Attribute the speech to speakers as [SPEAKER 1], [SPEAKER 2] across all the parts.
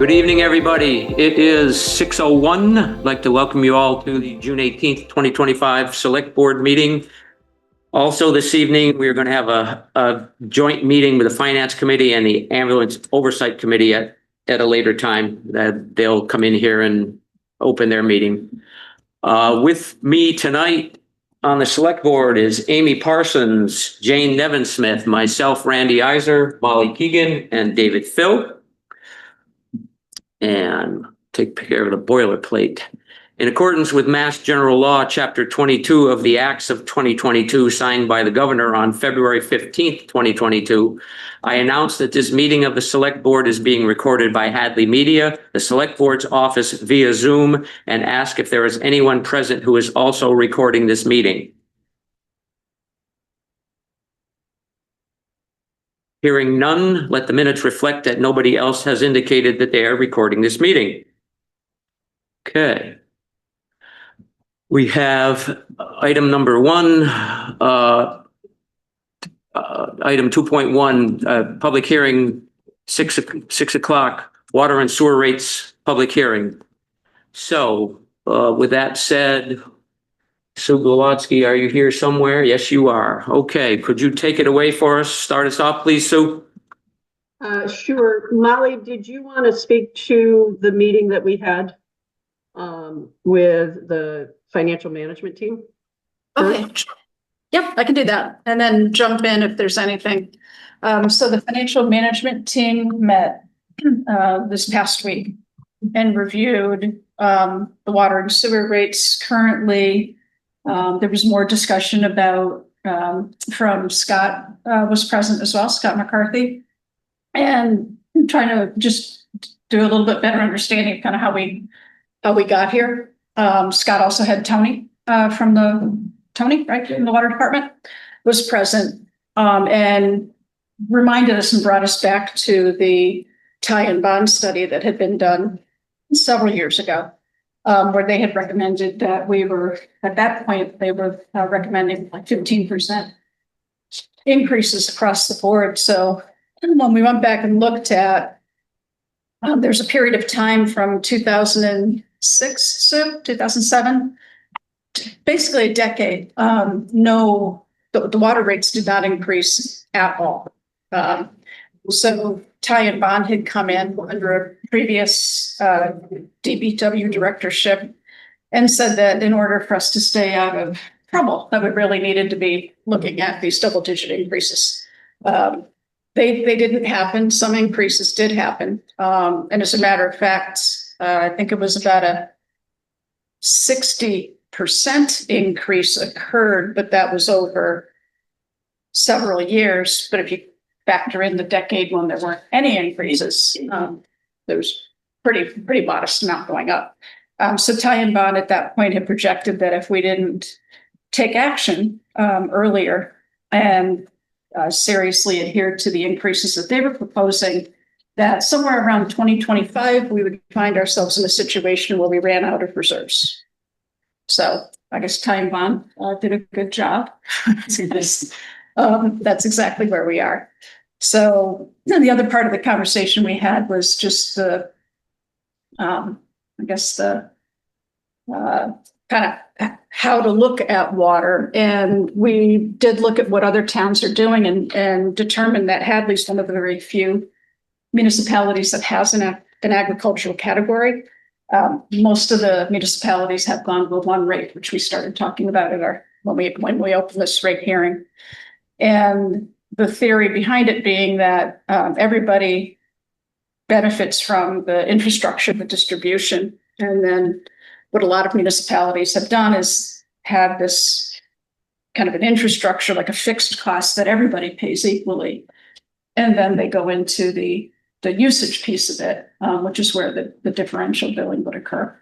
[SPEAKER 1] Good evening, everybody. It is 6:01. I'd like to welcome you all to the June 18th, 2025 Select Board meeting. Also this evening, we are going to have a joint meeting with the Finance Committee and the Ambulance Oversight Committee at a later time. That they'll come in here and open their meeting. With me tonight on the Select Board is Amy Parsons, Jane Nevin-Smith, myself, Randy Iser, Molly Keegan, and David Phil. And take care of the boilerplate. In accordance with Mass General Law, Chapter 22 of the Acts of 2022, signed by the Governor on February 15th, 2022, I announce that this meeting of the Select Board is being recorded by Hadley Media, the Select Board's office via Zoom, and ask if there is anyone present who is also recording this meeting. Hearing none, let the minutes reflect that nobody else has indicated that they are recording this meeting. Okay. We have item number 1, item 2.1, public hearing, 6 o'clock, water and sewer rates, public hearing. So with that said, Sue Glowatsky, are you here somewhere? Yes, you are. Okay, could you take it away for us? Start us off, please, Sue.
[SPEAKER 2] Sure. Molly, did you want to speak to the meeting that we had with the financial management team?
[SPEAKER 3] Okay. Yep, I can do that. And then jump in if there's anything. So the financial management team met this past week and reviewed the water and sewer rates currently. There was more discussion about from Scott was present as well, Scott McCarthy, and trying to just do a little bit better understanding of kind of how we got here. Scott also had Tony right in the water department was present and reminded us and brought us back to the tie and bond study that had been done several years ago. Where they had recommended that we were, at that point, they were recommending like 15% increases across the board. So when we went back and looked at, there's a period of time from 2006 to 2007, basically a decade. The water rates did not increase at all. So tie and bond had come in under a previous DPW directorship and said that in order for us to stay out of trouble, that we really needed to be looking at these double-digit increases. They didn't happen. Some increases did happen. And as a matter of fact, I think it was about a 60% increase occurred, but that was over several years. But if you factor in the decade when there weren't any increases, there was pretty modest amount going up. So tie and bond at that point had projected that if we didn't take action earlier and seriously adhere to the increases that they were proposing, that somewhere around 2025, we would find ourselves in a situation where we ran out of reserves. So I guess tie and bond did a good job. That's exactly where we are. So the other part of the conversation we had was just the, kind of how to look at water. And we did look at what other towns are doing and determined that Hadley's one of the very few municipalities that has an agricultural category. Most of the municipalities have gone with one rate, which we started talking about at when we opened this rate hearing. And the theory behind it being that everybody benefits from the infrastructure, the distribution. And then what a lot of municipalities have done is have this kind of an infrastructure, like a fixed cost that everybody pays equally. And then they go into the usage piece of it, which is where the differential billing would occur.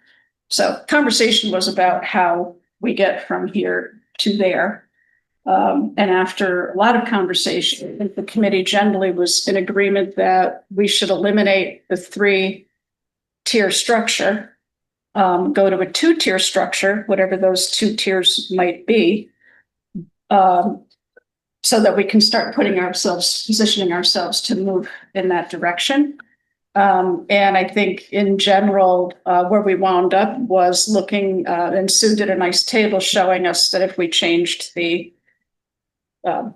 [SPEAKER 3] So conversation was about how we get from here to there. And after a lot of conversation, I think the committee generally was in agreement that we should eliminate the 3-tier structure, go to a 2-tier structure, whatever those 2 tiers might be, so that we can start positioning ourselves to move in that direction. And I think in general, where we wound up was looking, and Sue did a nice table showing us that if we changed the kind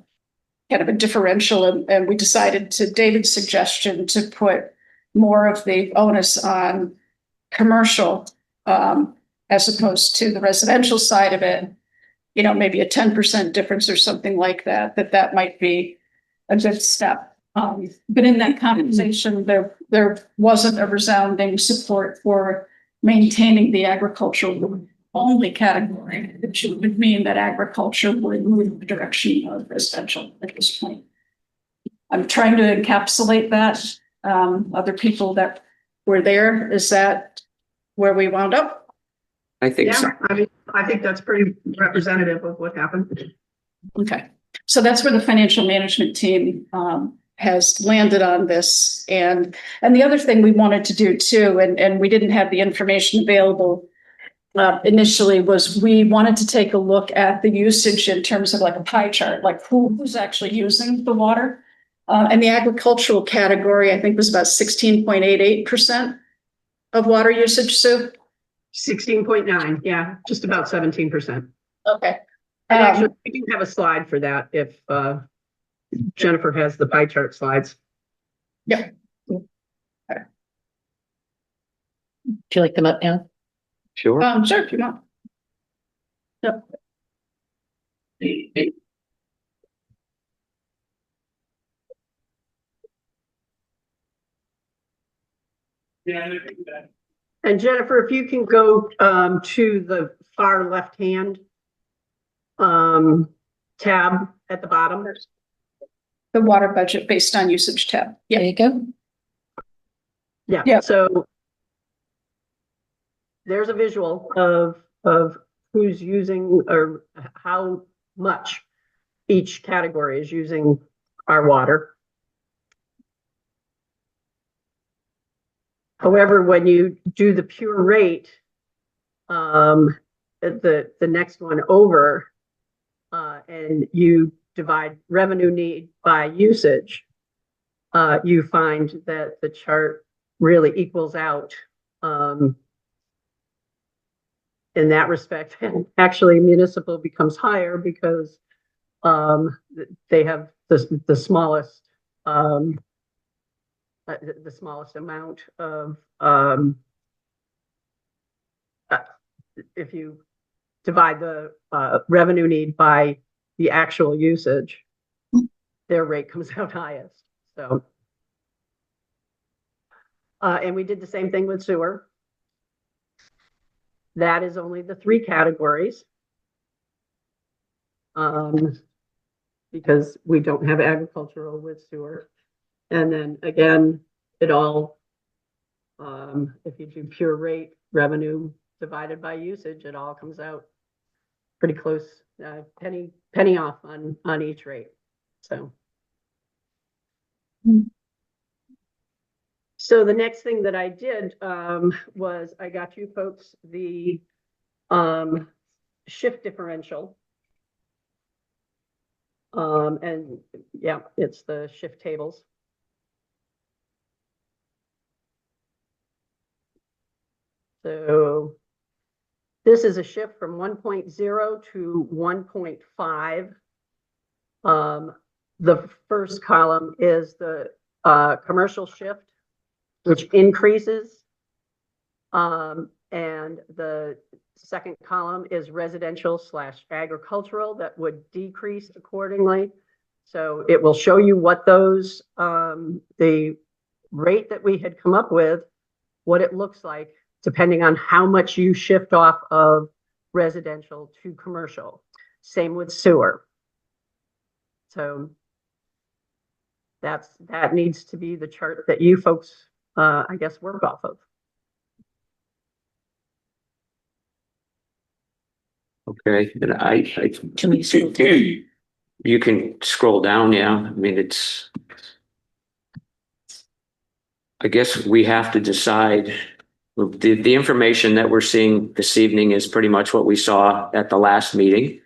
[SPEAKER 3] of a differential, and we decided, to David's suggestion, to put more of the onus on commercial, as opposed to the residential side of it, you know, maybe a 10% difference or something like that, that might be a good step. But in that conversation, there wasn't a resounding support for maintaining the agricultural only category, which would mean that agriculture would move in the direction of residential at this point. I'm trying to encapsulate that. Other people that were there, is that where we wound up?
[SPEAKER 1] I think so.
[SPEAKER 2] Yeah, I mean, I think that's pretty representative of what happened.
[SPEAKER 3] Okay, so that's where the financial management team has landed on this. And the other thing we wanted to do too, and we didn't have the information available initially, was we wanted to take a look at the usage in terms of like a pie chart, like who's actually using the water. And the agricultural category, I think, was about 16.88% of water usage, Sue?
[SPEAKER 2] 16.9, yeah, just about 17%.
[SPEAKER 3] Okay.
[SPEAKER 2] And actually, we do have a slide for that if Jennifer has the pie chart slides.
[SPEAKER 3] Yeah.
[SPEAKER 4] Do you like them up now?
[SPEAKER 1] Sure.
[SPEAKER 3] Sure, if you want. Yep.
[SPEAKER 2] And Jennifer, if you can go to the far left hand tab at the bottom.
[SPEAKER 3] The water budget based on usage tab.
[SPEAKER 4] There
[SPEAKER 3] Yeah.
[SPEAKER 4] you go.
[SPEAKER 2] Yeah,
[SPEAKER 3] Yeah.
[SPEAKER 2] so there's a visual of who's using or how much each category is using our water. However, when you do the pure rate, the next one over, and you divide revenue need by usage, you find that the chart really equals out in that respect. And actually, municipal becomes higher because they have the smallest amount of if you divide the revenue need by the actual usage, their rate comes out highest. So, and we did the same thing with sewer. That is only the 3 categories. Because we don't have agricultural with sewer. And then again, it all, if you do pure rate revenue divided by usage, it all comes out pretty close, penny off on each rate. So. So the next thing that I did was I got you folks the shift differential. And yeah, it's the shift tables. So this is a shift from 1.0 to 1.5. The first column is the commercial shift, which increases. And the second column is residential / agricultural, that would decrease accordingly. So it will show you what those, the rate that we had come up with, what it looks like, depending on how much you shift off of residential to commercial. Same with sewer. So that needs to be the chart that you folks, I guess, work off of.
[SPEAKER 1] Okay, and
[SPEAKER 4] Can we scroll down?
[SPEAKER 1] you can scroll down, yeah. I mean, I guess we have to decide. The information that we're seeing this evening is pretty much what we saw at the last meeting.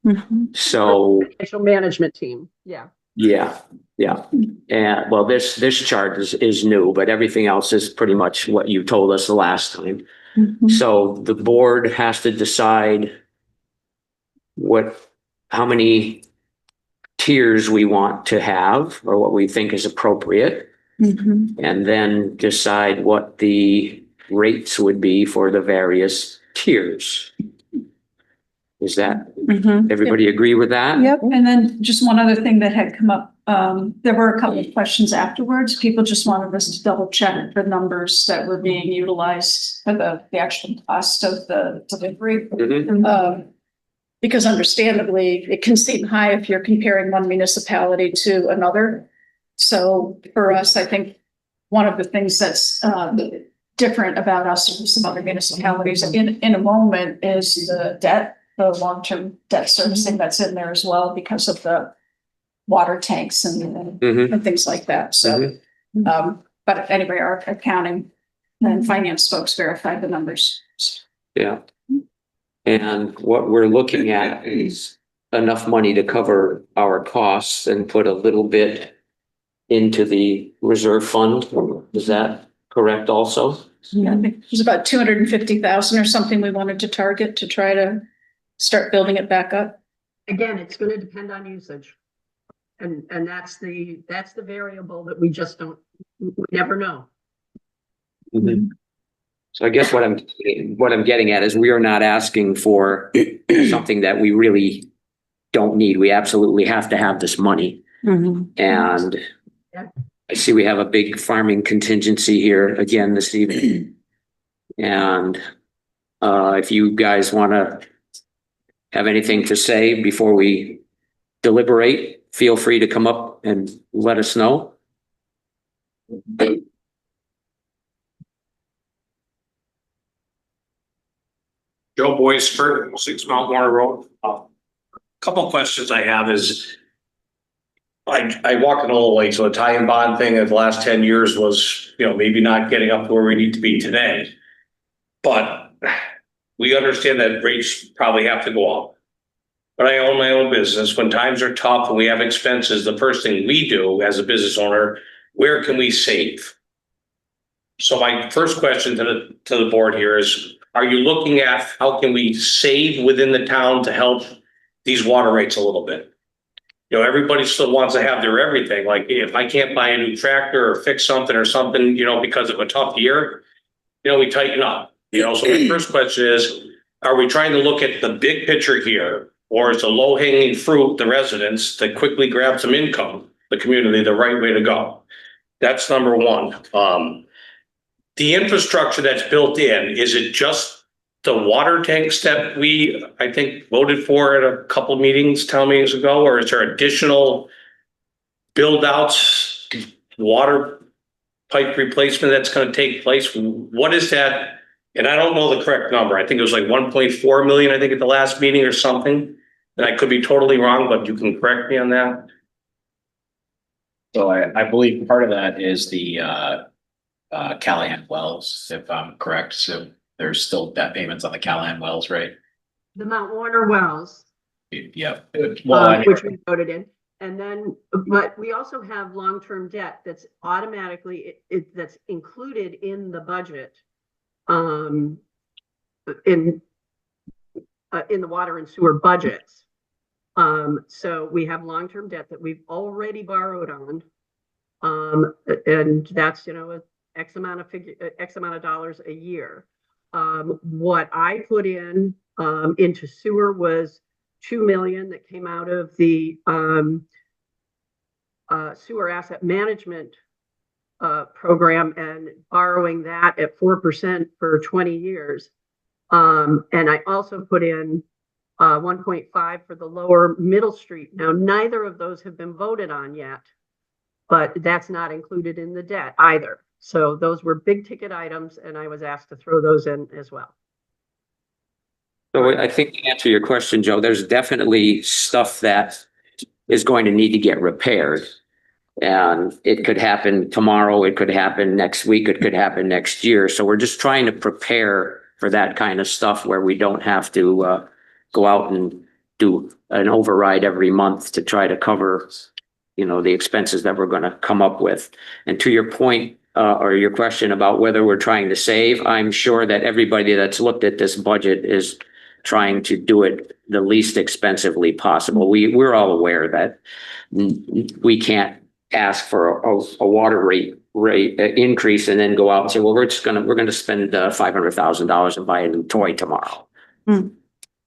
[SPEAKER 3] Mhm.
[SPEAKER 1] So,
[SPEAKER 2] Financial management team, yeah.
[SPEAKER 1] yeah, Yeah, and well, this chart is new, but everything else is pretty much what you told us the last time. So the board has to decide how many tiers we want to have or what we think is appropriate, and then decide what the rates would be for the various tiers. Is that, everybody agree with that?
[SPEAKER 3] Yep, and then just one other thing that had come up, there were a couple of questions afterwards. People just wanted us to double check the numbers that were being utilized for the actual cost of the delivery. Because understandably, it can seem high if you're comparing one municipality to another. So for us, I think one of the things that's different about us and some other municipalities in a moment is the debt, the long-term debt servicing that's in there as well because of the water tanks and things like that. So, but anyway, our accounting and finance folks verified the numbers.
[SPEAKER 1] Yeah. And what we're looking at is enough money to cover our costs and put a little bit into the reserve fund. Is that correct also?
[SPEAKER 3] Yeah, I think it was about 250,000 or something we wanted to target to try to start building it back up.
[SPEAKER 2] Again, it's gonna depend on usage. And that's the variable that we just we never know.
[SPEAKER 1] So I guess what I'm getting at is we are not asking for something that we really don't need. We absolutely have to have this money. And I see we have a big farming contingency here again this evening. And if you guys want to have anything to say before we deliberate, feel free to come up and let us know.
[SPEAKER 5] Joe Boyce, 6 Mount Warner Road. Couple of questions I have is, I walk in a little late, so the tie and bond thing of the last 10 years was, maybe not getting up to where we need to be today. But we understand that rates probably have to go up. But I own my own business. When times are tough and we have expenses, the first thing we do as a business owner, where can we save? So my first question to the board here is, are you looking at how can we save within the town to help these water rates a little bit? Everybody still wants to have their everything. Like if I can't buy a new tractor or fix something or something, because of a tough year, we tighten up. So my first question is, are we trying to look at the big picture here, or is the low hanging fruit, the residents, to quickly grab some income, the community, the right way to go? That's number one. The infrastructure that's built in, is it just the water tanks that we, I think, voted for at a couple meetings, town meetings ago, or is there additional build outs, water pipe replacement that's going to take place? What is that? And I don't know the correct number. I think it was like 1.4 million, I think at the last meeting or something. And I could be totally wrong, but you can correct me on that.
[SPEAKER 6] So I believe part of that is the Callahan Wells, if I'm correct. So there's still debt payments on the Callahan Wells, right?
[SPEAKER 2] The Mount Warner wells,
[SPEAKER 6] Yeah. Well,
[SPEAKER 2] which we voted in. And then, but we also have long-term debt that's automatically, that's included in the budget. In the water and sewer budgets. So we have long-term debt that we've already borrowed on. And that's, X amount of dollars a year. What I put in into sewer was 2 million that came out of the sewer asset management program and borrowing that at 4% for 20 years. And I also put in 1.5 for the lower Middle Street. Now, neither of those have been voted on yet, but that's not included in the debt either. So those were big ticket items, and I was asked to throw those in as well.
[SPEAKER 1] So I think to answer your question, Joe, there's definitely stuff that is going to need to get repaired. And it could happen tomorrow, it could happen next week, it could happen next year. So we're just trying to prepare for that kind of stuff where we don't have to go out and do an override every month to try to cover the expenses that we're gonna come up with. And to your point, or your question about whether we're trying to save, I'm sure that everybody that's looked at this budget is trying to do it the least expensively possible. We're all aware that we can't ask for a water rate increase and then go out and say, well, we're gonna spend $500,000 and buy a new toy tomorrow.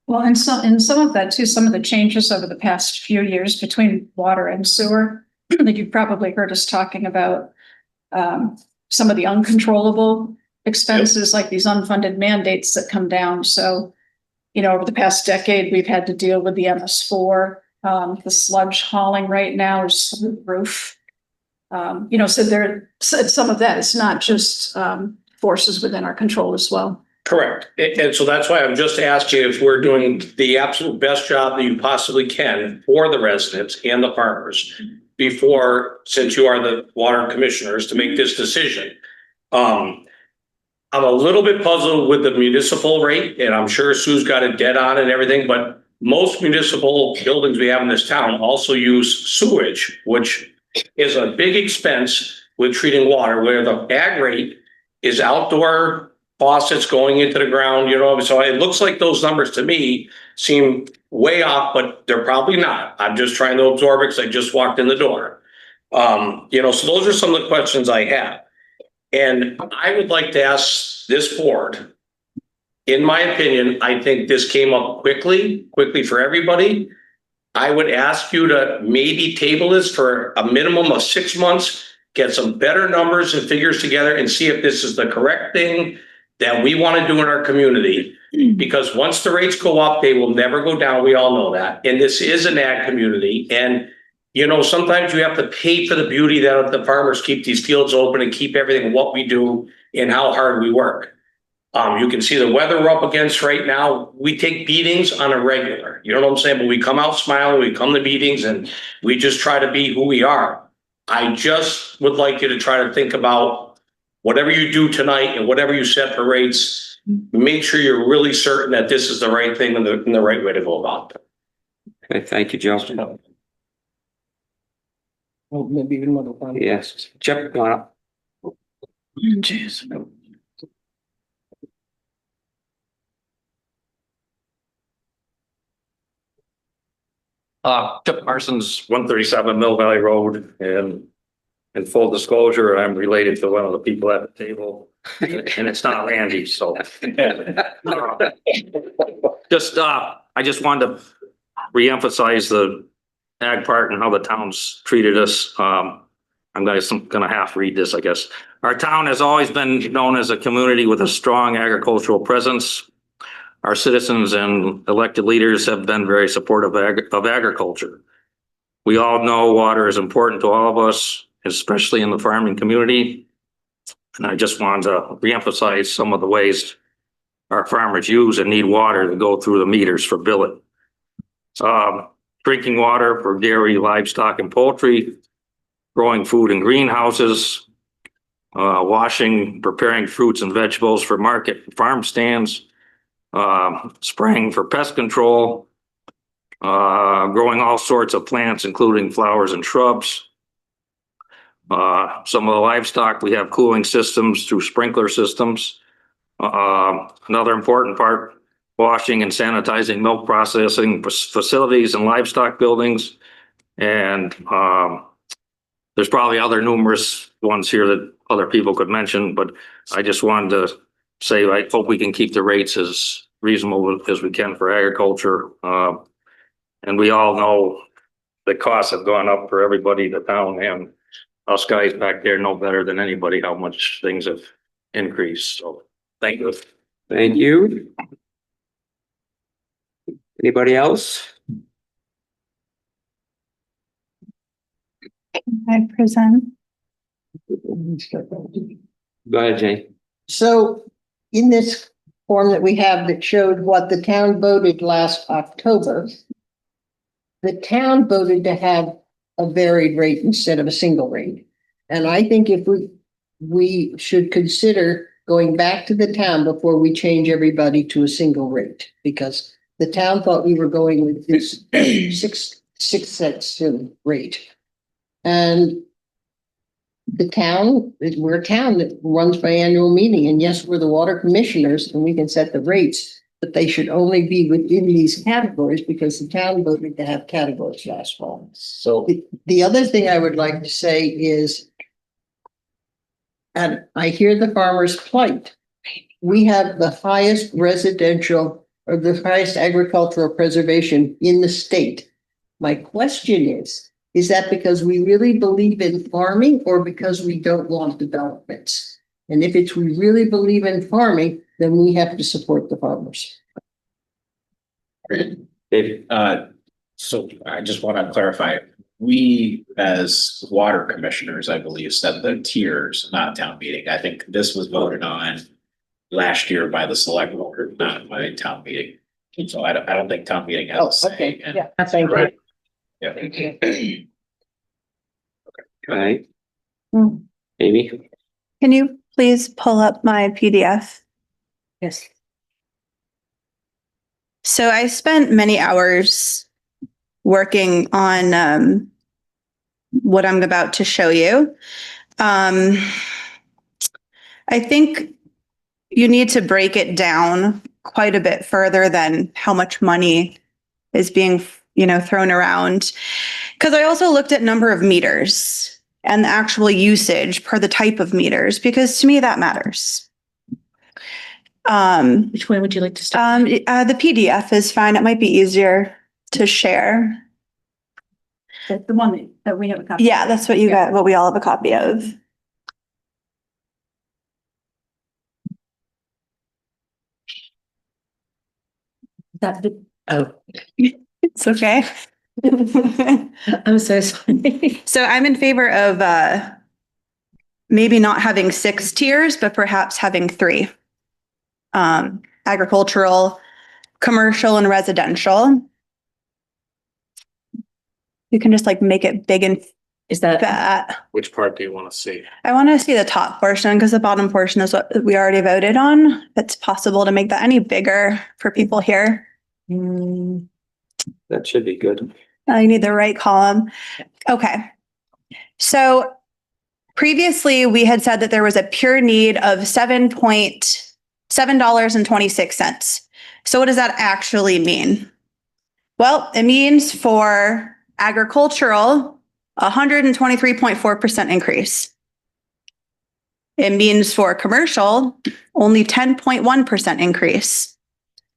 [SPEAKER 3] Well, and some of that too, some of the changes over the past few years between water and sewer, that you've probably heard us talking about, some of the uncontrollable expenses, like these unfunded mandates that come down. So, over the past decade, we've had to deal with the MS4, the sludge hauling right now is through the roof. So some of that is not just, forces within our control as well.
[SPEAKER 5] Correct. And so that's why I'm just asking if we're doing the absolute best job that you possibly can for the residents and the farmers before, since you are the water commissioners, to make this decision. I'm a little bit puzzled with the municipal rate, and I'm sure Sue's got it dead on and everything, but most municipal buildings we have in this town also use sewage, which is a big expense with treating water, where the ag rate is outdoor faucets going into the ground, so it looks like those numbers to me seem way off, but they're probably not. I'm just trying to absorb it because I just walked in the door. So those are some of the questions I have. And I would like to ask this board, in my opinion, I think this came up quickly for everybody. I would ask you to maybe table this for a minimum of 6 months, get some better numbers and figures together and see if this is the correct thing that we want to do in our community. Because once the rates go up, they will never go down. We all know that. And this is an ag community. And, sometimes you have to pay for the beauty that the farmers keep these fields open and keep everything what we do and how hard we work. You can see the weather we're up against right now. We take beatings on a regular, you know what I'm saying? But we come out smiling, we come to meetings, and we just try to be who we are. I just would like you to try to think about whatever you do tonight and whatever you set for rates, make sure you're really certain that this is the right thing and the right way to go about it.
[SPEAKER 1] Okay, thank you, Joe.
[SPEAKER 4] Maybe even more.
[SPEAKER 1] Yes, Chip, go on up.
[SPEAKER 4] Jeez.
[SPEAKER 7] Chip Parsons, 137 Mill Valley Road, and in full disclosure, I'm related to one of the people at the table, and it's not Randy, so. I just wanted to reemphasize the ag part and how the town's treated us. I'm gonna half read this, I guess. Our town has always been known as a community with a strong agricultural presence. Our citizens and elected leaders have been very supportive of agriculture. We all know water is important to all of us, especially in the farming community. And I just wanted to reemphasize some of the ways our farmers use and need water to go through the meters for billing. Drinking water for dairy, livestock, and poultry, growing food in greenhouses, washing, preparing fruits and vegetables for market and farm stands, spraying for pest control, growing all sorts of plants, including flowers and shrubs. Some of the livestock, we have cooling systems through sprinkler systems. Another important part, washing and sanitizing milk processing facilities and livestock buildings. And there's probably other numerous ones here that other people could mention, but I just wanted to say, I hope we can keep the rates as reasonable as we can for agriculture. And we all know the costs have gone up for everybody in the town, and us guys back there know better than anybody how much things have increased. So thank you.
[SPEAKER 1] Thank you. Anybody else?
[SPEAKER 3] I present.
[SPEAKER 1] Go ahead, Jane.
[SPEAKER 8] So in this form that we have that showed what the town voted last October, the town voted to have a varied rate instead of a single rate. And I think if we should consider going back to the town before we change everybody to a single rate, because the town thought we were going with this 6 cents rate. And we're a town that runs by annual meeting, and yes, we're the water commissioners and we can set the rates, but they should only be within these categories because the town voted to have categories last fall.
[SPEAKER 6] So
[SPEAKER 8] The other thing I would like to say is, and I hear the farmer's plight. We have the highest residential or the highest agricultural preservation in the state. My question is that because we really believe in farming or because we don't want developments? And if it's we really believe in farming, then we have to support the farmers.
[SPEAKER 1] David?
[SPEAKER 6] So I just want to clarify, we as water commissioners, I believe, set the tiers, not town meeting. I think this was voted on last year by the select board, not by town meeting. So I don't think town meeting has a say. And-
[SPEAKER 8] Yeah, thank you.
[SPEAKER 6] Yeah.
[SPEAKER 1] Okay.
[SPEAKER 9] Hmm.
[SPEAKER 1] Amy?
[SPEAKER 9] Can you please pull up my PDF?
[SPEAKER 2] Yes.
[SPEAKER 9] So I spent many hours working on what I'm about to show you. I think you need to break it down quite a bit further than how much money is being, thrown around. Because I also looked at number of meters and the actual usage per the type of meters, because to me that matters.
[SPEAKER 3] Which one would you like to start?
[SPEAKER 9] The PDF is fine. It might be easier to share.
[SPEAKER 3] The one that we have a copy.
[SPEAKER 9] Yeah, that's what you got, what we all have a copy of.
[SPEAKER 3] That,
[SPEAKER 2] Oh,
[SPEAKER 9] It's okay.
[SPEAKER 3] I'm so sorry.
[SPEAKER 9] So I'm in favor of maybe not having 6 tiers, but perhaps having 3. Agricultural, commercial, and residential. You can just make it big and
[SPEAKER 3] Is that?
[SPEAKER 9] fat.
[SPEAKER 6] Which part do you want to see?
[SPEAKER 9] I want to see the top portion because the bottom portion is what we already voted on. It's possible to make that any bigger for people here.
[SPEAKER 1] That should be good.
[SPEAKER 9] You need the right column. Okay. So previously we had said that there was a pure need of $7.26. So what does that actually mean? Well, it means for agricultural, 123.4% increase. It means for commercial, only 10.1% increase.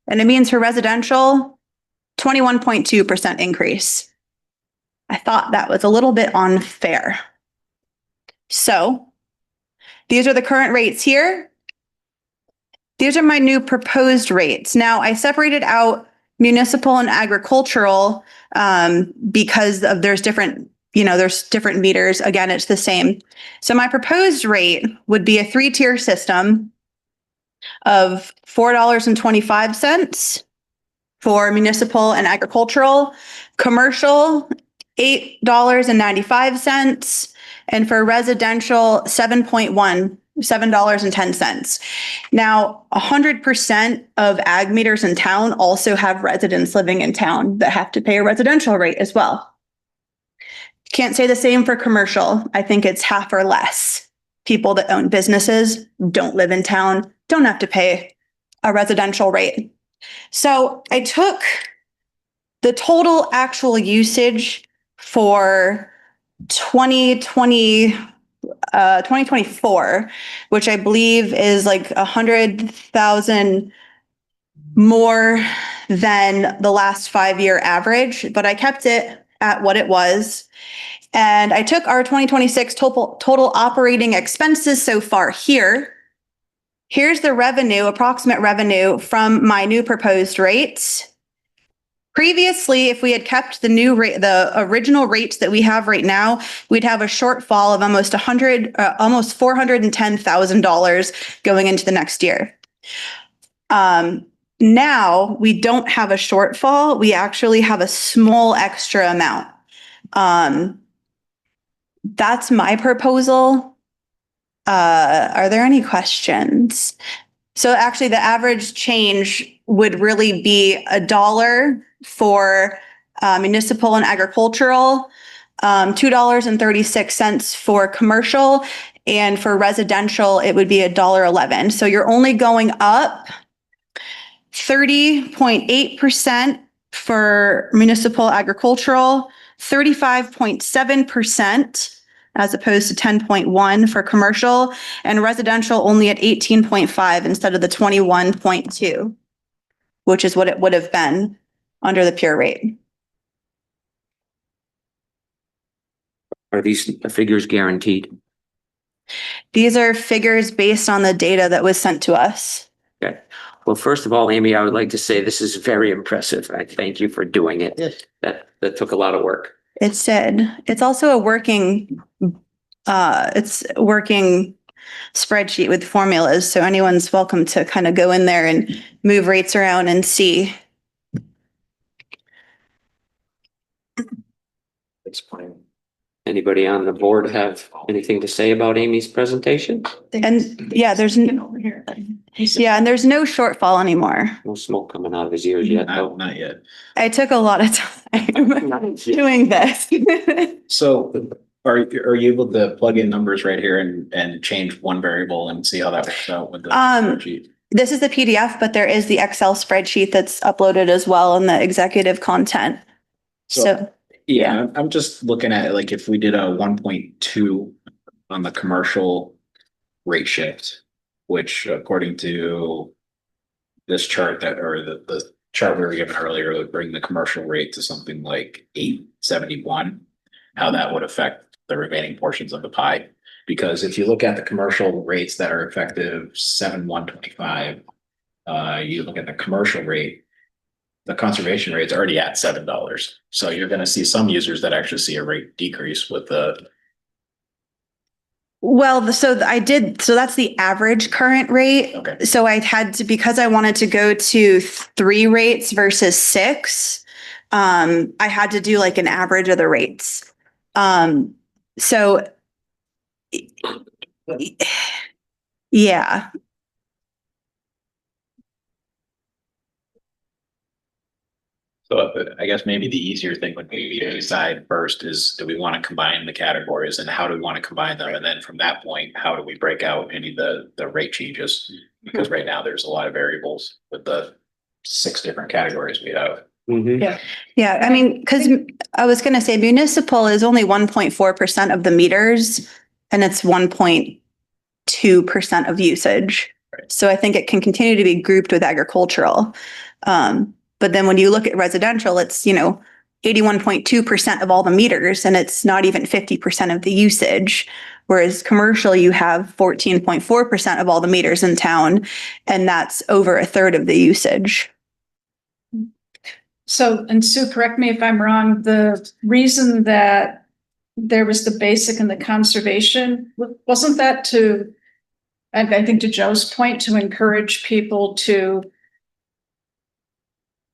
[SPEAKER 9] And it means for residential, 21.2% increase. I thought that was a little bit unfair. So these are the current rates here. These are my new proposed rates. Now I separated out municipal and agricultural because of there's different meters. Again, it's the same. So my proposed rate would be a 3-tier system of $4.25 for municipal and agricultural, commercial, $8.95, and for residential, $7.10. Now, 100% of ag meters in town also have residents living in town that have to pay a residential rate as well. Can't say the same for commercial. I think it's half or less. People that own businesses, don't live in town, don't have to pay a residential rate. So I took the total actual usage for 2024, which I believe is 100,000 more than the last 5-year average, but I kept it at what it was. And I took our 2026 total operating expenses so far here. Here's the revenue, approximate revenue from my new proposed rates. Previously, if we had kept the new rate, the original rates that we have right now, we'd have a shortfall of almost $410,000 going into the next year. Now we don't have a shortfall. We actually have a small extra amount. That's my proposal. Are there any questions? So actually the average change would really be $1 for municipal and agricultural, $2.36 for commercial, and for residential, it would be $1.11. So you're only going up 30.8% for municipal agricultural, 35.7% as opposed to 10.1 for commercial, and residential only at 18.5 instead of the 21.2, which is what it would have been under the pure rate.
[SPEAKER 1] Are these figures guaranteed?
[SPEAKER 9] These are figures based on the data that was sent to us.
[SPEAKER 1] Okay. Well, first of all, Amy, I would like to say this is very impressive. I thank you for doing it.
[SPEAKER 8] Yes.
[SPEAKER 1] That took a lot of work.
[SPEAKER 9] It said, it's also a working spreadsheet with formulas. So anyone's welcome to kind of go in there and move rates around and see.
[SPEAKER 1] Explain. Anybody on the board have anything to say about Amy's presentation?
[SPEAKER 9] And yeah, there's,
[SPEAKER 3] Over here.
[SPEAKER 9] yeah, and there's no shortfall anymore.
[SPEAKER 1] No smoke coming out of his ears yet, though.
[SPEAKER 6] Not yet.
[SPEAKER 9] I took a lot of time doing this.
[SPEAKER 6] So are you able to plug in numbers right here and change one variable and see how that works out with the spreadsheet?
[SPEAKER 9] This is the PDF, but there is the Excel spreadsheet that's uploaded as well in the executive content. So,
[SPEAKER 6] Yeah, I'm just looking at it, like if we did a 1.2 on the commercial rate shift, which according to this chart the chart we were given earlier would bring the commercial rate to something like 871, how that would affect the remaining portions of the pie. Because if you look at the commercial rates that are effective 7/1/25, you look at the commercial rate, the conservation rate's already at $7. So you're gonna see some users that actually see a rate decrease with the.
[SPEAKER 9] well, so that's the average current rate.
[SPEAKER 6] Okay.
[SPEAKER 9] So I had to, because I wanted to go to 3 rates versus 6, I had to do like an average of the rates. So yeah.
[SPEAKER 6] So I guess maybe the easier thing would be to decide first is, do we want to combine the categories and how do we want to combine them? And then from that point, how do we break out any of the rate changes? Because right now there's a lot of variables with the 6 different categories we have.
[SPEAKER 1] Mhm.
[SPEAKER 9] Yeah, I mean, because I was gonna say municipal is only 1.4% of the meters and it's 1.2% of usage.
[SPEAKER 6] Right.
[SPEAKER 9] So I think it can continue to be grouped with agricultural. But then when you look at residential, it's, 81.2% of all the meters and it's not even 50% of the usage. Whereas commercial, you have 14.4% of all the meters in town and that's over a third of the usage.
[SPEAKER 3] So, and Sue, correct me if I'm wrong, the reason that there was the basic and the conservation, wasn't that to, I think to Joe's point, to encourage people to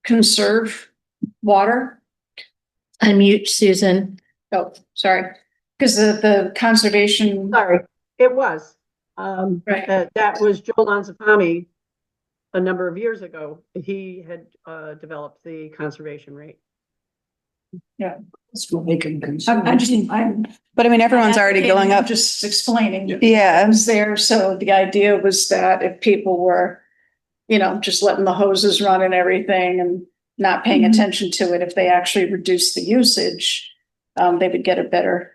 [SPEAKER 3] conserve water?
[SPEAKER 10] Unmute Susan.
[SPEAKER 3] Oh, sorry, because the conservation.
[SPEAKER 2] Sorry, it was.
[SPEAKER 3] Right.
[SPEAKER 2] That was Joel Lanzafame a number of years ago. He had developed the conservation rate.
[SPEAKER 8] This will make them
[SPEAKER 3] I'm
[SPEAKER 9] But I mean, everyone's already going up.
[SPEAKER 3] Just explaining.
[SPEAKER 9] Yeah.
[SPEAKER 3] I was there, so the idea was that if people were, just letting the hoses run and everything and not paying attention to it, if they actually reduce the usage, they would get a better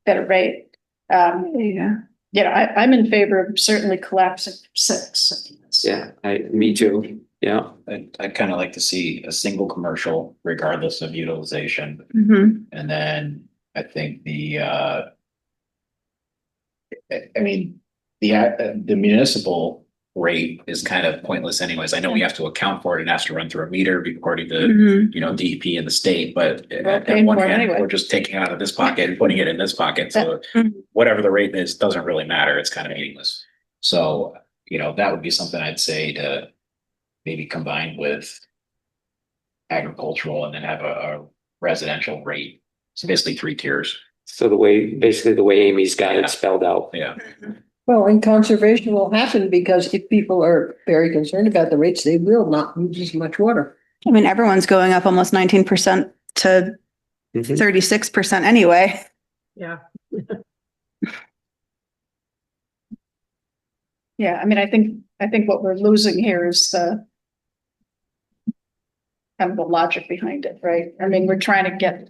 [SPEAKER 3] rate. I'm in favor of certainly collapsing 6.
[SPEAKER 1] Yeah, me too. Yeah.
[SPEAKER 6] I'd kind of like to see a single commercial regardless of utilization.
[SPEAKER 9] Mhm.
[SPEAKER 6] And then I think the municipal rate is kind of pointless anyways. I know we have to account for it and it has to run through a meter according to,
[SPEAKER 9] Mhm.
[SPEAKER 6] DEP and the state, but at
[SPEAKER 3] paying
[SPEAKER 6] one
[SPEAKER 3] for it
[SPEAKER 6] hand,
[SPEAKER 3] anyway.
[SPEAKER 6] we're just taking out of this pocket and putting it in this pocket. So
[SPEAKER 9] Mhm.
[SPEAKER 6] whatever the rate is, doesn't really matter. It's kind of meaningless. So, that would be something I'd say to maybe combine with agricultural and then have a residential rate. So basically 3 tiers.
[SPEAKER 1] So basically the way Amy's got
[SPEAKER 6] Yeah.
[SPEAKER 1] it spelled out.
[SPEAKER 6] Yeah.
[SPEAKER 8] Well, and conservation will happen because if people are very concerned about the rates, they will not use as much water.
[SPEAKER 9] I mean, everyone's going up almost 19% to
[SPEAKER 1] Mhm.
[SPEAKER 9] 36% anyway.
[SPEAKER 2] Yeah.
[SPEAKER 3] Yeah, I mean, I think what we're losing here is the kind of the logic behind it, right? I mean, we're trying to get.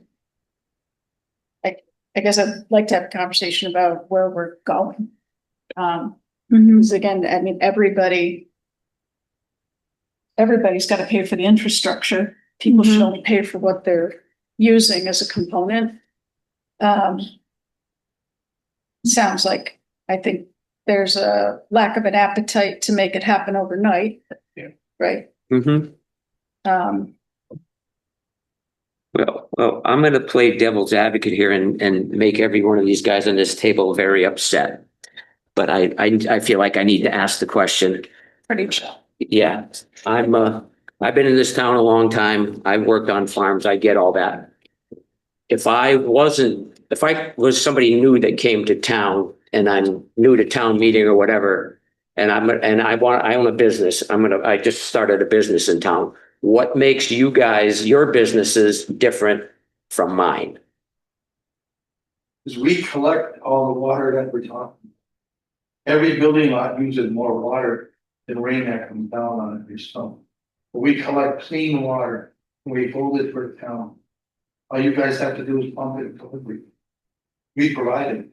[SPEAKER 3] I guess I'd like to have a conversation about where we're going. Because again, I mean, everybody's got to pay for the infrastructure. People should only pay for what they're using as a component. Sounds like, I think there's a lack of an appetite to make it happen overnight.
[SPEAKER 5] Yeah.
[SPEAKER 3] Right?
[SPEAKER 1] Mhm.
[SPEAKER 3] Um,
[SPEAKER 1] Well, I'm gonna play devil's advocate here and make every one of these guys on this table very upset. But I feel like I need to ask the question.
[SPEAKER 3] pretty chill.
[SPEAKER 1] Yeah, I've been in this town a long time. I've worked on farms. I get all that. If I was somebody new that came to town and I'm new to town meeting or whatever, and I own a business, I just started a business in town. What makes you guys, your businesses different from mine?
[SPEAKER 11] Is we collect all the water that we're talking. Every building lot uses more water than rain that comes down on it every summer. But we collect clean water and we hold it for the town. All you guys have to do is pump it and deliver it. We provide it.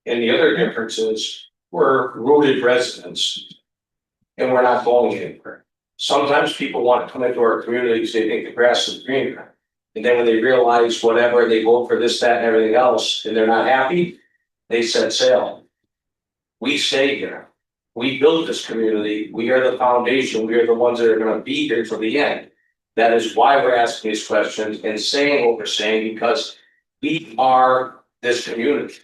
[SPEAKER 5] And the other difference is we're rooted residents. And we're not going anywhere. Sometimes people want to come into our communities, they think the grass is greener. And then when they realize whatever, they vote for this, that, and everything else, and they're not happy, they set sail. We stay here. We built this community. We are the foundation. We are the ones that are gonna be here till the end. That is why we're asking these questions and saying what we're saying, because we are this community.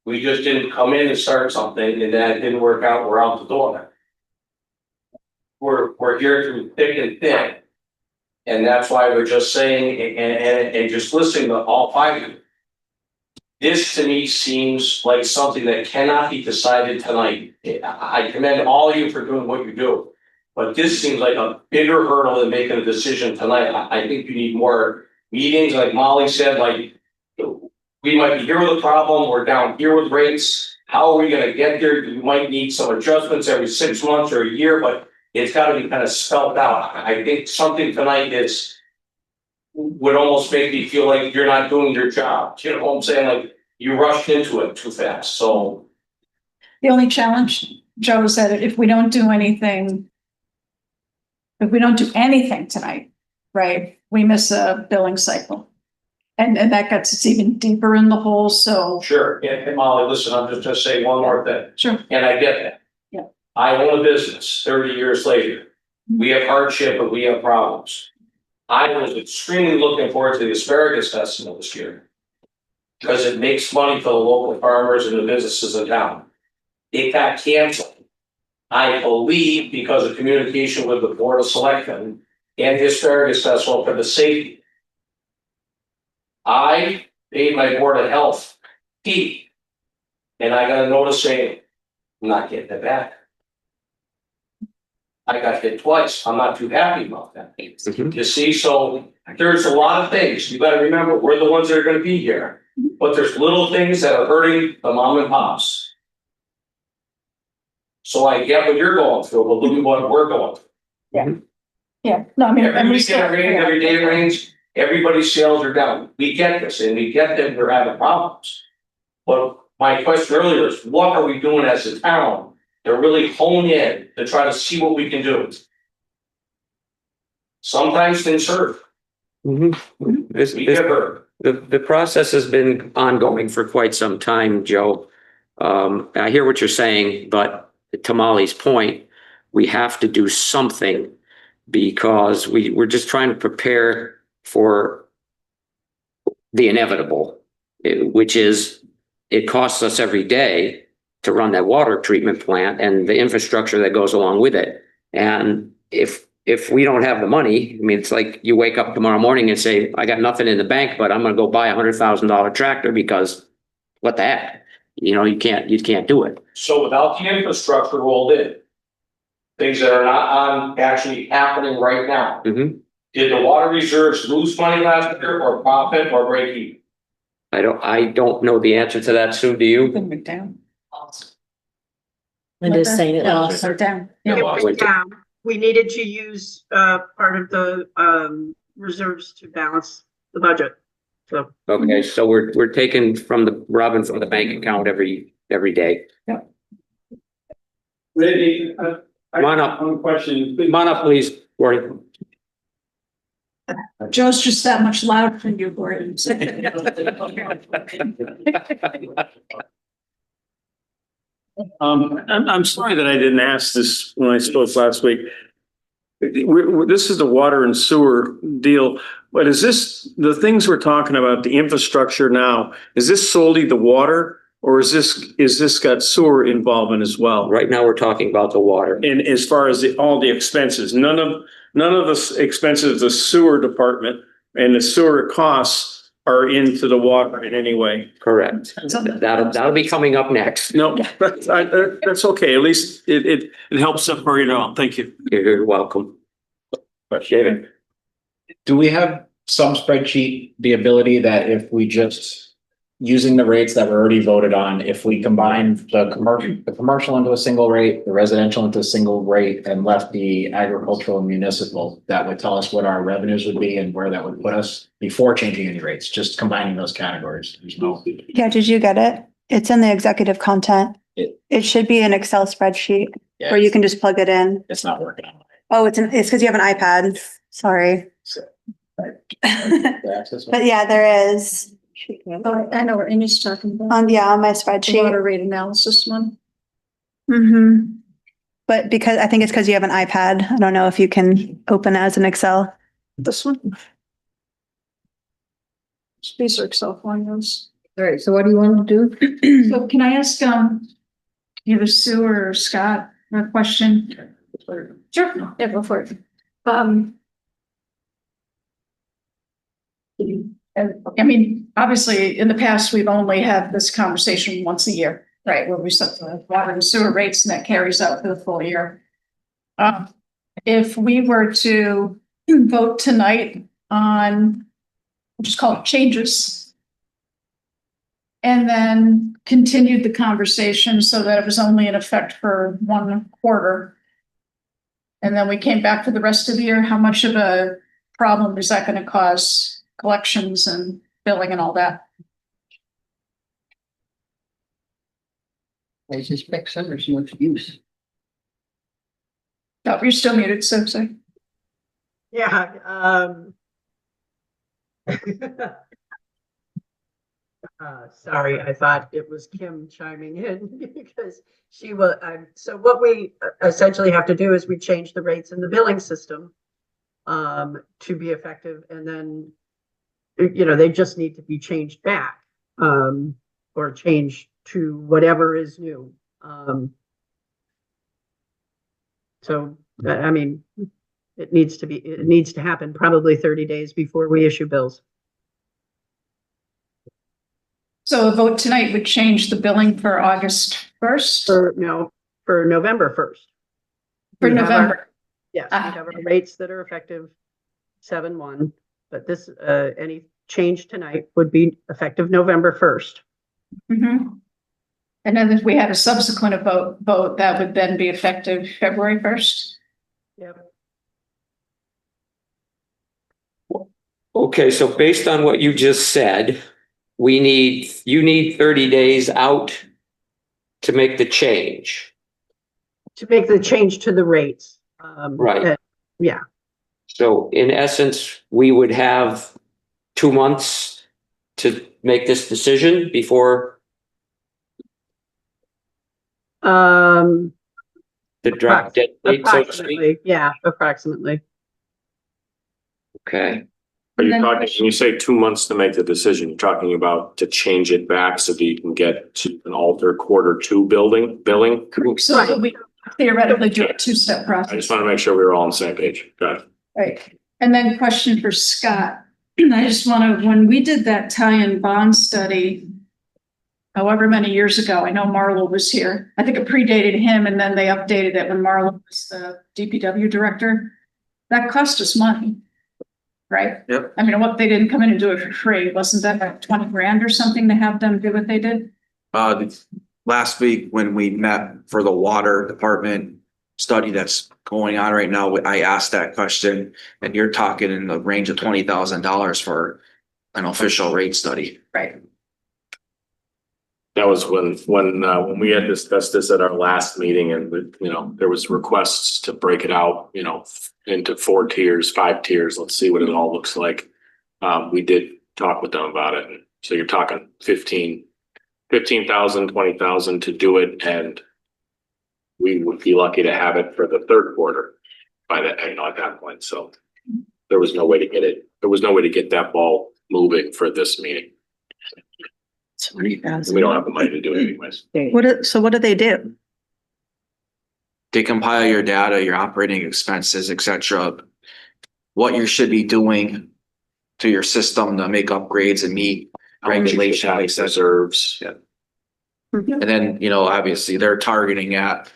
[SPEAKER 5] We just didn't come in and start something and that didn't work out, we're out the door. We're here through thick and thin. And that's why we're just saying and just listening to all five of you. This to me seems like something that cannot be decided tonight. I commend all of you for doing what you do. But this seems like a bigger hurdle than making a decision tonight. I think you need more meetings, like Molly said, like. We might be here with a problem, we're down here with rates. How are we gonna get there? You might need some adjustments every 6 months or a year, but it's gotta be kind of spelled out. I think something tonight would almost make me feel like you're not doing your job. You know what I'm saying? Like you rushed into it too fast, so.
[SPEAKER 3] The only challenge, Joe, is that if we don't do anything. If we don't do anything tonight, right, we miss a billing cycle. And that gets us even deeper in the hole, so.
[SPEAKER 5] Sure, and Molly, listen, I'm just gonna say one more thing.
[SPEAKER 3] Sure.
[SPEAKER 5] And I get that.
[SPEAKER 3] Yeah.
[SPEAKER 5] I own a business 30 years later. We have hardship, but we have problems. I was extremely looking forward to the asparagus festival this year. Because it makes money for the local farmers and the businesses in town. It got canceled. I believe because of communication with the Board of Selectmen and the asparagus festival for the safety. I paid my Board of Health fee. And I got a notice saying, I'm not getting it back. I got hit twice. I'm not too happy about that.
[SPEAKER 1] Mhm.
[SPEAKER 5] You see, so there's a lot of things. You gotta remember, we're the ones that are gonna be here. But there's little things that are hurting the mom and pops. So I get what you're going through, but look at what we're going through.
[SPEAKER 3] Yeah, no, I mean. and
[SPEAKER 5] Every
[SPEAKER 3] we
[SPEAKER 5] weekend it
[SPEAKER 3] still-
[SPEAKER 5] rains, every day it rains, everybody's sales are down. We get this and we get that we're having problems. But my question earlier is, what are we doing as a town to really hone in to try to see what we can do? Sometimes things hurt.
[SPEAKER 1] Mhm.
[SPEAKER 5] We get hurt.
[SPEAKER 1] The process has been ongoing for quite some time, Joe. I hear what you're saying, but to Molly's point, we have to do something because we're just trying to prepare for the inevitable, which is it costs us every day to run that water treatment plant and the infrastructure that goes along with it. And if we don't have the money, I mean, it's like you wake up tomorrow morning and say, I got nothing in the bank, but I'm gonna go buy $100,000 tractor because what the heck? You know, you can't do it.
[SPEAKER 5] So without the infrastructure rolled in, things that are not actually happening right now.
[SPEAKER 1] Mhm.
[SPEAKER 5] Did the water reserves lose money last year or profit or break even?
[SPEAKER 1] I don't know the answer to that. Sue, do you?
[SPEAKER 3] Went down.
[SPEAKER 10] I'm just saying it
[SPEAKER 5] Yeah.
[SPEAKER 10] lost.
[SPEAKER 3] Went down.
[SPEAKER 5] Yeah,
[SPEAKER 2] It
[SPEAKER 5] well,
[SPEAKER 2] went down. We needed to use, part of the, reserves to balance the budget. So,
[SPEAKER 1] Okay, so we're taking from Robin from the bank account every day.
[SPEAKER 12] Randy,
[SPEAKER 1] Come on up.
[SPEAKER 12] one question.
[SPEAKER 1] Come on up, please, Cory.
[SPEAKER 3] Joe's just that much louder than you, Gordon.
[SPEAKER 12] I'm sorry that I didn't ask this when I spoke last week. This is the water and sewer deal, but is this, the things we're talking about, the infrastructure now, is this solely the water? Or is this got sewer involvement as well?
[SPEAKER 1] Right now, we're talking about the water.
[SPEAKER 12] And as far as all the expenses, none of the expenses of the sewer department and the sewer costs are into the water in any way.
[SPEAKER 1] Correct. That'll be coming up next.
[SPEAKER 12] No, that's okay. At least it helps separate it all. Thank you.
[SPEAKER 1] You're welcome. David,
[SPEAKER 6] Do we have some spreadsheet, the ability that if we just using the rates that were already voted on, if we combine the commercial into a single rate, the residential into a single rate, and left the agricultural and municipal, that would tell us what our revenues would be and where that would put us before changing any rates, just combining those categories. There's no.
[SPEAKER 9] Yeah, did you get it? It's in the executive content. It should be an Excel spreadsheet where you can just plug it in.
[SPEAKER 6] It's not working on
[SPEAKER 9] Oh, it's because you have an iPad. Sorry.
[SPEAKER 6] my.
[SPEAKER 9] But yeah, there is.
[SPEAKER 3] Oh, I know what Amy's talking about.
[SPEAKER 9] On my
[SPEAKER 3] The
[SPEAKER 9] spreadsheet.
[SPEAKER 3] water rate analysis one.
[SPEAKER 9] But because I think it's because you have an iPad. I don't know if you can open it as an Excel.
[SPEAKER 3] This one. These are Excel formulas.
[SPEAKER 8] All right, so what do you want to do?
[SPEAKER 3] So can I ask, either Sue or Scott a question? Sure, yeah, go for it. I mean, obviously, in the past, we've only had this conversation once a year, right, where we set the water and sewer rates and that carries out for the full year. If we were to vote tonight on, we'll just call it changes, and then continued the conversation so that it was only in effect for 1 quarter, and then we came back for the rest of the year, how much of a problem is that going to cause collections and billing and all that?
[SPEAKER 8] I suspect there's much use.
[SPEAKER 3] Oh, you're still muted, so sorry.
[SPEAKER 2] yeah, sorry, I thought it was Kim chiming in because she was, so what we essentially have to do is we change the rates in the billing system to be effective, and then, they just need to be changed back, or changed to whatever is new. So, I mean, it needs to happen probably 30 days before we issue bills.
[SPEAKER 3] So a vote tonight would change the billing for August 1st?
[SPEAKER 2] For November 1st.
[SPEAKER 3] For
[SPEAKER 2] We have our-
[SPEAKER 3] November?
[SPEAKER 2] Yes, we have our rates that are effective 7/1, but this, any change tonight would be effective November 1st.
[SPEAKER 3] Mhm. And then if we had a subsequent vote, that would then be effective February 1st?
[SPEAKER 2] Yep.
[SPEAKER 1] okay, so based on what you just said, you need 30 days out to make the change.
[SPEAKER 2] To make the change to the rates.
[SPEAKER 1] Right.
[SPEAKER 2] Yeah,
[SPEAKER 1] So in essence, we would have 2 months to make this decision before the draft date, so to speak.
[SPEAKER 2] approximately, yeah, approximately.
[SPEAKER 1] Okay,
[SPEAKER 5] Are you
[SPEAKER 3] And then-
[SPEAKER 5] talking, when you say 2 months to make the decision, you're talking about to change it back so that you can get to an alter Q2 billing?
[SPEAKER 3] So that we theoretically do a two-step process.
[SPEAKER 5] I just want to make sure we were all on the same page. Got it.
[SPEAKER 3] Right. And then question for Scott. I just want to, when we did that tie-in bond study, however many years ago, I know Marlo was here. I think it predated him, and then they updated it when Marlo was the DPW director. That cost us money. right?
[SPEAKER 6] Yep.
[SPEAKER 3] I mean, what, they didn't come in and do it for free. Wasn't that like 20 grand or something to have them do what they did?
[SPEAKER 13] Last week when we met for the water department study that's going on right now, I asked that question, and you're talking in the range of $20,000 for an official rate study.
[SPEAKER 3] Right.
[SPEAKER 14] That was when we had discussed this at our last meeting, and there was requests to break it out, into 4 tiers, 5 tiers. Let's see what it all looks like. We did talk with them about it. So you're talking 15,000, 20,000 to do it. And we would be lucky to have it for the third quarter by that, at that point. So there was no way to get it. There was no way to get that ball moving for this meeting. We don't have the money to do it anyways.
[SPEAKER 9] So what do they do?
[SPEAKER 13] They compile your data, your operating expenses, etc. What you should be doing to your system to make upgrades and meet regulations,
[SPEAKER 14] reserves.
[SPEAKER 13] Yeah. And then, obviously they're targeting at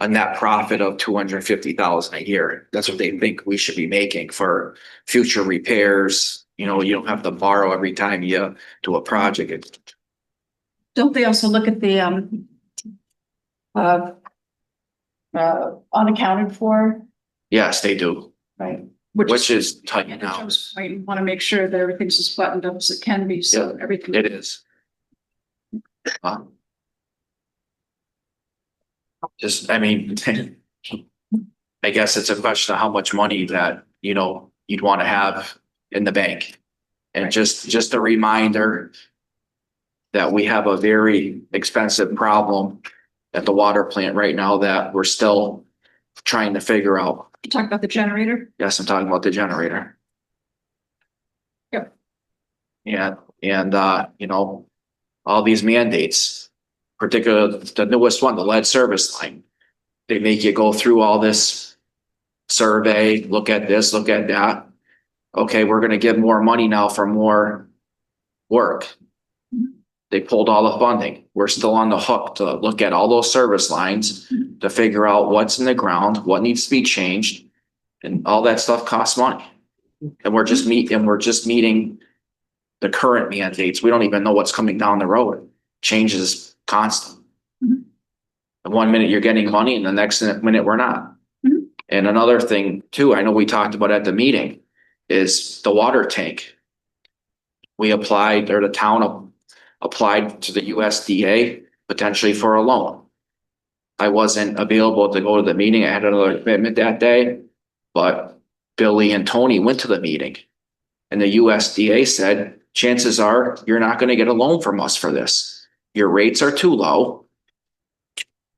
[SPEAKER 13] a net profit of 250,000 a year. That's what they think we should be making for future repairs. You don't have to borrow every time you do a project.
[SPEAKER 3] Don't they also look at the, unaccounted for,
[SPEAKER 13] Yes, they do,
[SPEAKER 3] right?
[SPEAKER 13] which is tight now.
[SPEAKER 3] Right, you want to make sure that everything's as buttoned up as it can be, so everything.
[SPEAKER 13] It is. I guess it's a question of how much money that, you'd want to have in the bank. And just a reminder that we have a very expensive problem at the water plant right now that we're still trying to figure out.
[SPEAKER 3] You talk about the generator?
[SPEAKER 13] Yes, I'm talking about the generator.
[SPEAKER 3] Yep.
[SPEAKER 13] Yeah, and all these mandates, particularly the newest one, the lead service line. They make you go through all this survey, look at this, look at that. Okay, we're gonna give more money now for more work. They pulled all the funding. We're still on the hook to look at all those service lines to figure out what's in the ground, what needs to be changed. And all that stuff costs money. And we're just meeting the current mandates. We don't even know what's coming down the road. Change is constant. And 1 minute you're getting money and the next minute we're not. And another thing too, I know we talked about at the meeting, is the water tank. The town applied to the USDA potentially for a loan. I wasn't available to go to the meeting. I had another commitment that day, but Billy and Tony went to the meeting. And the USDA said, chances are you're not going to get a loan from us for this. Your rates are too low.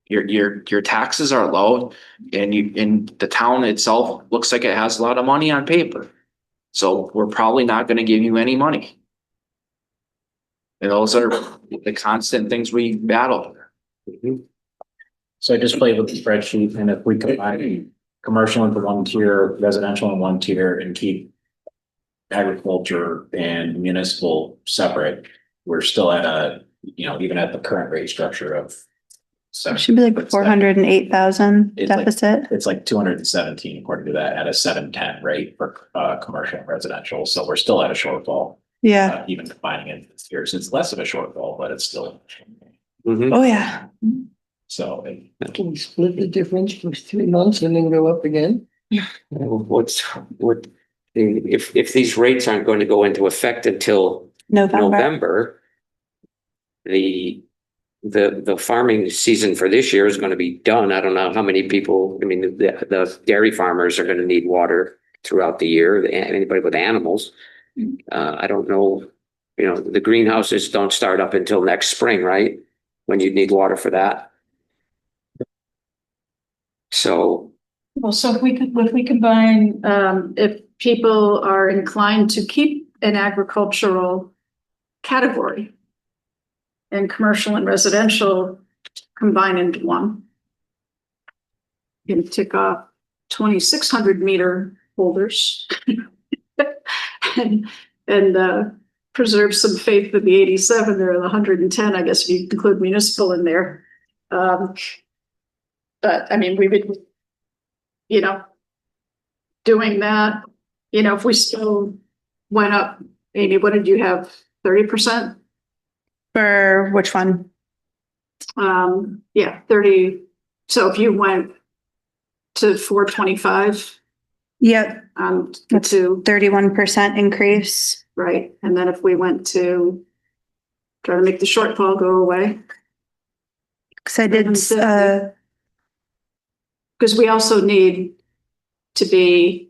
[SPEAKER 13] Your taxes are low, and the town itself looks like it has a lot of money on paper. So we're probably not going to give you any money. And those are the constant things we battle.
[SPEAKER 6] So I just played with the spreadsheet, and if we combine commercial into 1 tier, residential in 1 tier, and keep agriculture and municipal separate, we're still at even at the current rate structure of
[SPEAKER 9] Should be like 408,000
[SPEAKER 6] It's like-
[SPEAKER 9] deficit.
[SPEAKER 6] it's like 217 according to that at a 710 rate for commercial and residential. So we're still at a shortfall.
[SPEAKER 9] Yeah.
[SPEAKER 6] Even combining it this year, so it's less of a shortfall, but it's still.
[SPEAKER 9] Oh, yeah.
[SPEAKER 6] So
[SPEAKER 8] Can we split the difference for 3 months and then go up again?
[SPEAKER 1] If these rates aren't going to go into effect until November, the farming season for this year is going to be done. I don't know how many people, the dairy farmers are going to need water throughout the year, anybody with animals. I don't know, the greenhouses don't start up until next spring, right? When you need water for that. So.
[SPEAKER 3] Well, so if we combine, if people are inclined to keep an agricultural category and commercial and residential combine into one, you can tick off 2,600 meter holders and preserve some faith in the 87 or the 110, I guess, if you include municipal in there. But we would, doing that, you know, if we still went up, Amy, what did you have? 30%?
[SPEAKER 9] For which one?
[SPEAKER 3] Yeah, 30. So if you went to 425,
[SPEAKER 9] Yep, that's
[SPEAKER 3] to,
[SPEAKER 9] 31% increase.
[SPEAKER 3] right, and then if we went to try to make the shortfall go away,
[SPEAKER 9] Cause I did,
[SPEAKER 3] because we also need to be,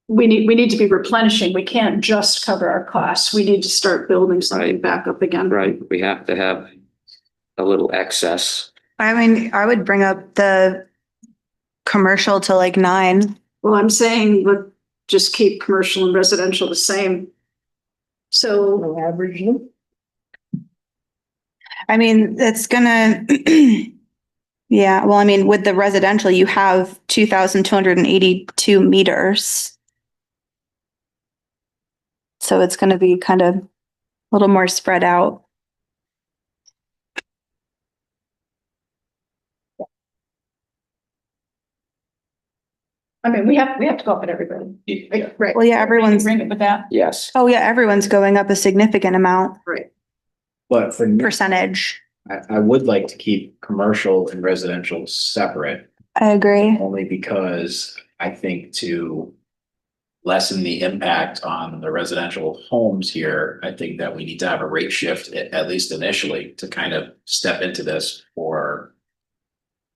[SPEAKER 3] we need to be replenishing. We can't just cover our costs. We need to start building something back up again.
[SPEAKER 1] Right, we have to have a little excess.
[SPEAKER 9] I mean, I would bring up the commercial to like 9.
[SPEAKER 3] Well, I'm saying, let's just keep commercial and residential the same. So
[SPEAKER 8] Average them.
[SPEAKER 9] I mean, it's gonna, yeah, well, I mean, with the residential, you have 2,282 meters. So it's gonna be kind of a little more spread out.
[SPEAKER 3] I mean, we have to go up at everybody.
[SPEAKER 6] Yeah.
[SPEAKER 3] Right.
[SPEAKER 9] Well, yeah, everyone's,
[SPEAKER 3] Ring it with that.
[SPEAKER 1] Yes.
[SPEAKER 9] oh yeah, everyone's going up a significant amount,
[SPEAKER 3] Right.
[SPEAKER 6] But for me,
[SPEAKER 9] percentage.
[SPEAKER 6] I would like to keep commercial and residential separate,
[SPEAKER 9] I agree.
[SPEAKER 6] only because I think to lessen the impact on the residential homes here, I think that we need to have a rate shift, at least initially, to kind of step into this for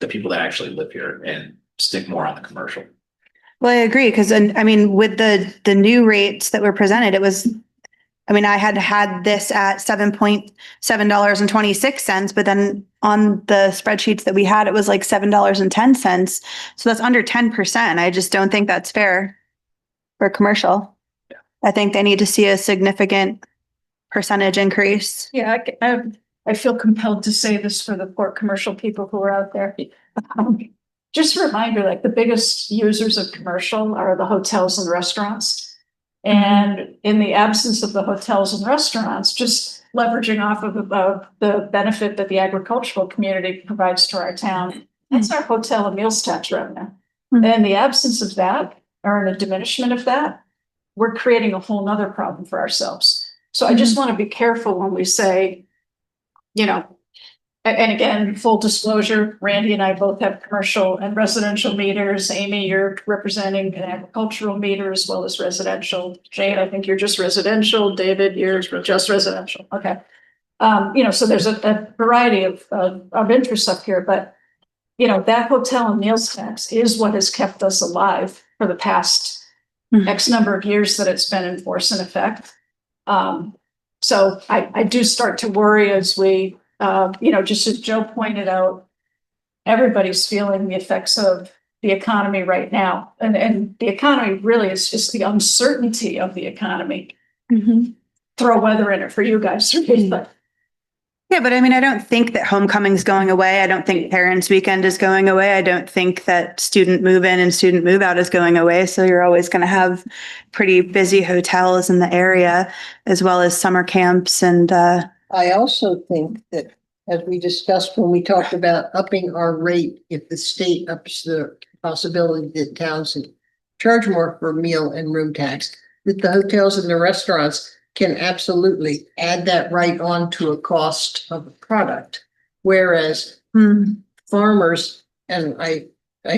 [SPEAKER 6] the people that actually live here and stick more on the commercial.
[SPEAKER 9] Well, I agree, because I mean, with the new rates that were presented, it was, I mean, I had this at $7.26, but then on the spreadsheets that we had, it was like $7.10. So that's under 10%. I just don't think that's fair for commercial. I think they need to see a significant percentage increase.
[SPEAKER 3] Yeah, I feel compelled to say this for the poor commercial people who are out there. Just a reminder, like the biggest users of commercial are the hotels and restaurants. And in the absence of the hotels and restaurants, just leveraging off of the benefit that the agricultural community provides to our town, that's our hotel and meals tax revenue. And in the absence of that, or in a diminishment of that, we're creating a whole nother problem for ourselves. So I just want to be careful when we say, you know, and again, full disclosure, Randy and I both have commercial and residential meters. Amy, you're representing an agricultural meter as well as residential. Jane, I think you're just residential. David, you're just residential. Okay. You know, so there's a variety of interests up here, but you know, that hotel and meals tax is what has kept us alive for the past X number of years that it's been in force and effect. So I do start to worry as we, you know, just as Joe pointed out, everybody's feeling the effects of the economy right now. And the economy really is just the uncertainty of the economy. Throw weather in it for you guys. But
[SPEAKER 9] Yeah, but I mean, I don't think that homecoming's going away. I don't think parents' weekend is going away. I don't think that student move in and student move out is going away. So you're always going to have pretty busy hotels in the area, as well as summer camps and,
[SPEAKER 8] I also think that, as we discussed when we talked about upping our rate, if the state ups the possibility that towns charge more for meal and room tax, that the hotels and the restaurants can absolutely add that right on to a cost of a product. Whereas farmers, and I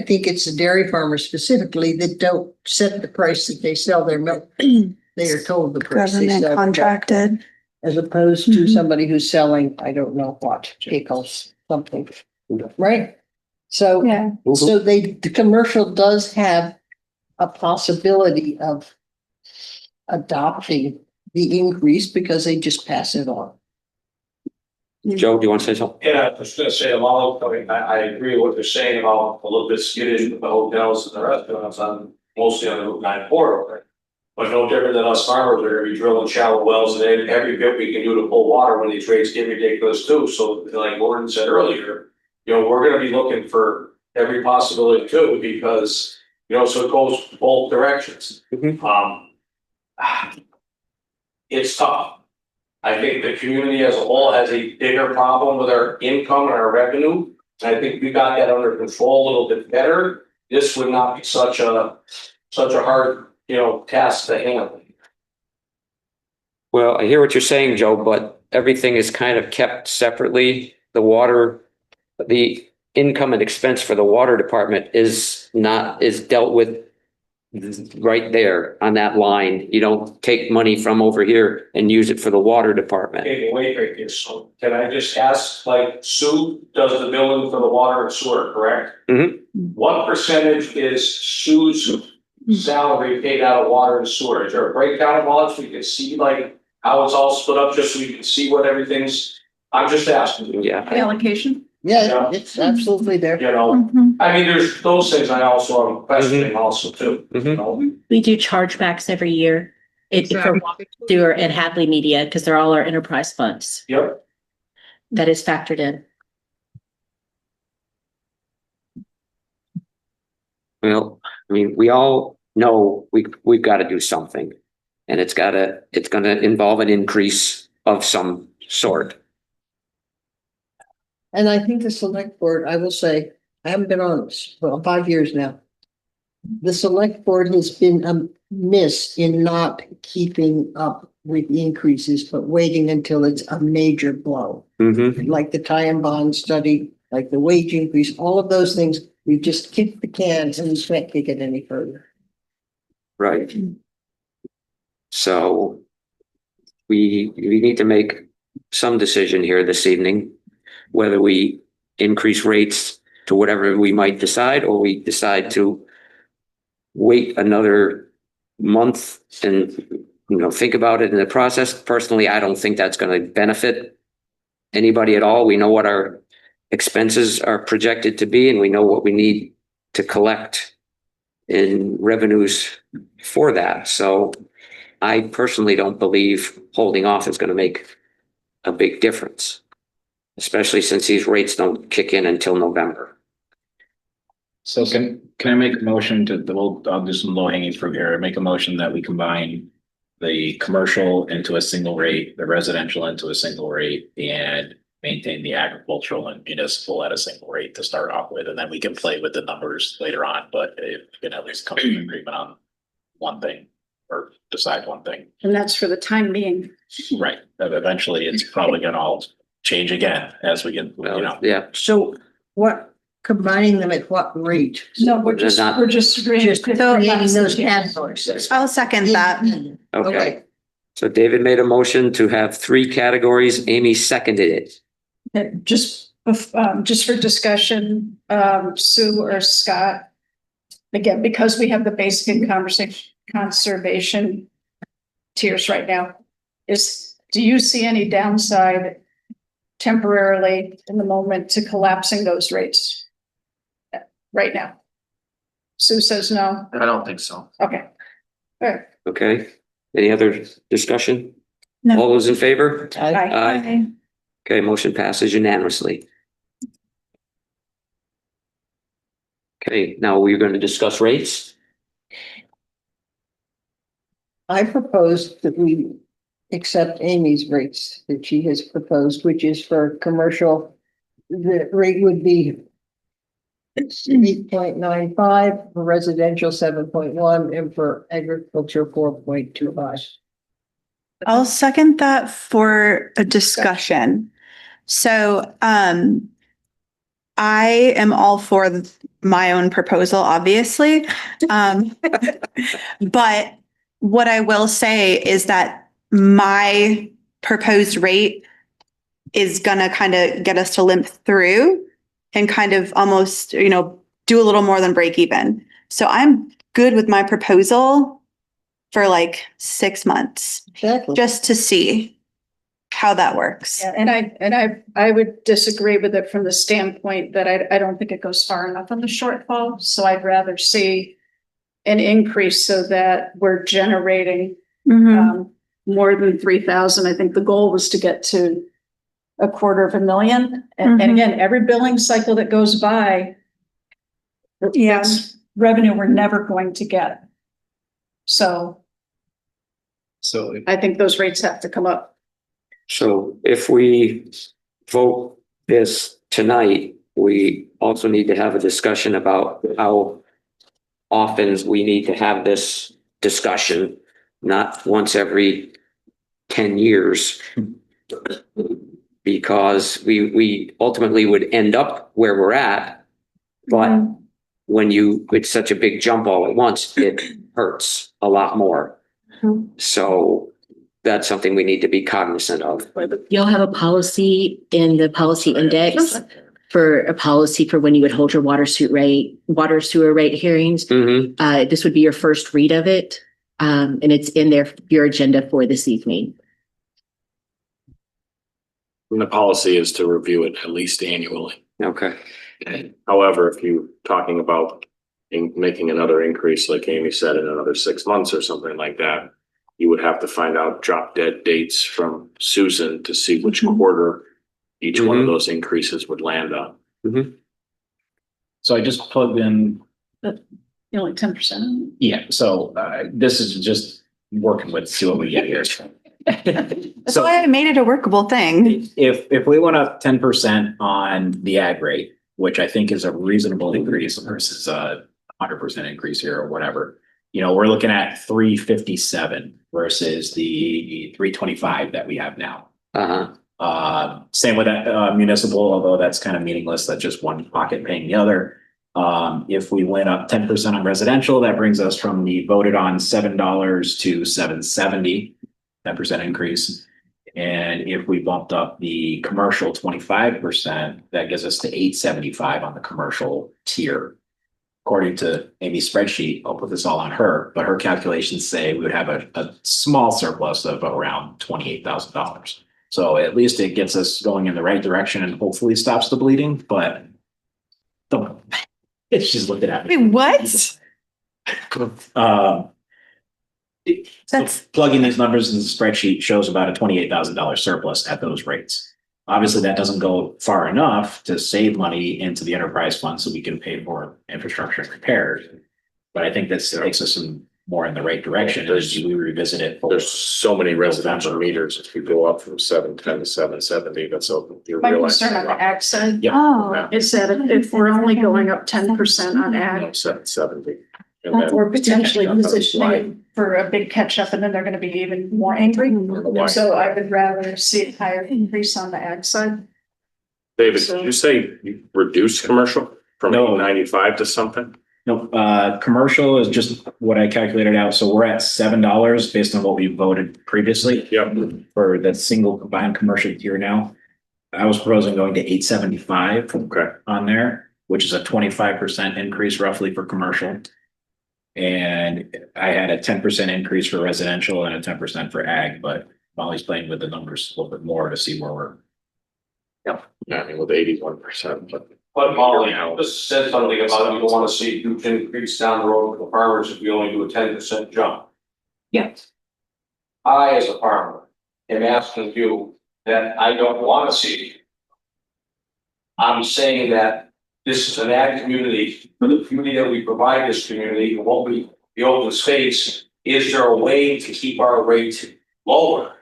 [SPEAKER 8] think it's the dairy farmers specifically that don't set the price that they sell their milk. They are told the price they
[SPEAKER 9] government
[SPEAKER 8] sell.
[SPEAKER 9] contracted.
[SPEAKER 8] As opposed to somebody who's selling, I don't know what, pickles, something, right? So,
[SPEAKER 9] Yeah.
[SPEAKER 8] so the commercial does have a possibility of adopting the increase because they just pass it on.
[SPEAKER 1] Joe, do you want to say something?
[SPEAKER 5] Yeah, I was gonna say, I agree with what they're saying about a little bit skittish with the hotels and the restaurants mostly on the Route 9 corridor. But no different than us farmers are gonna be drilling shallow wells and every bit we can do to pull water when these rates get ridiculous too. So like Gordon said earlier, you know, we're gonna be looking for every possibility too, because, you know, so it goes both directions. It's tough. I think the community as a whole has a bigger problem with our income and our revenue. I think we got that under control a little bit better this would not be such a hard, task to handle.
[SPEAKER 1] Well, I hear what you're saying, Joe, but everything is kind of kept separately. The water, the income and expense for the water department is dealt with right there on that line. You don't take money from over here and use it for the water department.
[SPEAKER 5] Okay, wait, so can I just ask, like, Sue does the billing for the water and sewer, correct?
[SPEAKER 1] Mhm.
[SPEAKER 5] What percentage is Sue's salary paid out of water and sewer? Is there a breakdown of all, so we can see like how it's all split up, just so we can see what everything's, I'm just asking.
[SPEAKER 1] Yeah.
[SPEAKER 3] Allocation?
[SPEAKER 8] Yeah, it's absolutely there.
[SPEAKER 5] I mean, there's those things I also am questioning also too.
[SPEAKER 10] We do chargebacks every year. For water, sewer and Hadley Media, because they're all our enterprise funds.
[SPEAKER 5] Yep.
[SPEAKER 10] That is factored in.
[SPEAKER 1] Well, I mean, we all know we've got to do something. And it's gonna involve an increase of some sort.
[SPEAKER 8] And I think the select board, I will say, I haven't been on this, 5 years now. The select board has been amiss in not keeping up with the increases, but waiting until it's a major blow. Like the tie and bond study, like the wage increase, all of those things, we've just kicked the cans and we can't kick it any further.
[SPEAKER 1] Right. So we need to make some decision here this evening, whether we increase rates to whatever we might decide, or we decide to wait another month and, think about it in the process. Personally, I don't think that's going to benefit anybody at all. We know what our expenses are projected to be, and we know what we need to collect in revenues for that. So I personally don't believe holding off is going to make a big difference, especially since these rates don't kick in until November.
[SPEAKER 6] So can I make a motion I'll do some low hanging fruit here. Make a motion that we combine the commercial into a single rate, the residential into a single rate, and maintain the agricultural and municipal at a single rate to start off with, and then we can play with the numbers later on, but if we can at least come to an agreement on one thing or decide one thing.
[SPEAKER 3] And that's for the time being.
[SPEAKER 6] Right, but eventually it's probably gonna all change again as we get,
[SPEAKER 1] Yeah.
[SPEAKER 8] So what, combining them at what rate?
[SPEAKER 3] No, we're just agreeing.
[SPEAKER 8] Just creating those categories.
[SPEAKER 9] I'll second that.
[SPEAKER 1] Okay. So David made a motion to have 3 categories. Amy seconded it.
[SPEAKER 3] Just for discussion, Sue or Scott, again, because we have the basic and conservation tiers right now, do you see any downside temporarily in the moment to collapsing those rates right now? Sue says no.
[SPEAKER 13] I don't think so.
[SPEAKER 3] Okay. All right.
[SPEAKER 1] Okay. Any other discussion?
[SPEAKER 9] No.
[SPEAKER 1] All those in favor?
[SPEAKER 3] Aye.
[SPEAKER 1] Aye. Okay, motion passes unanimously. Okay, now we're going to discuss rates.
[SPEAKER 8] I propose that we accept Amy's rates that she has proposed, which is for commercial, the rate would be 8.95, for residential 7.1, and for agriculture 4.25.
[SPEAKER 9] I'll second that for a discussion. So, I am all for my own proposal, obviously. But what I will say is that my proposed rate is gonna kind of get us to limp through and kind of almost, do a little more than break even. So I'm good with my proposal for like 6 months,
[SPEAKER 8] Exactly.
[SPEAKER 9] just to see how that works.
[SPEAKER 3] Yeah, and I would disagree with it from the standpoint that I don't think it goes far enough on the shortfall. So I'd rather see an increase so that we're generating more than 3,000. I think the goal was to get to 250,000. And again, every billing cycle that goes by, that's revenue we're never going to get. So I think those rates have to come up.
[SPEAKER 1] So if we vote this tonight, we also need to have a discussion about how often we need to have this discussion, not once every 10 years. Because we ultimately would end up where we're at, but when it's such a big jump all at once, it hurts a lot more. So that's something we need to be cognizant of.
[SPEAKER 10] You'll have a policy in the policy index for a policy for when you would hold your water sewer rate hearings. This would be your first read of it. And it's in there, your agenda for this evening.
[SPEAKER 14] And the policy is to review it at least annually.
[SPEAKER 1] Okay.
[SPEAKER 14] However, if you're talking about making another increase, like Amy said, in another 6 months or something like that, you would have to find out drop dead dates from Susan to see which quarter each one of those increases would land on.
[SPEAKER 6] So I just plugged in,
[SPEAKER 3] Only 10%.
[SPEAKER 6] yeah, so this is just working with, see what we get here.
[SPEAKER 9] That's why I made it a workable thing.
[SPEAKER 6] If we went up 10% on the ag rate, which I think is a reasonable increase versus a 100% increase here or whatever, we're looking at 357 versus the 325 that we have now. Same with that municipal, although that's kind of meaningless. That's just one pocket paying the other. If we went up 10% on residential, that brings us from the voted on $7 to $7.70, 10% increase. And if we bumped up the commercial 25%, that gives us to $8.75 on the commercial tier. According to Amy's spreadsheet, I'll put this all on her, but her calculations say we would have a small surplus of around $28,000. So at least it gets us going in the right direction and hopefully stops the bleeding, but it's just looking at me.
[SPEAKER 9] Wait, what?
[SPEAKER 6] That's plugging these numbers in the spreadsheet shows about a $28,000 surplus at those rates. Obviously, that doesn't go far enough to save money into the enterprise fund so we can pay for infrastructure and repairs. But I think this takes us more in the right direction as we revisit it.
[SPEAKER 14] There's so many residential meters. If you go up from 710 to 770, that's open.
[SPEAKER 3] My concern on the ag side
[SPEAKER 9] Oh,
[SPEAKER 3] is that if we're only going up 10% on ag,
[SPEAKER 14] 770. And then
[SPEAKER 3] we're potentially
[SPEAKER 14] catching up on
[SPEAKER 3] positioning for a big catch up, and then they're going to be even more angry. So I would rather see a higher increase on the ag side.
[SPEAKER 14] David, did you say you reduced commercial from
[SPEAKER 6] No.
[SPEAKER 14] 95 to something?
[SPEAKER 6] No, commercial is just what I calculated out. So we're at $7 based on what we voted previously.
[SPEAKER 14] Yep.
[SPEAKER 6] For the single combined commercial tier now. I was proposing going to $8.75
[SPEAKER 14] Okay.
[SPEAKER 6] on there, which is a 25% increase roughly for commercial. And I had a 10% increase for residential and a 10% for ag, but Molly's playing with the numbers a little bit more to see where we're.
[SPEAKER 14] Yeah, I mean, with 81%, but.
[SPEAKER 5] But Molly, you just said something about you don't want to see a huge increase down the road for the farmers if we only do a 10% jump.
[SPEAKER 3] Yes.
[SPEAKER 5] I, as a farmer, am asking you that I don't want to see. I'm saying that this is an ag community, for the community that we provide this community, and what we, the open space, is there a way to keep our rate lower?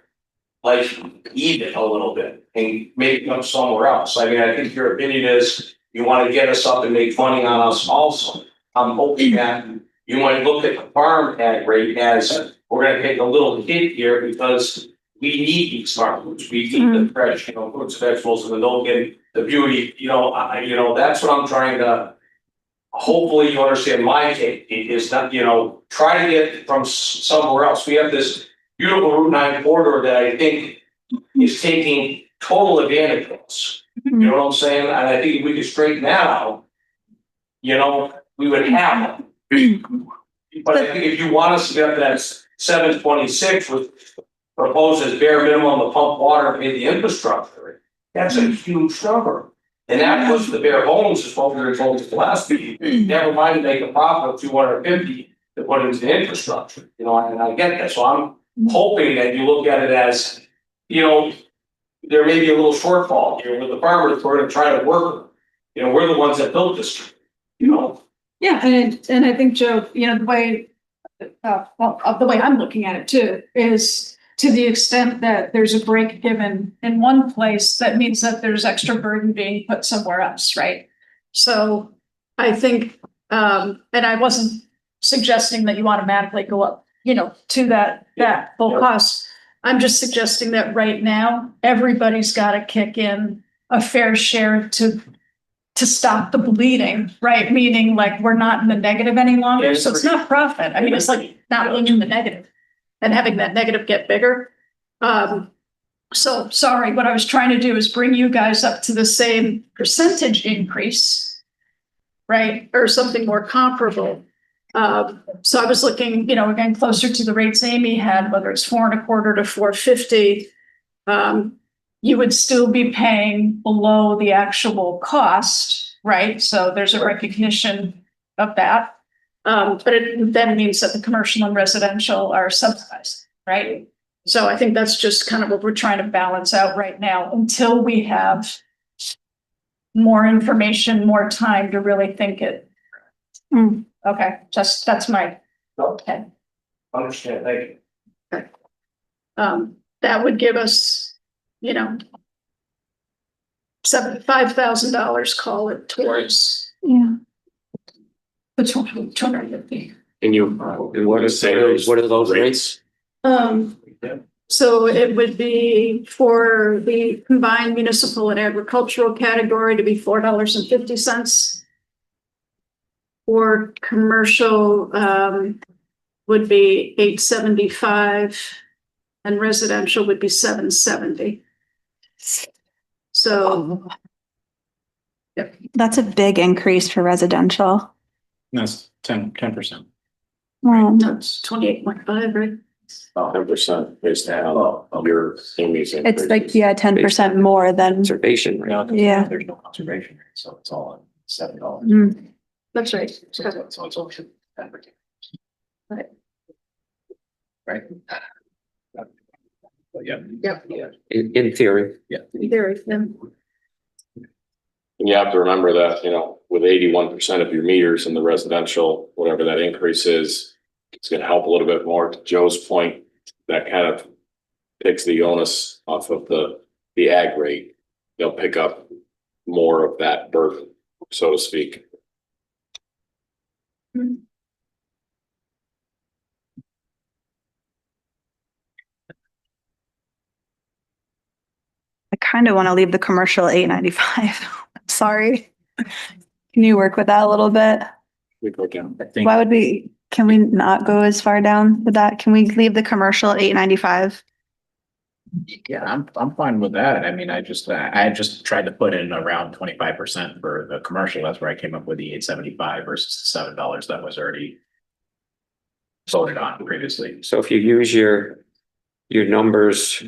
[SPEAKER 5] Like even a little bit and maybe come somewhere else. I mean, I think your opinion is you want to get us up and make money on us also. I'm hoping that you might look at the farm ag rate as we're gonna take a little hit here because we need these farmers. We need the fresh, fruits, vegetables, and the don't get the beauty, that's what I'm trying to. Hopefully you understand my take. It is not, try to get from somewhere else. We have this beautiful Route 9 corridor that I think is taking total advantage of us. You know what I'm saying? And I think if we could straighten that out, we would have it. But I think if you want us to get that 726, which proposes bare minimum to pump water and pay the infrastructure, that's a huge number. And that was the bare bones is what we were told at the last meeting. Never mind to make a profit of 250 to put into the infrastructure, and I get that. So I'm hoping that you look at it as, there may be a little shortfall here with the farmers. We're going to try to work. We're the ones that built this.
[SPEAKER 3] Yeah, and I think, Joe, the way I'm looking at it too is to the extent that there's a break given in one place, that means that there's extra burden being put somewhere else, right? So I think, and I wasn't suggesting that you automatically go up, to that full cost. I'm just suggesting that right now, everybody's got to kick in a fair share to stop the bleeding, right? Meaning like we're not in the negative any longer. So it's not profit. I mean, it's like not being in the negative and having that negative get bigger. So sorry, what I was trying to do is bring you guys up to the same percentage increase, right? Or something more comparable. So I was looking, again, closer to the rates Amy had, whether it's 4.25 to 4.50. You would still be paying below the actual cost, right? So there's a recognition of that. But it then means that the commercial and residential are subsidized, right? So I think that's just kind of what we're trying to balance out right now until we have more information, more time to really think it. Okay, that's my, okay.
[SPEAKER 11] Understand, thank you.
[SPEAKER 3] Okay. That would give us, $75,000, call it, towards the 250.
[SPEAKER 14] And you,
[SPEAKER 1] What are those rates?
[SPEAKER 3] So it would be for the combined municipal and agricultural category to be $4.50. For commercial, would be $8.75, and residential would be $7.70. So. Yep.
[SPEAKER 9] That's a big increase for residential.
[SPEAKER 6] That's 10%.
[SPEAKER 9] Well,
[SPEAKER 3] No, it's 28.5, right?
[SPEAKER 14] 10% based on your Amy's.
[SPEAKER 9] it's like, 10% more than,
[SPEAKER 1] Conservation rate.
[SPEAKER 9] Yeah.
[SPEAKER 6] There's no conservation rate, so it's all on $7.
[SPEAKER 3] That's right.
[SPEAKER 6] So it's all advertising.
[SPEAKER 3] Right.
[SPEAKER 6] Right? But yeah.
[SPEAKER 3] Yep.
[SPEAKER 1] In theory.
[SPEAKER 3] There is them.
[SPEAKER 14] And you have to remember that, with 81% of your meters in the residential, whatever that increase is, it's gonna help a little bit more. To Joe's point, that kind of takes the onus off of the ag rate. They'll pick up more of that burden, so to speak.
[SPEAKER 9] I kind of want to leave the commercial $8.95. Sorry. Can you work with that a little bit?
[SPEAKER 14] We go down.
[SPEAKER 6] I think,
[SPEAKER 9] Why would can we not go as far down with that? Can we leave the commercial $8.95?
[SPEAKER 6] yeah, I'm fine with that. I mean, I just tried to put in around 25% for the commercial. That's where I came up with the $8.75 versus the $7 that was already voted on previously.
[SPEAKER 1] So if you use your numbers,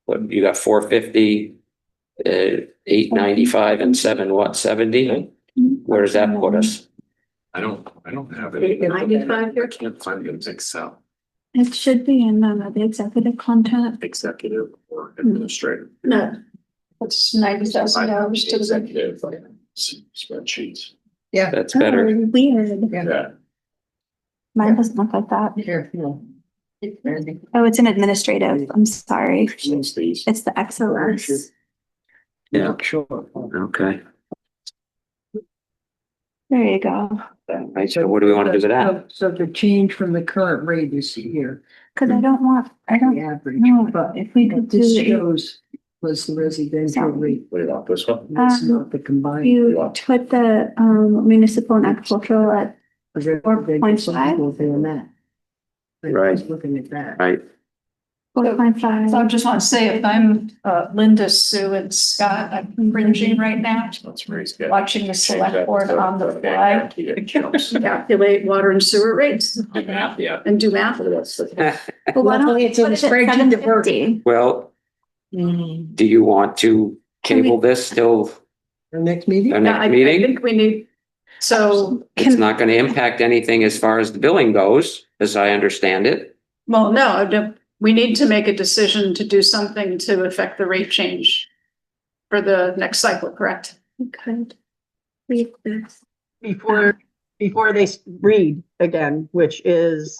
[SPEAKER 1] what, you got 450, 895 and 770? Where does that put us?
[SPEAKER 14] I don't have it.
[SPEAKER 3] 895 here.
[SPEAKER 14] Can't find it in Excel,
[SPEAKER 9] It should be in the executive content.
[SPEAKER 14] executive or administrative.
[SPEAKER 3] No, it's $90,000 to the.
[SPEAKER 14] Executive spreadsheets.
[SPEAKER 1] That's better.
[SPEAKER 9] Oh, weird.
[SPEAKER 14] Yeah.
[SPEAKER 9] Mine doesn't look like that.
[SPEAKER 8] Here, no.
[SPEAKER 9] Oh, it's an administrative. I'm sorry.
[SPEAKER 14] Since these.
[SPEAKER 9] It's the XOS.
[SPEAKER 1] Yeah.
[SPEAKER 8] Sure.
[SPEAKER 1] Okay.
[SPEAKER 9] There you go.
[SPEAKER 1] Right, so what do we want to do with that?
[SPEAKER 8] So the change from the current rate is here,
[SPEAKER 9] Cause I
[SPEAKER 8] the average,
[SPEAKER 9] know,
[SPEAKER 8] but
[SPEAKER 9] if we could do
[SPEAKER 8] this
[SPEAKER 9] it,
[SPEAKER 8] shows was the residential rate.
[SPEAKER 14] What about this one?
[SPEAKER 8] It's not the combined.
[SPEAKER 9] you put the municipal and agricultural at 4.5?
[SPEAKER 8] People doing that. I was
[SPEAKER 1] Right.
[SPEAKER 8] Looking at that.
[SPEAKER 1] Right.
[SPEAKER 9] 4.5.
[SPEAKER 3] So I just want to say, if I'm Linda, Sue and Scott, I'm cringing right now,
[SPEAKER 14] That's where he's good.
[SPEAKER 3] watching the select board on the fly.
[SPEAKER 14] Guaranteed it jumps.
[SPEAKER 3] Calculate water and sewer rates
[SPEAKER 6] Yeah.
[SPEAKER 3] and do math.
[SPEAKER 9] Well, why don't
[SPEAKER 8] Luckily,
[SPEAKER 9] we
[SPEAKER 8] it's in
[SPEAKER 9] put
[SPEAKER 8] the
[SPEAKER 9] it at
[SPEAKER 8] spreadsheet that works.
[SPEAKER 9] 750?
[SPEAKER 1] Well,
[SPEAKER 8] Mhm.
[SPEAKER 1] do you want to
[SPEAKER 9] Can we-
[SPEAKER 1] table this till
[SPEAKER 8] The next meeting?
[SPEAKER 1] our
[SPEAKER 3] Yeah,
[SPEAKER 1] next
[SPEAKER 3] I
[SPEAKER 1] meeting?
[SPEAKER 3] think we need, so,
[SPEAKER 1] It's not going to impact anything as far as the billing goes, as I understand it.
[SPEAKER 3] well, no, we need to make a decision to do something to affect the rate change for the next cycle, correct?
[SPEAKER 9] We could leave this.
[SPEAKER 2] Before they read again, which is,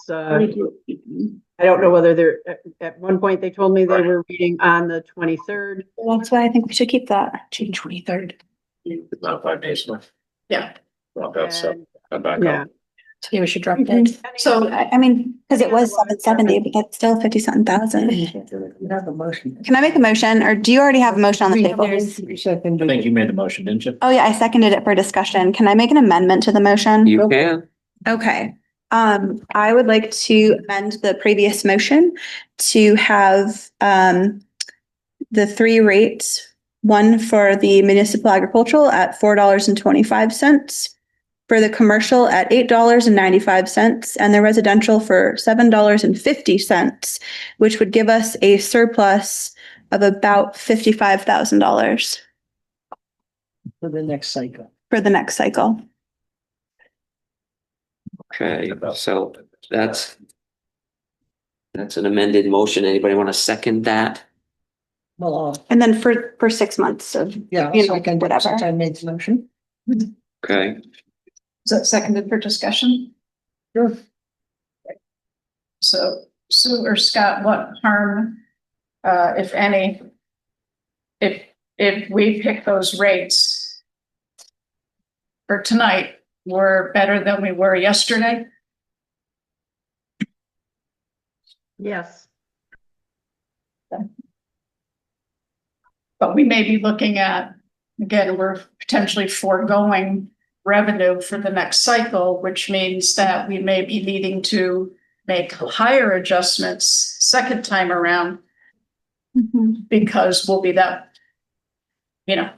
[SPEAKER 2] I don't know whether they're, at one point they told me they were reading on the 23rd.
[SPEAKER 9] That's why I think we should keep that. June 23rd.
[SPEAKER 14] It's not 5 days left.
[SPEAKER 3] Yeah.
[SPEAKER 14] Well, that's
[SPEAKER 2] And-
[SPEAKER 14] back
[SPEAKER 2] Yeah.
[SPEAKER 14] up.
[SPEAKER 10] Yeah, we should drop that.
[SPEAKER 3] So
[SPEAKER 9] I mean, because it was 770, but that's still 50 something thousand.
[SPEAKER 8] You have a motion.
[SPEAKER 9] Can I make a motion, or do you already have a motion on the table?
[SPEAKER 8] You seconded
[SPEAKER 6] I think
[SPEAKER 8] it.
[SPEAKER 6] you made the motion, didn't you?
[SPEAKER 9] Oh, yeah, I seconded it for discussion. Can I make an amendment to the motion?
[SPEAKER 1] You can.
[SPEAKER 9] Okay, I would like to amend the previous motion to have, the three rates, one for the municipal agricultural at $4.25, for the commercial at $8.95, and the residential for $7.50, which would give us a surplus of about $55,000
[SPEAKER 8] For the next cycle.
[SPEAKER 9] for the next cycle.
[SPEAKER 1] Okay, so that's an amended motion. Anybody want to second that?
[SPEAKER 8] Well,
[SPEAKER 9] And then for 6 months, so,
[SPEAKER 8] yeah,
[SPEAKER 9] you know,
[SPEAKER 8] second,
[SPEAKER 9] whatever.
[SPEAKER 8] since I made the motion.
[SPEAKER 1] Okay,
[SPEAKER 3] is that seconded for discussion?
[SPEAKER 8] Sure.
[SPEAKER 3] So Sue or Scott, what harm, if any, if we pick those rates for tonight, we're better than we were yesterday?
[SPEAKER 2] Yes.
[SPEAKER 3] But we may be looking at, again, we're potentially foregoing revenue for the next cycle, which means that we may be needing to make higher adjustments second time around because we'll be that, you know,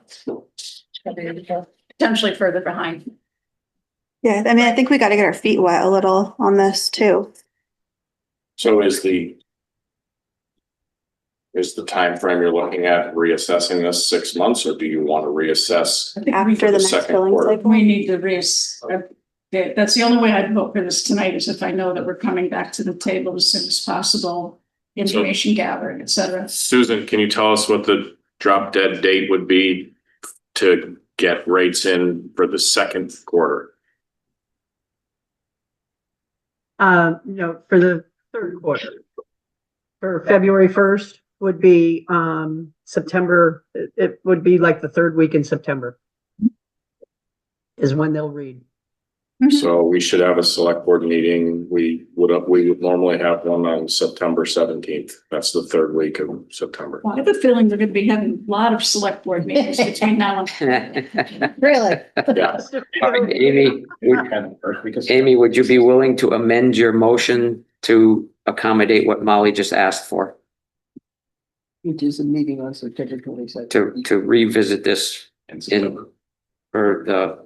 [SPEAKER 3] potentially further behind.
[SPEAKER 9] Yeah, I mean, I think we got to get our feet wet a little on this too.
[SPEAKER 14] So is the time frame you're looking at reassessing this 6 months, or do you want to reassess?
[SPEAKER 3] I think
[SPEAKER 9] After the next
[SPEAKER 14] second
[SPEAKER 9] billing
[SPEAKER 14] quarter.
[SPEAKER 9] cycle.
[SPEAKER 3] we need to that's the only way I'd vote for this tonight is if I know that we're coming back to the table as soon as possible, information gathering, et cetera.
[SPEAKER 14] Susan, can you tell us what the drop dead date would be to get rates in for the second quarter?
[SPEAKER 2] No, for the third quarter. For February 1st would be, September, it would be like the third week in September. Is when they'll read.
[SPEAKER 14] So we should have a select board meeting. We would normally have one on September 17th. That's the third week of September.
[SPEAKER 3] Well, I have a feeling we're gonna be having a lot of select board meetings between now and.
[SPEAKER 8] Really?
[SPEAKER 14] Yeah.
[SPEAKER 1] Amy, would you be willing to amend your motion to accommodate what Molly just asked for?
[SPEAKER 8] Which is a meeting on September 22nd.
[SPEAKER 1] To revisit this for the,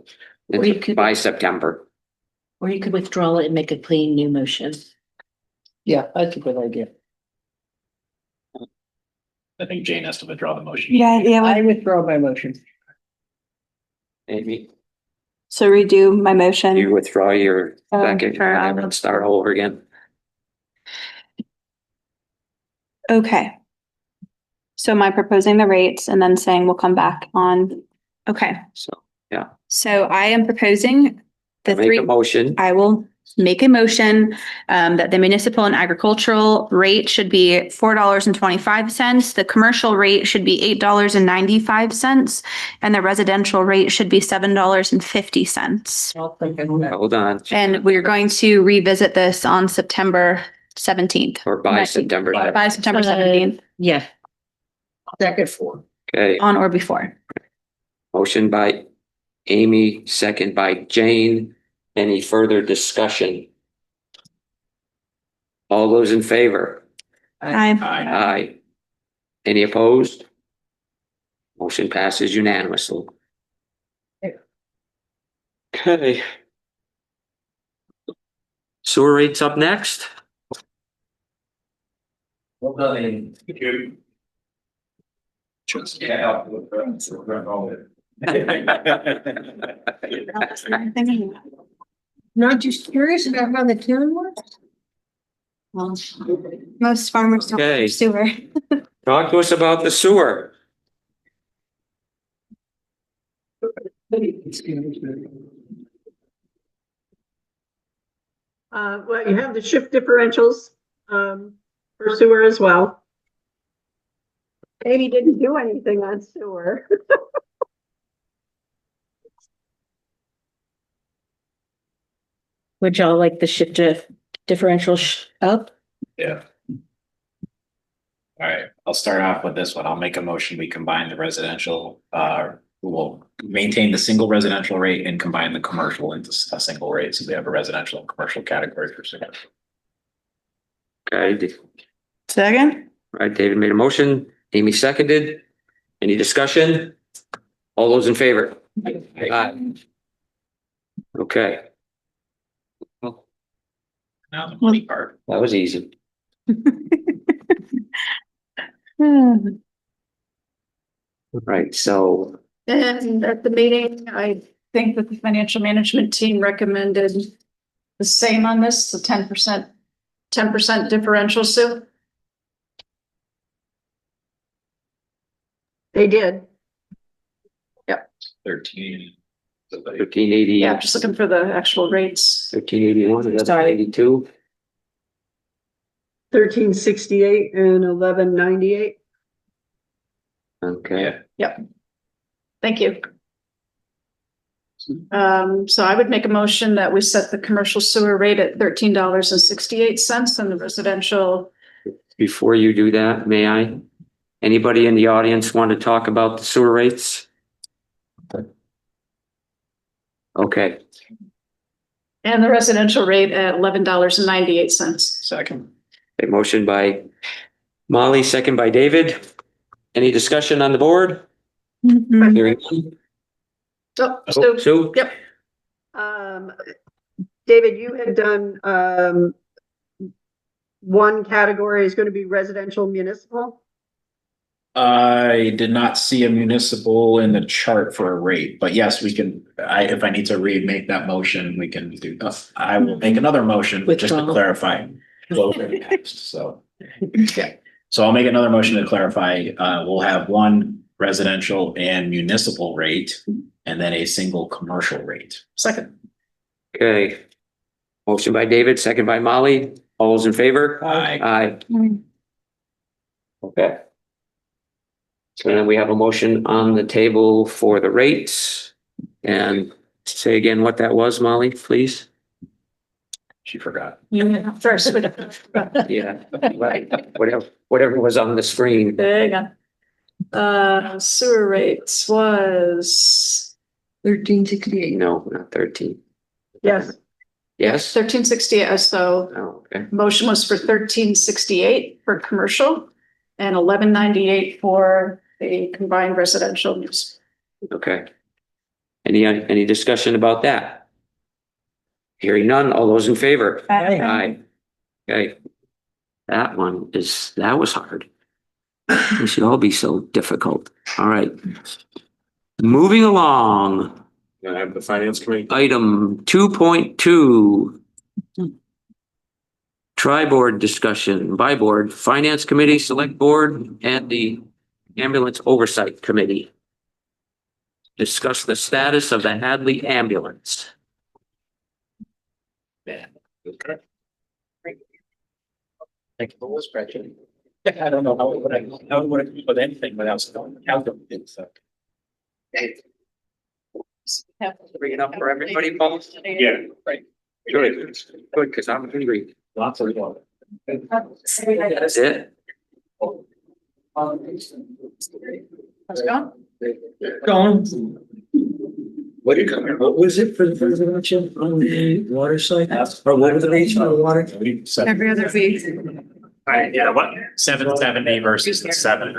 [SPEAKER 10] Or you could-
[SPEAKER 1] by September?
[SPEAKER 10] Or you could withdraw it and make a clean new motion.
[SPEAKER 8] Yeah, that's a good idea.
[SPEAKER 6] I think Jane has to withdraw the motion.
[SPEAKER 9] Yeah.
[SPEAKER 8] I withdraw my motion.
[SPEAKER 1] Amy,
[SPEAKER 9] So redo my motion.
[SPEAKER 1] you withdraw your second
[SPEAKER 9] sure, I
[SPEAKER 1] and
[SPEAKER 9] will.
[SPEAKER 1] then start all over again?
[SPEAKER 9] Okay. So am I proposing the rates and then saying we'll come back on? Okay,
[SPEAKER 1] So, yeah,
[SPEAKER 9] so I am proposing the
[SPEAKER 1] make
[SPEAKER 9] three.
[SPEAKER 1] a motion.
[SPEAKER 9] I will make a motion that the municipal and agricultural rate should be $4.25. The commercial rate should be $8.95, and the residential rate should be $7.50.
[SPEAKER 8] I'll second that.
[SPEAKER 1] Hold on.
[SPEAKER 9] And we're going to revisit this on September 17th.
[SPEAKER 1] Or by September.
[SPEAKER 9] By September 17th,
[SPEAKER 10] Yeah,
[SPEAKER 8] Second for.
[SPEAKER 1] Okay,
[SPEAKER 9] on or before.
[SPEAKER 1] motion by Amy, second by Jane. Any further discussion? All those in favor?
[SPEAKER 9] Aye.
[SPEAKER 1] Aye. Any opposed? Motion passes unanimously. Okay. Sewer rates up next.
[SPEAKER 11] Well done, Amy. Yeah.
[SPEAKER 8] Not just curious about how the town works?
[SPEAKER 9] Most farmers don't
[SPEAKER 1] Okay.
[SPEAKER 9] have sewer.
[SPEAKER 1] Talk to us about the sewer.
[SPEAKER 2] Well, you have the shift differentials, for sewer as well. Amy didn't do anything on sewer.
[SPEAKER 10] Would y'all like the shift differential up?
[SPEAKER 6] Yeah. All right, I'll start off with this one. I'll make a motion. We combine the residential, we'll maintain the single residential rate and combine the commercial into a single rate. So we have a residential and commercial category for single.
[SPEAKER 1] Okay,
[SPEAKER 9] Second?
[SPEAKER 1] right, David made a motion, Amy seconded. Any discussion? All those in favor? Aye. Okay,
[SPEAKER 6] Now the money part.
[SPEAKER 1] that was easy. Right, so,
[SPEAKER 3] And at the meeting, I think that the financial management team recommended the same on this, the 10% differential, Sue.
[SPEAKER 2] They did.
[SPEAKER 6] 13.
[SPEAKER 1] 1380.
[SPEAKER 3] Yeah, just looking for the actual rates.
[SPEAKER 1] 1381,
[SPEAKER 3] Sorry.
[SPEAKER 1] 82.
[SPEAKER 2] 1368 and 1198.
[SPEAKER 1] Okay,
[SPEAKER 3] Thank you. So I would make a motion that we set the commercial sewer rate at $13.68 and the residential.
[SPEAKER 1] before you do that, may I? Anybody in the audience want to talk about the sewer rates? Okay,
[SPEAKER 3] And the residential rate at $11.98.
[SPEAKER 12] Second.
[SPEAKER 1] a motion by Molly, second by David. Any discussion on the board?
[SPEAKER 9] Mhm.
[SPEAKER 1] Hearing none.
[SPEAKER 3] So,
[SPEAKER 1] Oh, Sue?
[SPEAKER 3] yep.
[SPEAKER 2] David, you had done, one category is going to be residential municipal.
[SPEAKER 6] I did not see a municipal in the chart for a rate, but yes, we can, if I need to remake that motion, we can do, I will make another motion just to
[SPEAKER 10] Withdrawal.
[SPEAKER 6] clarify. Well, already passed, so. Yeah, so I'll make another motion to clarify, we'll have one residential and municipal rate and then a single commercial rate.
[SPEAKER 3] Second.
[SPEAKER 1] Okay. Motion by David, second by Molly. All those in favor?
[SPEAKER 6] Aye.
[SPEAKER 1] Aye.
[SPEAKER 9] Mm.
[SPEAKER 1] Okay. So then we have a motion on the table for the rates. And say again what that was, Molly, please.
[SPEAKER 6] She forgot.
[SPEAKER 3] You first.
[SPEAKER 1] Yeah, right. Whatever was on the screen.
[SPEAKER 3] There you go. Sewer rates was
[SPEAKER 8] 1368.
[SPEAKER 1] No, not 13.
[SPEAKER 2] Yes.
[SPEAKER 1] Yes?
[SPEAKER 3] 1368, so
[SPEAKER 1] Oh, okay.
[SPEAKER 3] motion was for 1368 for commercial and 1198 for the combined residential use.
[SPEAKER 1] Okay. Any discussion about that? Hearing none, all those in favor? Aye. Okay. That was hard. They should all be so difficult. All right. Moving along,
[SPEAKER 14] Gonna have the finance committee.
[SPEAKER 1] item 2.2. Tri-board discussion, by board, finance committee, select board, and the ambulance oversight committee. Discuss the status of the Hadley ambulance.
[SPEAKER 6] Yeah. Okay. Thank you for this, Gretchen. I don't know how would I put anything without calculating, so.
[SPEAKER 1] Bring it up for everybody, Paul?
[SPEAKER 14] Yeah.
[SPEAKER 1] Right. Good, because I'm hungry.
[SPEAKER 6] Lots of water.
[SPEAKER 1] That's it.
[SPEAKER 3] How's it going?
[SPEAKER 4] Going. What was it for the residential on the water side? Or what was the rates for the water?
[SPEAKER 9] Every other week.
[SPEAKER 6] Yeah, what? 770 versus 7.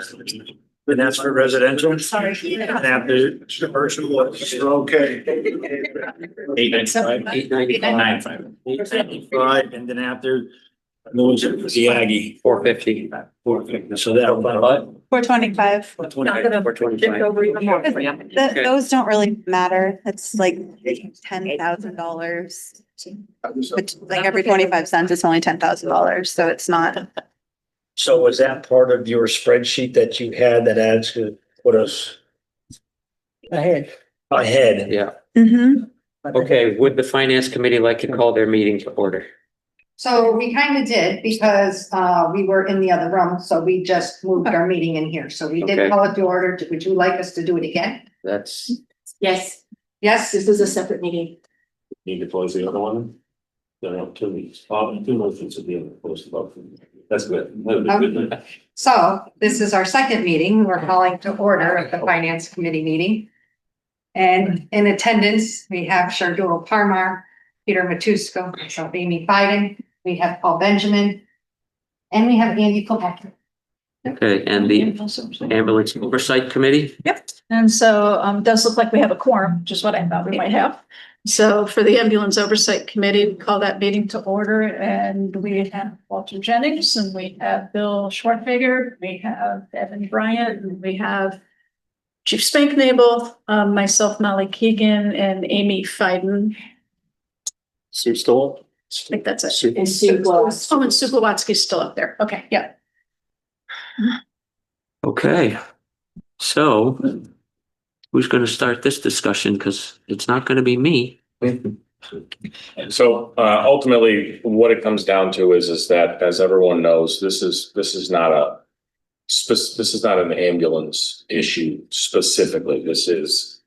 [SPEAKER 4] And that's for residential?
[SPEAKER 3] Sorry.
[SPEAKER 4] And after commercial, was okay.
[SPEAKER 6] 895.
[SPEAKER 1] 895.
[SPEAKER 6] 995.
[SPEAKER 4] And then after, those are the Aggie.
[SPEAKER 1] 450.
[SPEAKER 4] 450. So that about
[SPEAKER 9] 425.
[SPEAKER 1] 425.
[SPEAKER 9] Those don't really matter. It's like $10,000. It's like every 25 cents, it's only $10,000. So it's not.
[SPEAKER 4] So was that part of your spreadsheet that you had that adds to put us
[SPEAKER 8] Ahead.
[SPEAKER 4] ahead?
[SPEAKER 1] Yeah.
[SPEAKER 9] Mhm.
[SPEAKER 1] Okay, would the finance committee like to call their meeting to order?
[SPEAKER 15] So we kind of did because we were in the other room, so we just moved our meeting in here. So we
[SPEAKER 1] Okay.
[SPEAKER 15] did call it to order. Would you like us to do it again?
[SPEAKER 1] That's,
[SPEAKER 10] Yes,
[SPEAKER 15] Yes?
[SPEAKER 10] this is a separate meeting.
[SPEAKER 14] Need to close the other one? 2 weeks, 2 motions to be in the post about. That's good.
[SPEAKER 15] So this is our second meeting. We're calling to order the finance committee meeting. And in attendance, we have Shardul Parmar, Peter Matusko, myself, Amy Biden, we have Paul Benjamin, and we have Andy Kilpatrick.
[SPEAKER 1] Okay, and the ambulance oversight committee?
[SPEAKER 3] Yep, and so it does look like we have a quorum, which is what I thought we might have. So for the ambulance oversight committee, we call that meeting to order, and we have Walter Jennings, and we have Bill Schwartfeger, we have Evan Bryant, and we have Chief Spanknable, myself, Molly Keegan, and Amy Fiden.
[SPEAKER 14] Sue Stoll?
[SPEAKER 3] I think that's it.
[SPEAKER 14] Sue.
[SPEAKER 3] And Sue Blavatsky. Oh, and Sue Blavatsky's still up there. Okay, yeah.
[SPEAKER 1] Okay, so who's going to start this discussion? Because it's not going to be me.
[SPEAKER 14] So ultimately, what it comes down to is that, as everyone knows, this is not an ambulance issue specifically. This is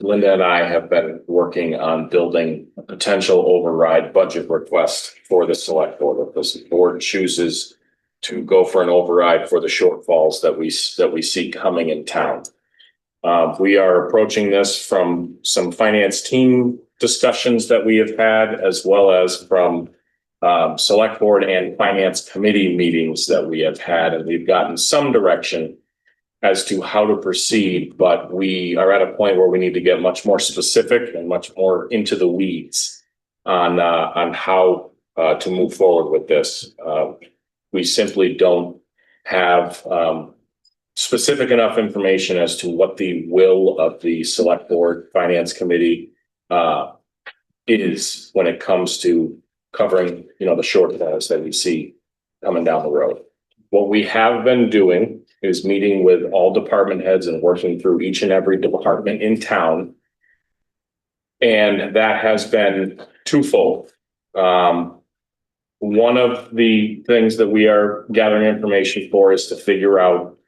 [SPEAKER 14] Linda and I have been working on building a potential override budget request for the select board. If this board chooses to go for an override for the shortfalls that we see coming in town. We are approaching this from some finance team discussions that we have had, as well as from select board and finance committee meetings that we have had, and we've gotten some direction as to how to proceed, but we are at a point where we need to get much more specific and much more into the weeds on how to move forward with this. We simply don't have specific enough information as to what the will of the select board finance committee is when it comes to covering, the shortfalls that we see coming down the road. What we have been doing is meeting with all department heads and working through each and every department in town. And that has been twofold. One of the things that we are gathering information for is to figure out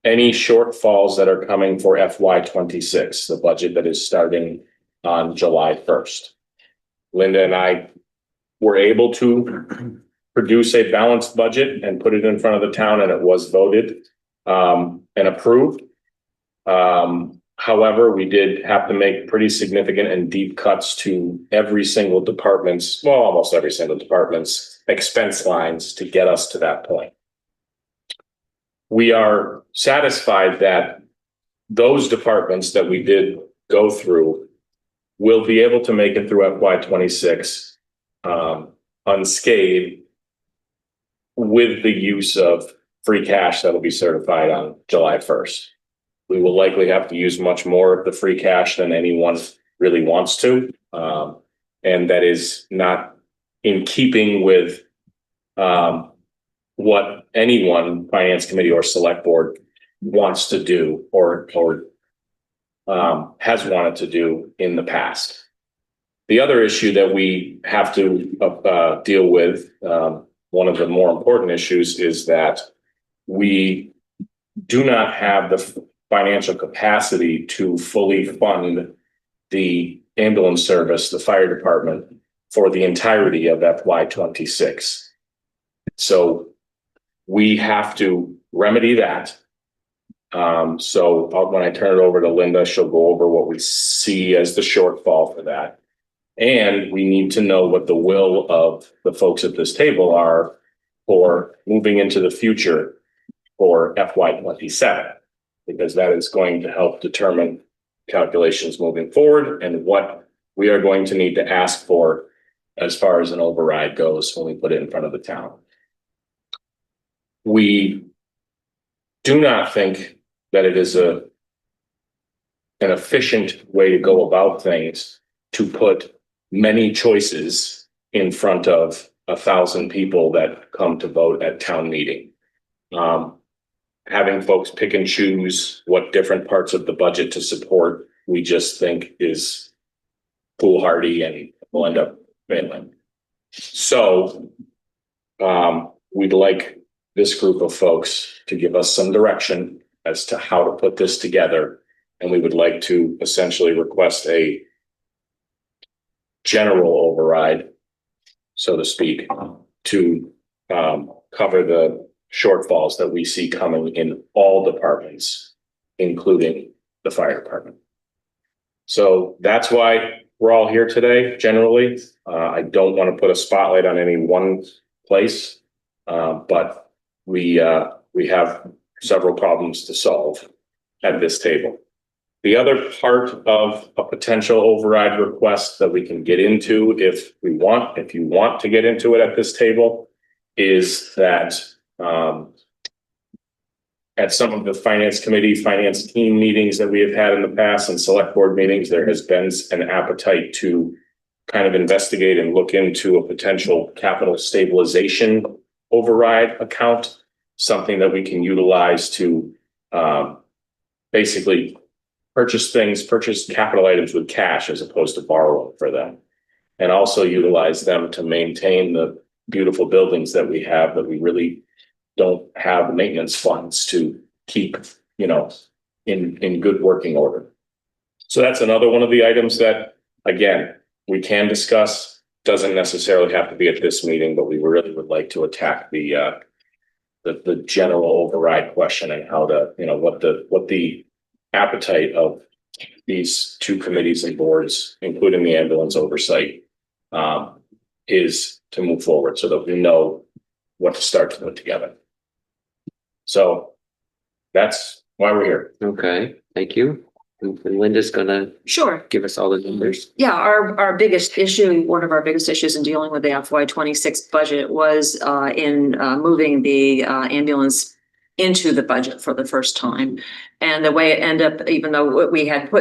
[SPEAKER 14] any shortfalls that are coming for FY26, the budget that is starting on July 1st. Linda and I were able to produce a balanced budget and put it in front of the town, and it was voted and approved. However, we did have to make pretty significant and deep cuts to almost every single department's expense lines to get us to that point. We are satisfied that those departments that we did go through will be able to make it through FY26 unscathed with the use of free cash that will be certified on July 1st. We will likely have to use much more of the free cash than anyone really wants to. And that is not in keeping with what anyone, finance committee or select board, wants to do or has wanted to do in the past. The other issue that we have to deal with, one of the more important issues, is that we do not have the financial capacity to fully fund the ambulance service, the fire department, for the entirety of FY26. So we have to remedy that. So when I turn it over to Linda, she'll go over what we see as the shortfall for that. And we need to know what the will of the folks at this table are for moving into the future for FY27, because that is going to help determine calculations moving forward and what we are going to need to ask for as far as an override goes when we put it in front of the town. We do not think that it is an efficient way to go about things to put many choices in front of 1,000 people that come to vote at town meeting. Having folks pick and choose what different parts of the budget to support, we just think is foolhardy and will end up failing. So we'd like this group of folks to give us some direction as to how to put this together. And we would like to essentially request a general override so to speak, to cover the shortfalls that we see coming in all departments, including the fire department. So that's why we're all here today, generally. I don't want to put a spotlight on any one place, but we have several problems to solve at this table. The other part of a potential override request that we can get into if you want to get into it at this table, is that at some of the finance team meetings that we have had in the past and select board meetings, there has been an appetite to kind of investigate and look into a potential capital stabilization override account, something that we can utilize to basically purchase capital items with cash as opposed to borrowing for them, and also utilize them to maintain the beautiful buildings that we have that we really don't have maintenance funds to keep, in good working order. So that's another one of the items that, again, we can discuss. Doesn't necessarily have to be at this meeting, but we really would like to attack the general override question and how to, what the appetite of these two committees and boards, including the ambulance oversight, is to move forward so that we know what to start to put together. So that's why we're here.
[SPEAKER 1] Okay, thank you. And Linda's gonna
[SPEAKER 16] Sure.
[SPEAKER 1] give us all the numbers.
[SPEAKER 16] Yeah, our biggest issue, one of our biggest issues in dealing with the FY26 budget was in moving the ambulance into the budget for the first time. And the way it ended up, even though we had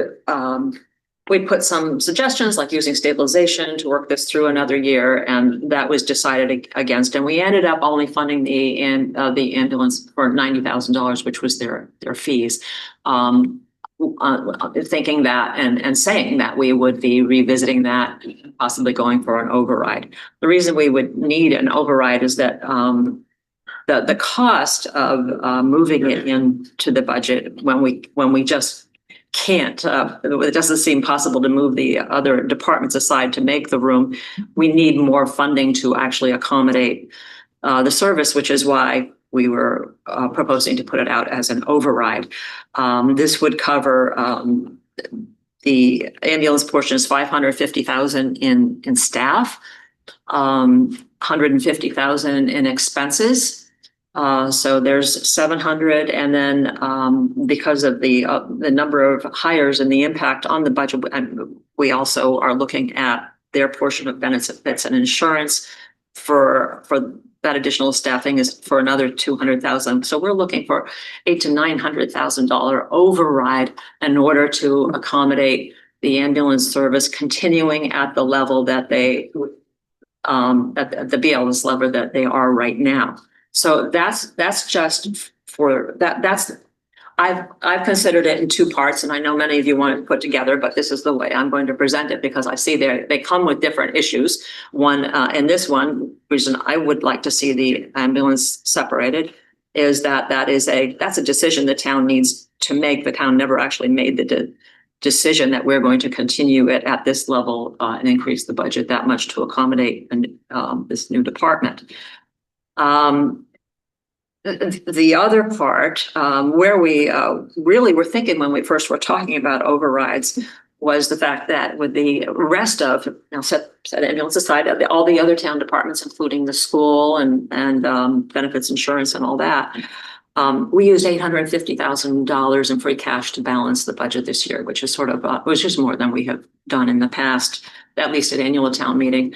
[SPEAKER 16] we put some suggestions like using stabilization to work this through another year, and that was decided against. And we ended up only funding the ambulance for $90,000, which was their fees. Thinking that and saying that we would be revisiting that, possibly going for an override. The reason we would need an override is that the cost of moving it into the budget when we just can't, it doesn't seem possible to move the other departments aside to make the room. We need more funding to actually accommodate the service, which is why we were proposing to put it out as an override. This would cover the ambulance portion is $550,000 in staff, $150,000 in expenses. So there's 700, and then because of the number of hires and the impact on the budget, we also are looking at their portion of benefits and insurance for that additional staffing is for another 200,000. So we're looking for $800,000 to $900,000 override in order to accommodate the ambulance service continuing at the level that they at the BLS level that they are right now. So that's just for that. I've considered it in two parts, and I know many of you want it put together, but this is the way I'm going to present it because I see they come with different issues. One, and this one reason I would like to see the ambulance separated is that's a decision the town needs to make. The town never actually made the decision that we're going to continue it at this level and increase the budget that much to accommodate this new department. The other part, where we really were thinking when we first were talking about overrides was the fact that with the rest of, set ambulance aside, all the other town departments, including the school and benefits insurance and all that, we used $850,000 in free cash to balance the budget this year, which is which is more than we have done in the past, at least at annual town meeting.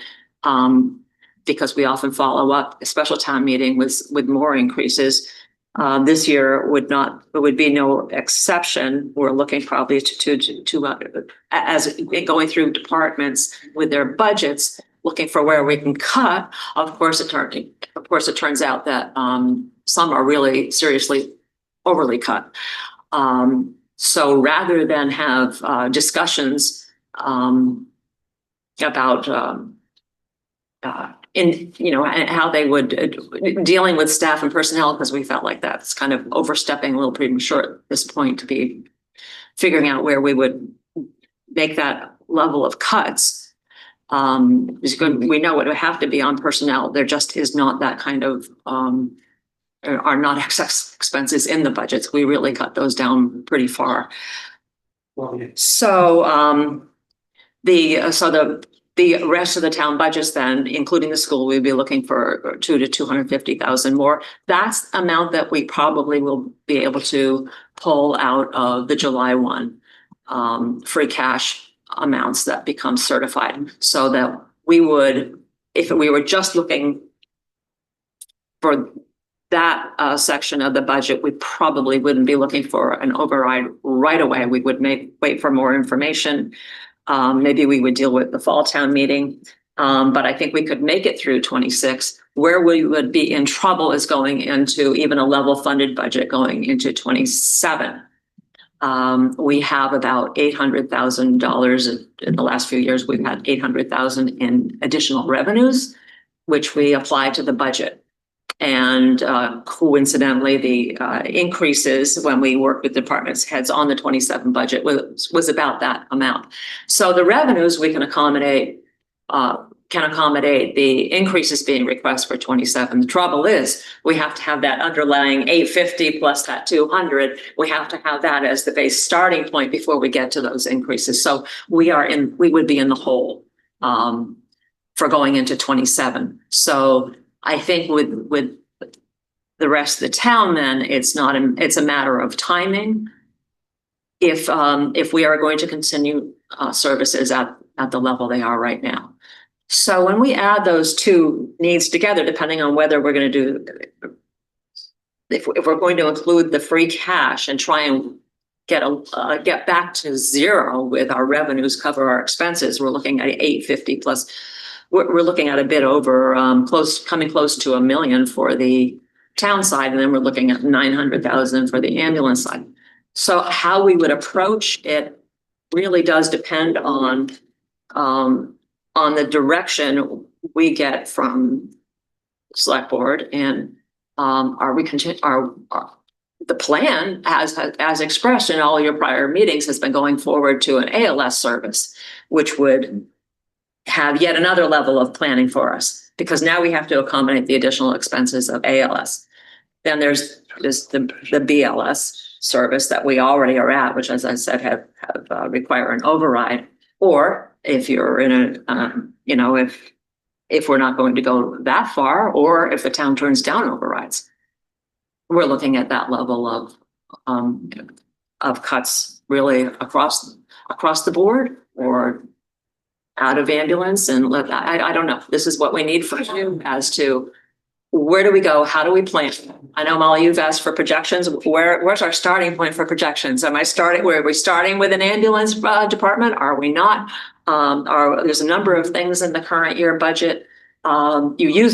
[SPEAKER 16] Because we often follow up a special town meeting with more increases. This year would be no exception. We're looking probably to as going through departments with their budgets, looking for where we can cut. Of course, it turns out that some are really seriously overly cut. So rather than have discussions about how they would dealing with staff and personnel, because we felt like that's kind of overstepping a little premature at this point to be figuring out where we would make that level of cuts. is good. We know it would have to be on personnel. There just is not that kind of, are not excess expenses in the budgets. We really cut those down pretty far. So, the rest of the town budgets then, including the school, we'd be looking for 250,000 more. That's the amount that we probably will be able to pull out of the July 1 free cash amounts that become certified, so that we would, if we were just looking for that section of the budget, we probably wouldn't be looking for an override right away. We would wait for more information. Maybe we would deal with the fall town meeting. But I think we could make it through 26. Where we would be in trouble is going into even a level funded budget going into 27. We have about $800,000 in the last few years. We've had 800,000 in additional revenues, which we apply to the budget. And coincidentally, the increases when we worked with departments heads on the 27 budget was about that amount. So the revenues we can accommodate the increases being requested for 27. The trouble is we have to have that underlying 850 plus that 200. We have to have that as the base starting point before we get to those increases. So we would be in the hole for going into 27. So I think with the rest of the town, then it's a matter of timing. If we are going to continue services at the level they are right now. So when we add those two needs together, depending on whether we're going to do, if we're going to include the free cash and try and get back to zero with our revenues cover our expenses, we're looking at 850 plus. We're looking at a bit over coming close to $1 million for the town side, and then we're looking at 900,000 for the ambulance side. So how we would approach it really does depend on the direction we get from select board, and the plan as expressed in all your prior meetings has been going forward to an ALS service, which would have yet another level of planning for us, because now we have to accommodate the additional expenses of ALS. Then there's the BLS service that we already are at, which, as I said, have require an override. Or if you're in if we're not going to go that far, or if the town turns down overrides, we're looking at that level of cuts really across the board, or out of ambulance. And I don't know. This is what we need from you as to where do we go? How do we plan? I know, Molly, you've asked for projections. Where's our starting point for projections? Where are we starting with an ambulance department? Are we not? There's a number of things in the current year budget. You use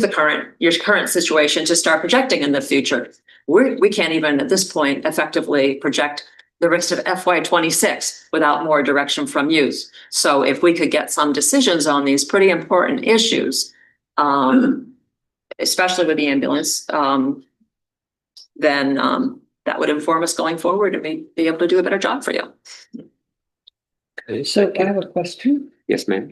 [SPEAKER 16] your current situation to start projecting in the future. We can't even at this point effectively project the rest of FY26 without more direction from you. So if we could get some decisions on these pretty important issues, especially with the ambulance, then that would inform us going forward and be able to do a better job for you.
[SPEAKER 1] Okay.
[SPEAKER 8] So I have a question.
[SPEAKER 1] Yes, ma'am.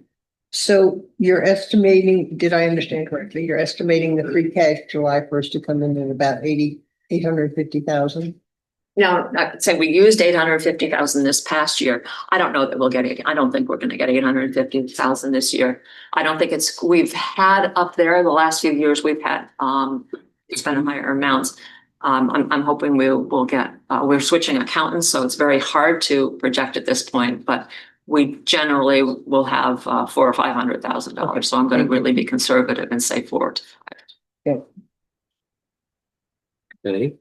[SPEAKER 8] So you're estimating, did I understand correctly? You're estimating the free cash July 1st to come in at about 850,000?
[SPEAKER 16] Now, I'd say we used 850,000 this past year. I don't know that we'll get it. I don't think we're going to get 850,000 this year. I don't think we've had up there the last few years. We've had spent higher amounts. I'm hoping we'll get. We're switching accountants, so it's very hard to project at this point. But we generally will have $400,000 or $500,000. So I'm going to really be conservative and say 4 to 5.
[SPEAKER 1] Okay.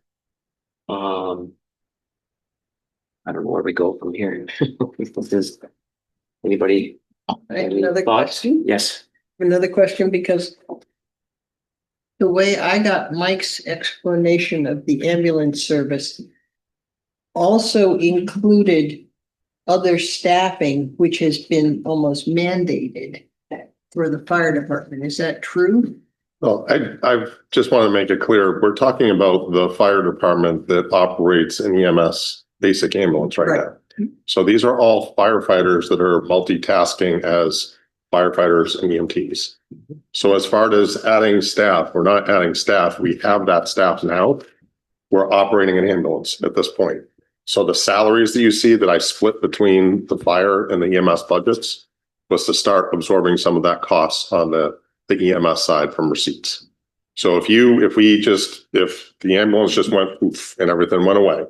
[SPEAKER 1] I don't know where we go from here. Does anybody
[SPEAKER 8] I have
[SPEAKER 1] any
[SPEAKER 8] another
[SPEAKER 1] thoughts?
[SPEAKER 8] question.
[SPEAKER 1] Yes.
[SPEAKER 8] Another question, because the way I got Mike's explanation of the ambulance service also included other staffing, which has been almost mandated for the fire department. Is that true?
[SPEAKER 17] Well, I just want to make it clear, we're talking about the fire department that operates an EMS basic ambulance right now. So these are all firefighters that are multitasking as firefighters and EMTs. So as far as adding staff, we're not adding staff. We have that staff now. We're operating an ambulance at this point. So the salaries that you see that I split between the fire and the EMS budgets was to start absorbing some of that costs on the EMS side from receipts. So if the ambulance just went poof and everything went away,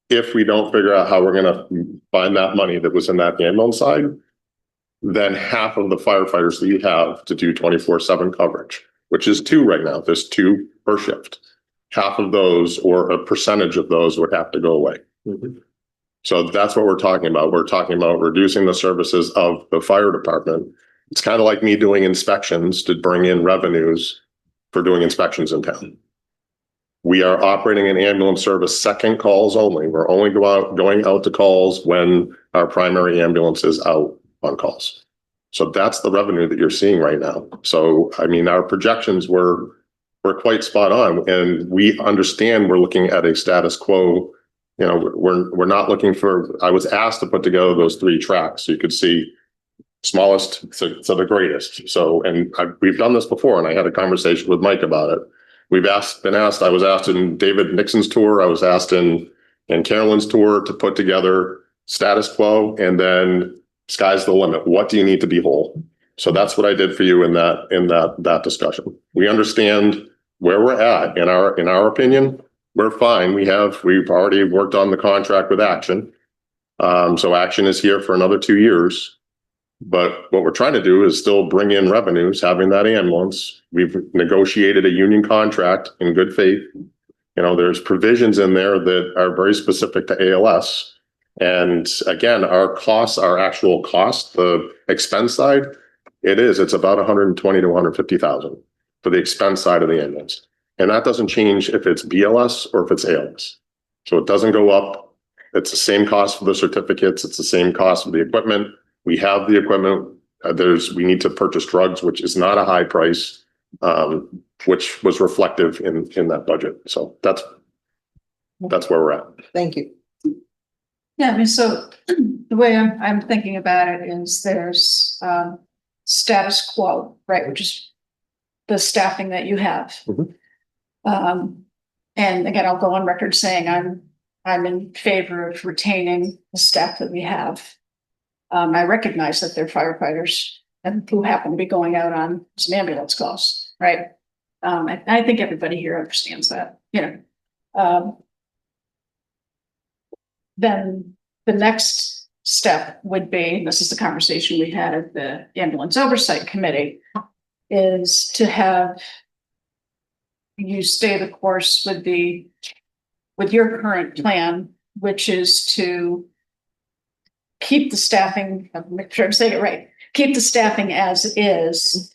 [SPEAKER 17] if we don't figure out how we're gonna find that money that was in that ambulance side, then half of the firefighters that you have to do 24/7 coverage, which is 2 right now, there's 2 per shift. Half of those or a percentage of those would have to go away. So that's what we're talking about. We're talking about reducing the services of the fire department. It's kind of like me doing inspections to bring in revenues for doing inspections in town. We are operating an ambulance service second calls only. We're only going out to calls when our primary ambulance is out on calls. So that's the revenue that you're seeing right now. So, I mean, our projections were quite spot on, and we understand we're looking at a status quo. You know, we're not looking for, I was asked to put together those 3 tracks so you could see smallest to the greatest. So, and we've done this before, and I had a conversation with Mike about it. I was asked in David Nixon's tour, I was asked in Carolyn's tour to put together status quo, and then sky's the limit. What do you need to be whole? So that's what I did for you in that discussion. We understand where we're at. In our opinion, we're fine. We've already worked on the contract with Action. So Action is here for another 2 years. But what we're trying to do is still bring in revenues, having that ambulance. We've negotiated a union contract in good faith. You know, there's provisions in there that are very specific to ALS. And again, our costs, our actual cost, the expense side, it's about 120 to 150,000 for the expense side of the ambulance. And that doesn't change if it's BLS or if it's ALS. So it doesn't go up. It's the same cost for the certificates. It's the same cost for the equipment. We have the equipment. We need to purchase drugs, which is not a high price, which was reflective in that budget. So that's where we're at.
[SPEAKER 8] Thank you.
[SPEAKER 3] Yeah, I mean, so the way I'm thinking about it is there's status quo, right, which is the staffing that you have. And again, I'll go on record saying I'm in favor of retaining the staff that we have. I recognize that they're firefighters and who happen to be going out on some ambulance calls, right? I think everybody here understands that, you know. Then the next step would be, and this is the conversation we had at the ambulance oversight committee, is to have you stay the course with your current plan, which is to keep the staffing, make sure I'm saying it right, keep the staffing as is,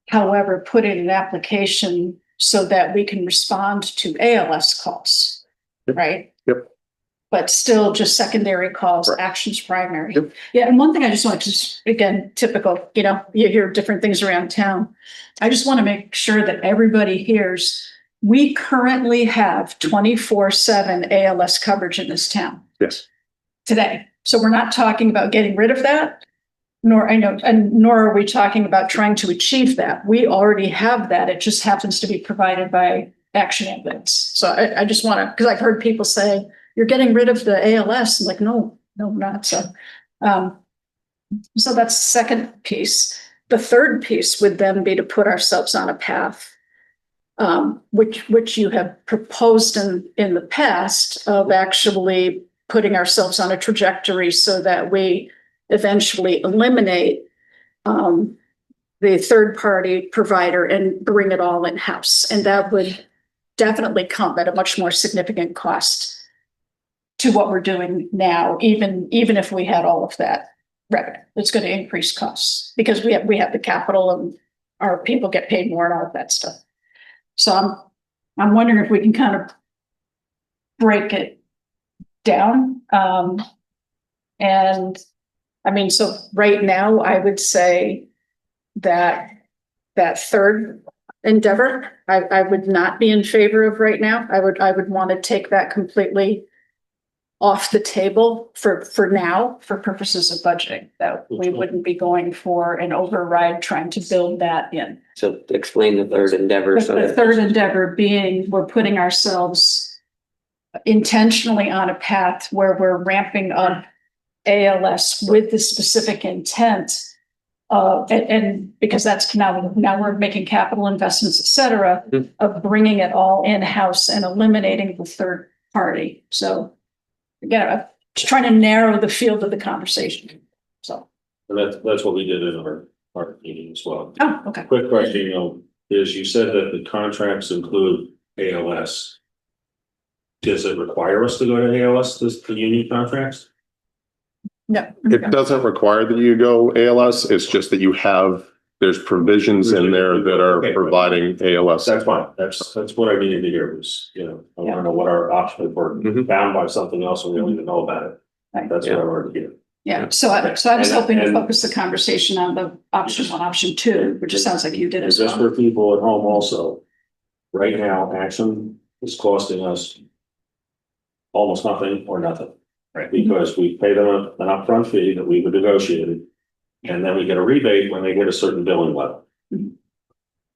[SPEAKER 3] however, put in an application so that we can respond to ALS calls, right?
[SPEAKER 17] Yep.
[SPEAKER 3] But still just secondary calls,
[SPEAKER 17] Right.
[SPEAKER 3] Action's primary.
[SPEAKER 17] Yep.
[SPEAKER 3] Yeah, and one thing I just want to, again, typical, you know, you hear different things around town. I just want to make sure that everybody hears, we currently have 24/7 ALS coverage in this town
[SPEAKER 17] Yes.
[SPEAKER 3] today. So we're not talking about getting rid of that, nor are we talking about trying to achieve that. We already have that. It just happens to be provided by Action Ambulance. So I just want to, because I've heard people say, you're getting rid of the ALS. I'm like, no, we're not. So that's the second piece. The third piece would then be to put ourselves on a path, which you have proposed in the past, of actually putting ourselves on a trajectory so that we eventually eliminate the third-party provider and bring it all in-house. And that would definitely come at a much more significant cost to what we're doing now, even if we had all of that revenue. It's going to increase costs because we have the capital and our people get paid more and all of that stuff. So I'm wondering if we can kind of break it down. And I mean, so right now I would say that third endeavor, I would not be in favor of right now. I would want to take that completely off the table for now, for purposes of budgeting, that we wouldn't be going for an override trying to build that in.
[SPEAKER 1] So explain the third endeavor. So
[SPEAKER 3] The
[SPEAKER 1] that-
[SPEAKER 3] third endeavor being, we're putting ourselves intentionally on a path where we're ramping up ALS with the specific intent. And because that's now we're making capital investments, et cetera, of bringing it all in-house and eliminating the third party. So again, I'm just trying to narrow the field of the conversation. So.
[SPEAKER 12] And that's what we did in our meeting as well.
[SPEAKER 3] Oh, okay.
[SPEAKER 12] Quick question, is you said that the contracts include ALS. Does it require us to go to ALS, the union contracts?
[SPEAKER 3] No.
[SPEAKER 17] It doesn't require that you go ALS. It's just that you have, there's provisions in there that are providing ALS.
[SPEAKER 12] That's fine. That's what I needed to hear was, I want to know what our option, if we're bound by something else and we don't even know about it.
[SPEAKER 3] Right.
[SPEAKER 12] That's what I wanted to hear.
[SPEAKER 3] Yeah, so I was hoping to
[SPEAKER 12] And-
[SPEAKER 3] focus the conversation on the option one, option two, which it sounds like you did
[SPEAKER 12] And
[SPEAKER 3] as
[SPEAKER 12] just
[SPEAKER 3] well.
[SPEAKER 12] for people at home also, right now, Action is costing us almost nothing or nothing.
[SPEAKER 6] Right.
[SPEAKER 12] Because we pay them an upfront fee that we've negotiated, and then we get a rebate when they hit a certain billing level.
[SPEAKER 3] Mhm.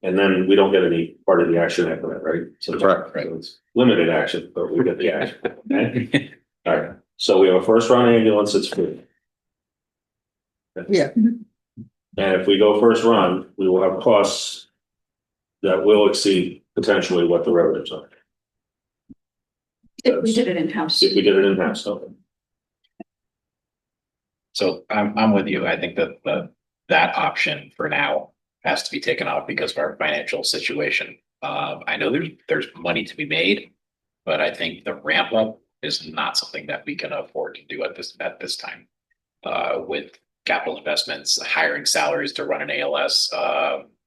[SPEAKER 12] And then we don't get any part of the action after that, right? So
[SPEAKER 17] Correct.
[SPEAKER 12] so it's limited action, but we get the action. Okay? All right, so we have a first run ambulance, it's free.
[SPEAKER 8] Yeah.
[SPEAKER 12] And if we go first run, we will have costs that will exceed potentially what the revenues are.
[SPEAKER 3] If we did it in-house.
[SPEAKER 12] If we did it in-house, okay.
[SPEAKER 6] So I'm with you. I think that that option for now has to be taken off because of our financial situation. I know there's money to be made, but I think the ramp up is not something that we can afford to do at this time. With capital investments, hiring salaries to run an ALS,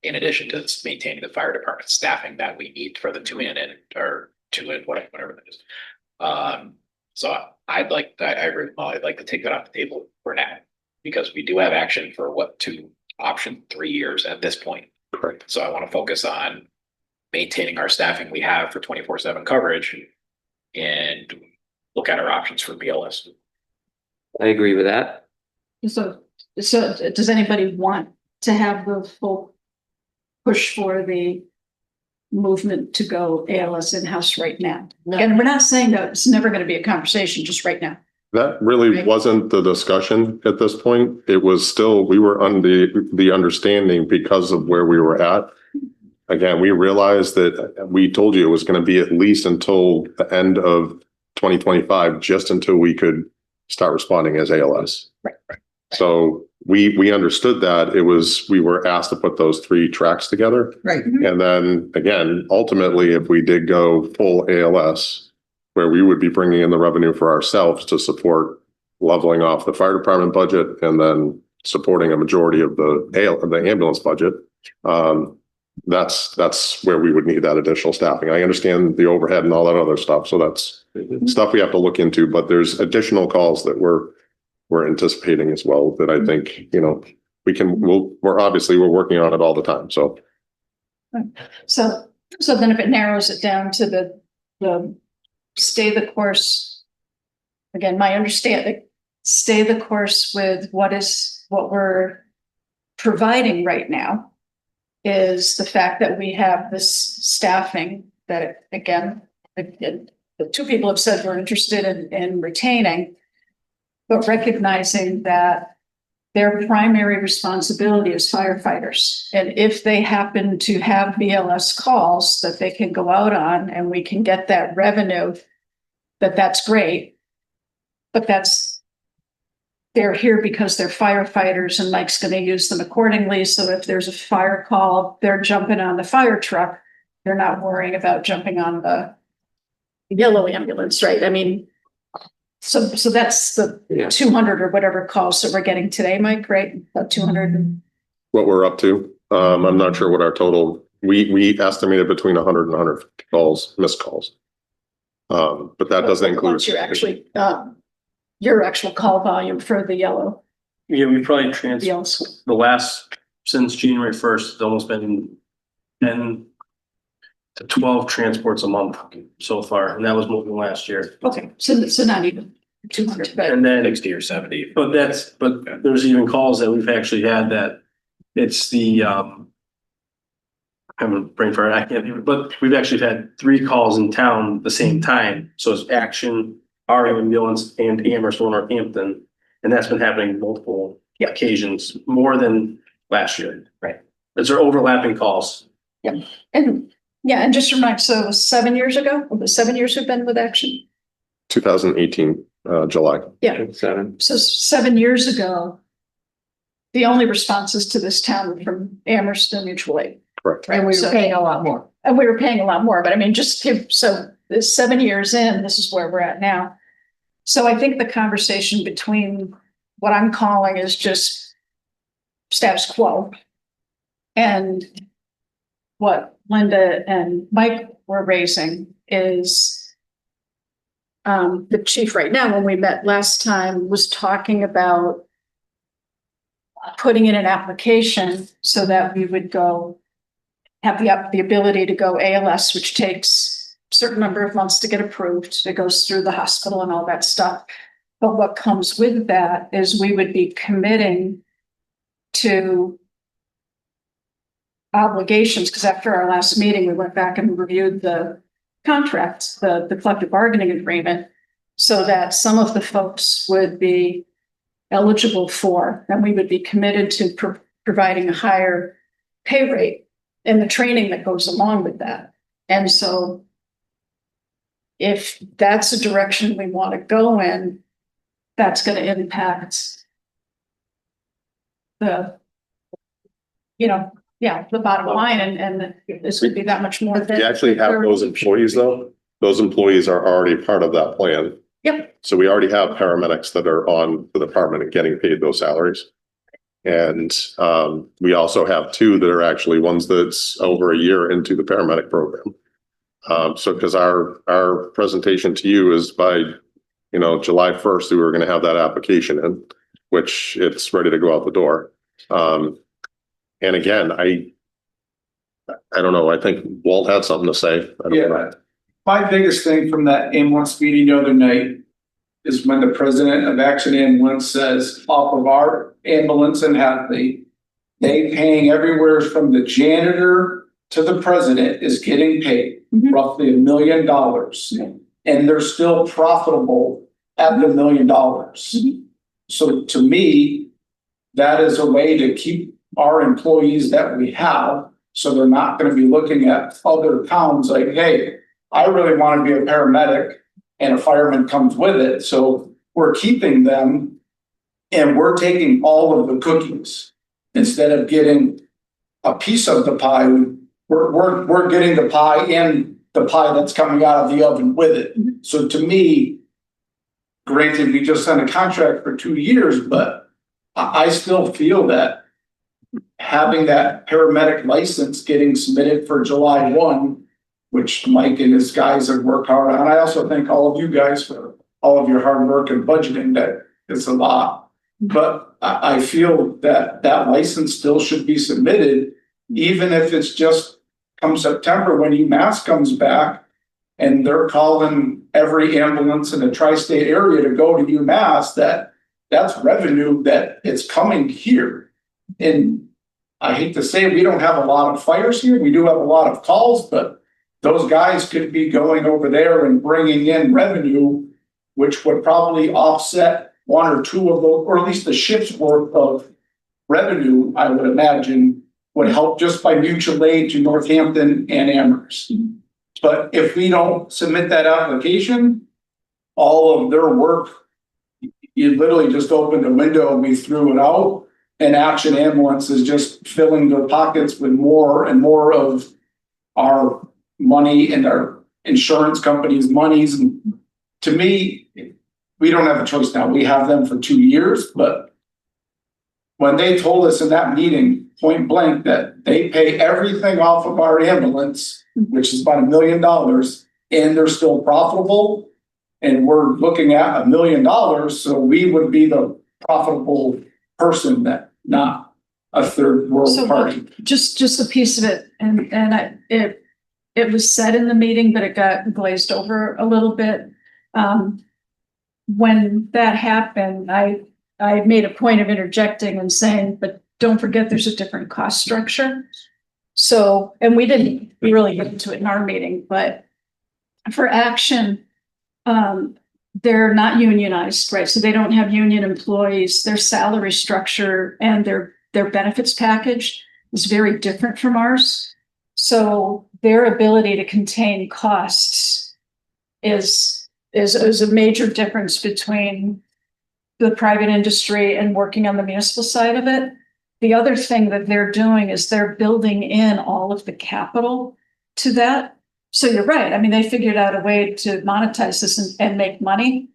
[SPEAKER 6] in addition to maintaining the fire department staffing that we need for the 2 in or 2 in, whatever that is. So I agree with Molly. I'd like to take that off the table for now, because we do have action for option 3 years at this point.
[SPEAKER 17] Correct.
[SPEAKER 6] So I want to focus on maintaining our staffing we have for 24/7 coverage and look at our options for BLS.
[SPEAKER 1] I agree with that.
[SPEAKER 3] So does anybody want to have the full push for the movement to go ALS in-house right now? And we're not saying that it's never going to be a conversation, just right now.
[SPEAKER 17] That really wasn't the discussion at this point. It was still, we were under the understanding because of where we were at. Again, we realized that we told you it was going to be at least until the end of 2025, just until we could start responding as ALS.
[SPEAKER 3] Right.
[SPEAKER 17] So we understood that we were asked to put those 3 tracks together.
[SPEAKER 8] Right.
[SPEAKER 17] And then again, ultimately, if we did go full ALS, where we would be bringing in the revenue for ourselves to support leveling off the fire department budget and then supporting a majority of the ambulance budget. That's where we would need that additional staffing. I understand the overhead and all that other stuff. So that's stuff we have to look into, but there's additional calls that we're anticipating as well that I think, we're working on it all the time. So.
[SPEAKER 3] So then if it narrows it down to the stay the course, again, my understanding, stay the course with what we're providing right now is the fact that we have this staffing that, again, the 2 people have said we're interested in retaining, but recognizing that their primary responsibility is firefighters. And if they happen to have BLS calls that they can go out on and we can get that revenue, that's great. But they're here because they're firefighters and Mike's going to use them accordingly. So if there's a fire call, they're jumping on the fire truck. They're not worrying about jumping on the yellow ambulance, right? I mean, so that's the 200 or whatever calls that we're getting today, Mike, right? About 200.
[SPEAKER 17] What we're up to. I'm not sure what our total, we estimated between 100 and 150 calls, missed calls. But that doesn't include.
[SPEAKER 3] What's your actual call volume for the yellow?
[SPEAKER 12] Yeah, we probably
[SPEAKER 3] Yes.
[SPEAKER 12] the last, since January 1st, it's almost been 10 to 12 transports a month so far, and that was moving last year.
[SPEAKER 3] Okay, so not even. 200 bed.
[SPEAKER 12] And then,
[SPEAKER 6] 60 or 70.
[SPEAKER 12] but there's even calls that we've actually had that it's the, I'm a brain fart, I can't even, but we've actually had 3 calls in town at the same time. So it's Action, our ambulance and Amherst or Northampton. And that's been happening multiple occasions, more than last year.
[SPEAKER 3] Right.
[SPEAKER 12] Those are overlapping calls.
[SPEAKER 3] And yeah, and just remind, so it was 7 years ago, or the 7 years we've been with Action?
[SPEAKER 17] 2018, July.
[SPEAKER 3] Yeah. So 7 years ago, the only responses to this town were from Amherst and Mutual Aid.
[SPEAKER 17] Correct.
[SPEAKER 8] And we
[SPEAKER 3] So-
[SPEAKER 8] were paying a lot more.
[SPEAKER 3] And we were paying a lot more, but I mean, just give, so this 7 years in, this is where we're at now. So I think the conversation between what I'm calling is just status quo. And what Linda and Mike were raising is the chief right now, when we met last time, was talking about putting in an application so that we would go have the ability to go ALS, which takes a certain number of months to get approved. It goes through the hospital and all that stuff. But what comes with that is we would be committing to obligations, because after our last meeting, we went back and reviewed the contracts, the collective bargaining agreement, so that some of the folks would be eligible for, and we would be committed to providing a higher pay rate and the training that goes along with that. And so if that's a direction we want to go in, that's going to impact the, the bottom line, and this would be that much more.
[SPEAKER 17] We actually have those employees though. Those employees are already part of that plan.
[SPEAKER 3] Yep.
[SPEAKER 17] So we already have paramedics that are on the department and getting paid those salaries. And we also have 2 that are actually ones that's over a year into the paramedic program. So because our presentation to you is by, July 1st, we were going to have that application in, which it's ready to go out the door. And again, I don't know. I think Walt had something to say. I don't know.
[SPEAKER 11] My biggest thing from that ambulance meeting the other night is when the president of Action Ambulance says off of our ambulance in Hadley, they paying everywhere from the janitor to the president is getting paid roughly $1 million. And they're still profitable at the $1 million. So to me, that is a way to keep our employees that we have, so they're not going to be looking at other towns like, hey, I really want to be a paramedic, and a fireman comes with it. So we're keeping them and we're taking all of the cookies instead of getting a piece of the pie. We're getting the pie and the pie that's coming out of the oven with it. So to me, granted, we just signed a contract for 2 years, but I still feel that having that paramedic license getting submitted for July 1, which Mike and his guys have worked hard on. I also thank all of you guys for all of your hard work and budgeting. That is a lot. But I feel that that license still should be submitted, even if it's just come September when UMass comes back and they're calling every ambulance in the tri-state area to go to UMass, that's revenue that it's coming here. And I hate to say we don't have a lot of fires here. We do have a lot of calls, but those guys could be going over there and bringing in revenue, which would probably offset 1 or 2 of those, or at least the shift's worth of revenue, I would imagine, would help just by mutual aid to Northampton and Amherst. But if we don't submit that application, all of their work, you literally just opened a window and we threw it out. And Action Ambulance is just filling their pockets with more and more of our money and our insurance companies' monies. And to me, we don't have a choice now. We have them for 2 years, but when they told us in that meeting, point blank, that they pay everything off of our ambulance, which is about $1 million, and they're still profitable, and we're looking at $1 million, so we would be the profitable person, that not a third world party.
[SPEAKER 3] Just a piece of it, and it was said in the meeting, but it got glazed over a little bit. when that happened, I made a point of interjecting and saying, but don't forget there's a different cost structure. So, and we didn't really get into it in our meeting, but for Action, they're not unionized, right? So they don't have union employees. Their salary structure and their benefits package is very different from ours. So their ability to contain costs is a major difference between the private industry and working on the municipal side of it. The other thing that they're doing is they're building in all of the capital to that. So you're right. I mean, they figured out a way to monetize this and make money.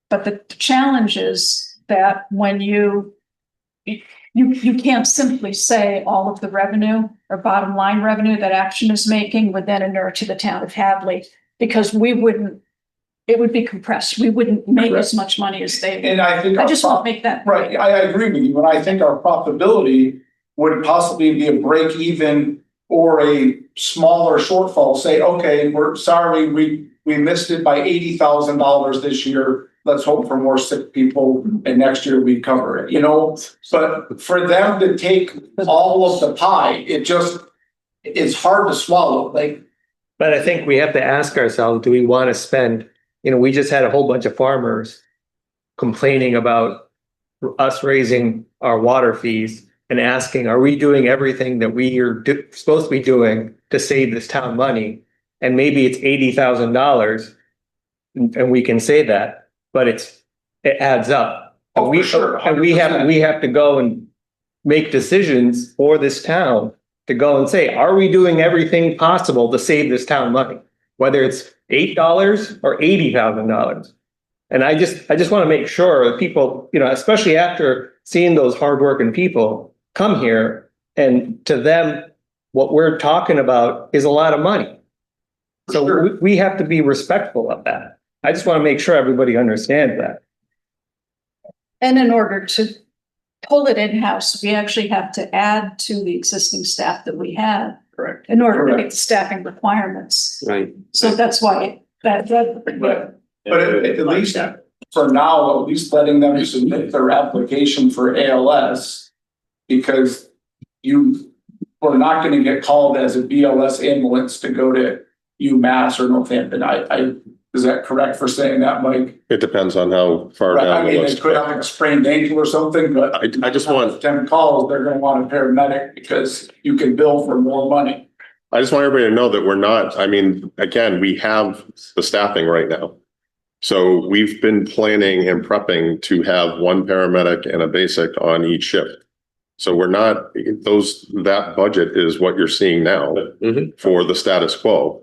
[SPEAKER 3] But the challenge is that when you can't simply say all of the revenue or bottom line revenue that Action is making would then inure to the town of Hadley, because it would be compressed. We wouldn't make as much money as they would.
[SPEAKER 11] And I think.
[SPEAKER 3] I just won't make that.
[SPEAKER 11] Right, I agree with you, and I think our profitability would possibly be a break even or a smaller shortfall. Say, okay, we're sorry, we missed it by $80,000 this year. Let's hope for more sick people, and next year we cover it, you know? But for them to take all of the pie, it's hard to swallow, like.
[SPEAKER 4] But I think we have to ask ourselves, do we want to spend, we just had a whole bunch of farmers complaining about us raising our water fees and asking, are we doing everything that we are supposed to be doing to save this town money? And maybe it's $80,000 and we can say that, but it adds up.
[SPEAKER 11] Oh, for sure.
[SPEAKER 4] And we have to go and make decisions for this town to go and say, are we doing everything possible to save this town money? Whether it's $8 or $80,000. And I just want to make sure that people, especially after seeing those hardworking people come here, and to them, what we're talking about is a lot of money. So we have to be respectful of that. I just want to make sure everybody understands that.
[SPEAKER 3] And in order to pull it in-house, we actually have to add to the existing staff that we have.
[SPEAKER 11] Correct.
[SPEAKER 3] In order to meet the staffing requirements.
[SPEAKER 1] Right.
[SPEAKER 3] So that's why
[SPEAKER 11] But at least for now, at least letting them submit their application for ALS, because you are not going to get called as a BLS ambulance to go to UMass or Northampton. Is that correct for saying that, Mike?
[SPEAKER 17] It depends on how far
[SPEAKER 11] Right,
[SPEAKER 17] down the
[SPEAKER 11] they
[SPEAKER 17] list.
[SPEAKER 11] could have a sprained ankle or something, but
[SPEAKER 17] I just want,
[SPEAKER 11] 10 calls, they're going to want a paramedic because you can bill for more money.
[SPEAKER 17] I just want everybody to know that we're not, again, we have the staffing right now. So we've been planning and prepping to have one paramedic and a basic on each shift. So we're not, that budget is what you're seeing now for the status quo.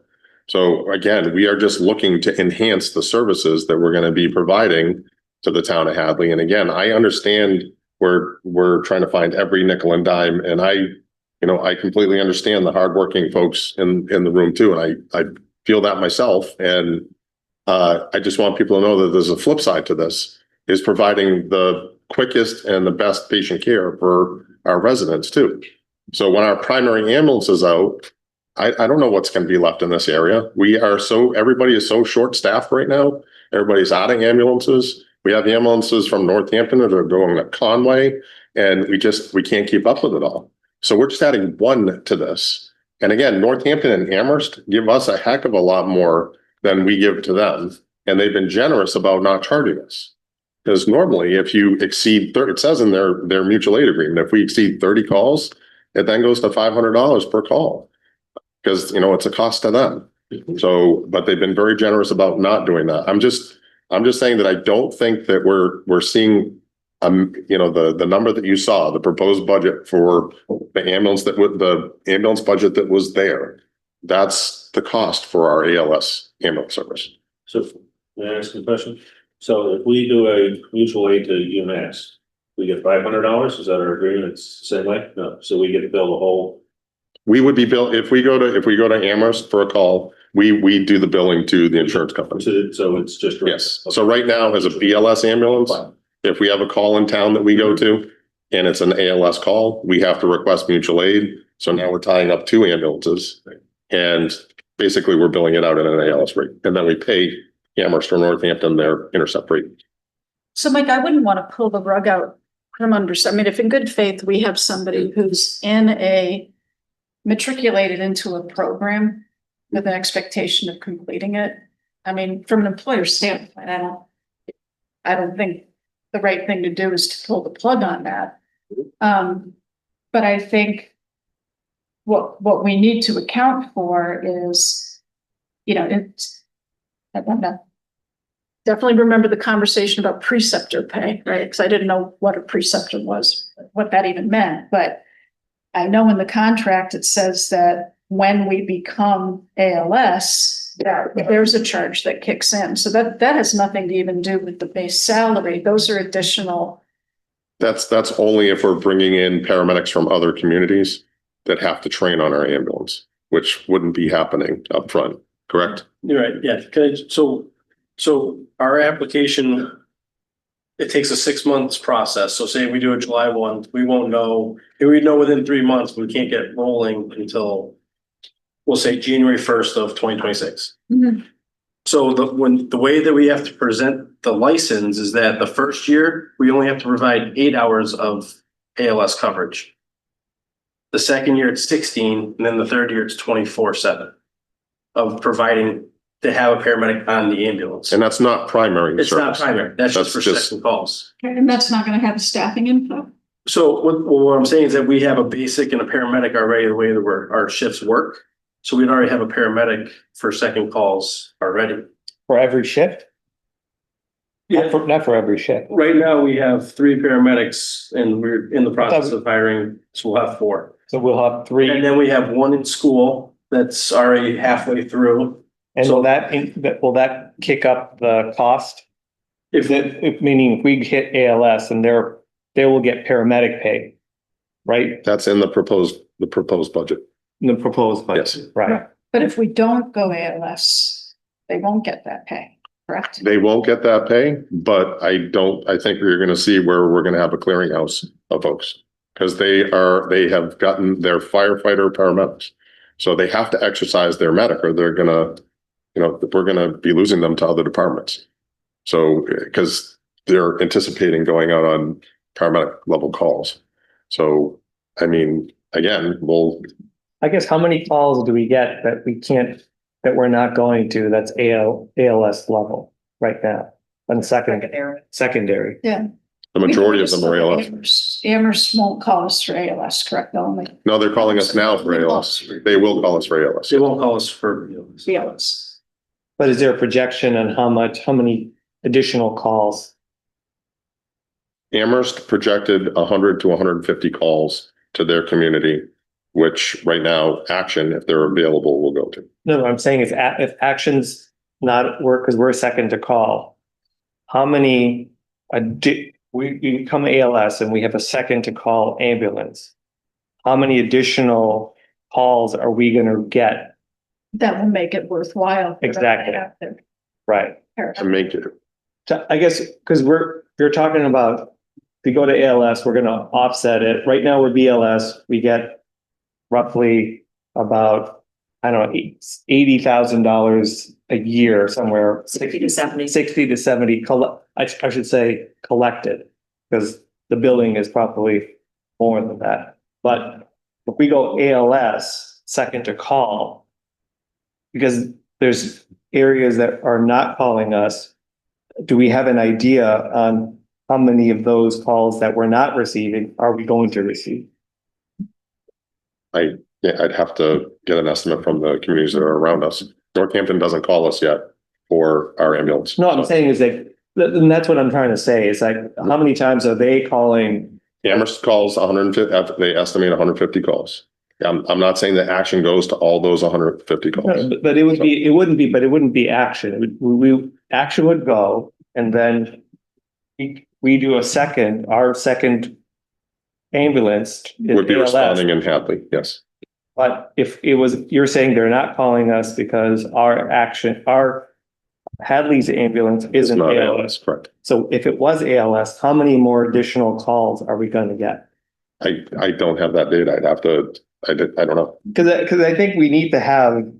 [SPEAKER 17] So again, we are just looking to enhance the services that we're going to be providing to the town of Hadley. And again, I understand we're trying to find every nickel and dime, and I completely understand the hardworking folks in the room too. And I feel that myself. And I just want people to know that there's a flip side to this, is providing the quickest and the best patient care for our residents too. So when our primary ambulance is out, I don't know what's going to be left in this area. Everybody is so short staffed right now. Everybody's adding ambulances. We have ambulances from Northampton that are going to Conway, and we can't keep up with it all. So we're just adding one to this. And again, Northampton and Amherst give us a heck of a lot more than we give to them. And they've been generous about not charging us. Because normally if you exceed 30, it says in their mutual aid agreement, if we exceed 30 calls, it then goes to $500 per call. Because, it's a cost to them. So, but they've been very generous about not doing that. I'm just saying that I don't think that we're seeing, the number that you saw, the proposed budget for the ambulance budget that was there. That's the cost for our ALS ambulance service.
[SPEAKER 12] So, may I ask a question? So if we do a mutual aid to UMass, we get $500, is that our agreement? It's the same way? No, so we get to bill the whole.
[SPEAKER 17] We would be billed, if we go to Amherst for a call, we do the billing to the insurance company.
[SPEAKER 12] So it's just.
[SPEAKER 17] Yes. So right now, as a BLS ambulance, if we have a call in town that we go to and it's an ALS call, we have to request mutual aid. So now we're tying up two ambulances, and basically we're billing it out at an ALS rate. And then we pay Amherst or Northampton their intercept rate.
[SPEAKER 3] So Mike, I wouldn't want to pull the rug out from under, I mean, if in good faith, we have somebody who's matriculated into a program with an expectation of completing it. I mean, from an employer standpoint, I don't think the right thing to do is to pull the plug on that. But I think what we need to account for is, you know, I don't know. Definitely remember the conversation about preceptor pay, right? Because I didn't know what a preceptor was, what that even meant. But I know in the contract, it says that when we become ALS, there's a charge that kicks in. So that has nothing to even do with the base salary. Those are additional.
[SPEAKER 17] That's only if we're bringing in paramedics from other communities that have to train on our ambulance, which wouldn't be happening up front, correct?
[SPEAKER 12] You're right, yeah. So our application, it takes a 6 months process. So say we do a July 1, we won't know, we know within 3 months, but we can't get rolling until we'll say January 1st of 2026. So the way that we have to present the license is that the first year, we only have to provide 8 hours of ALS coverage. The second year it's 16, and then the third year it's 24/7 of providing to have a paramedic on the ambulance.
[SPEAKER 17] And that's not primary
[SPEAKER 12] It's not
[SPEAKER 17] service.
[SPEAKER 12] primary, that's just for second calls.
[SPEAKER 3] And that's not going to have staffing info.
[SPEAKER 12] So what I'm saying is that we have a basic and a paramedic already, the way that our shifts work. So we'd already have a paramedic for second calls already.
[SPEAKER 4] For every shift?
[SPEAKER 12] Yeah,
[SPEAKER 4] Not for every shift.
[SPEAKER 12] right now we have 3 paramedics and we're in the process of hiring, so we'll have 4.
[SPEAKER 4] So we'll have 3.
[SPEAKER 12] And then we have 1 in school that's already halfway through.
[SPEAKER 4] And
[SPEAKER 12] So-
[SPEAKER 4] will that kick up the cost? Meaning if we hit ALS and they will get paramedic pay, right?
[SPEAKER 17] That's in the proposed budget.
[SPEAKER 4] In the proposed budget,
[SPEAKER 17] Yes.
[SPEAKER 4] right?
[SPEAKER 3] But if we don't go ALS, they won't get that pay, correct?
[SPEAKER 17] They won't get that pay, but I think we're gonna see where we're gonna have a clearinghouse of folks. Cause they have gotten their firefighter paramedics. So they have to exercise their medic or they're gonna, we're gonna be losing them to other departments. So, cause they're anticipating going out on paramedic level calls. So, I mean, again,
[SPEAKER 4] I guess how many calls do we get that we're not going to, that's ALS level right now? On secondary.
[SPEAKER 3] Yeah.
[SPEAKER 17] the majority of them are ALS.
[SPEAKER 3] Amherst won't call us for ALS, correct? Only.
[SPEAKER 17] No, they're calling us now for ALS. They will call us for ALS.
[SPEAKER 12] They won't call us for
[SPEAKER 3] ALS.
[SPEAKER 4] But is there a projection on how many additional calls?
[SPEAKER 17] Amherst projected 100 to 150 calls to their community, which right now, Action, if they're available, will go to.
[SPEAKER 4] No, what I'm saying is if Action's not work, because we're second to call, how many, we become ALS and we have a second to call ambulance. How many additional calls are we going to get?
[SPEAKER 3] That will make it worthwhile.
[SPEAKER 4] Exactly. Right.
[SPEAKER 17] To make it.
[SPEAKER 4] So I guess, because you're talking about, if we go to ALS, we're going to offset it. Right now we're BLS, we get roughly about, I don't know, $80,000 a year somewhere.
[SPEAKER 16] 60 to 70.
[SPEAKER 4] 60 to 70, I should say collected, because the billing is probably more than that. But if we go ALS, second to call, because there's areas that are not calling us, do we have an idea on how many of those calls that we're not receiving are we going to receive?
[SPEAKER 17] I'd have to get an estimate from the communities that are around us. Northampton doesn't call us yet for our ambulance.
[SPEAKER 4] No, I'm saying is that, and that's what I'm trying to say, is like, how many times are they calling?
[SPEAKER 17] Amherst calls 150, they estimate 150 calls. I'm not saying that Action goes to all those 150 calls.
[SPEAKER 4] But it wouldn't be Action. Action would go, and then we do our second ambulance. is
[SPEAKER 17] Would be
[SPEAKER 4] ALS.
[SPEAKER 17] responding in Hadley, yes.
[SPEAKER 4] But if it was, you're saying they're not calling us because our Hadley's ambulance isn't
[SPEAKER 17] Not
[SPEAKER 4] ALS.
[SPEAKER 17] Correct.
[SPEAKER 4] So if it was ALS, how many more additional calls are we going to get?
[SPEAKER 17] I don't have that data. I'd have to, I don't know.
[SPEAKER 4] Because I think we need to have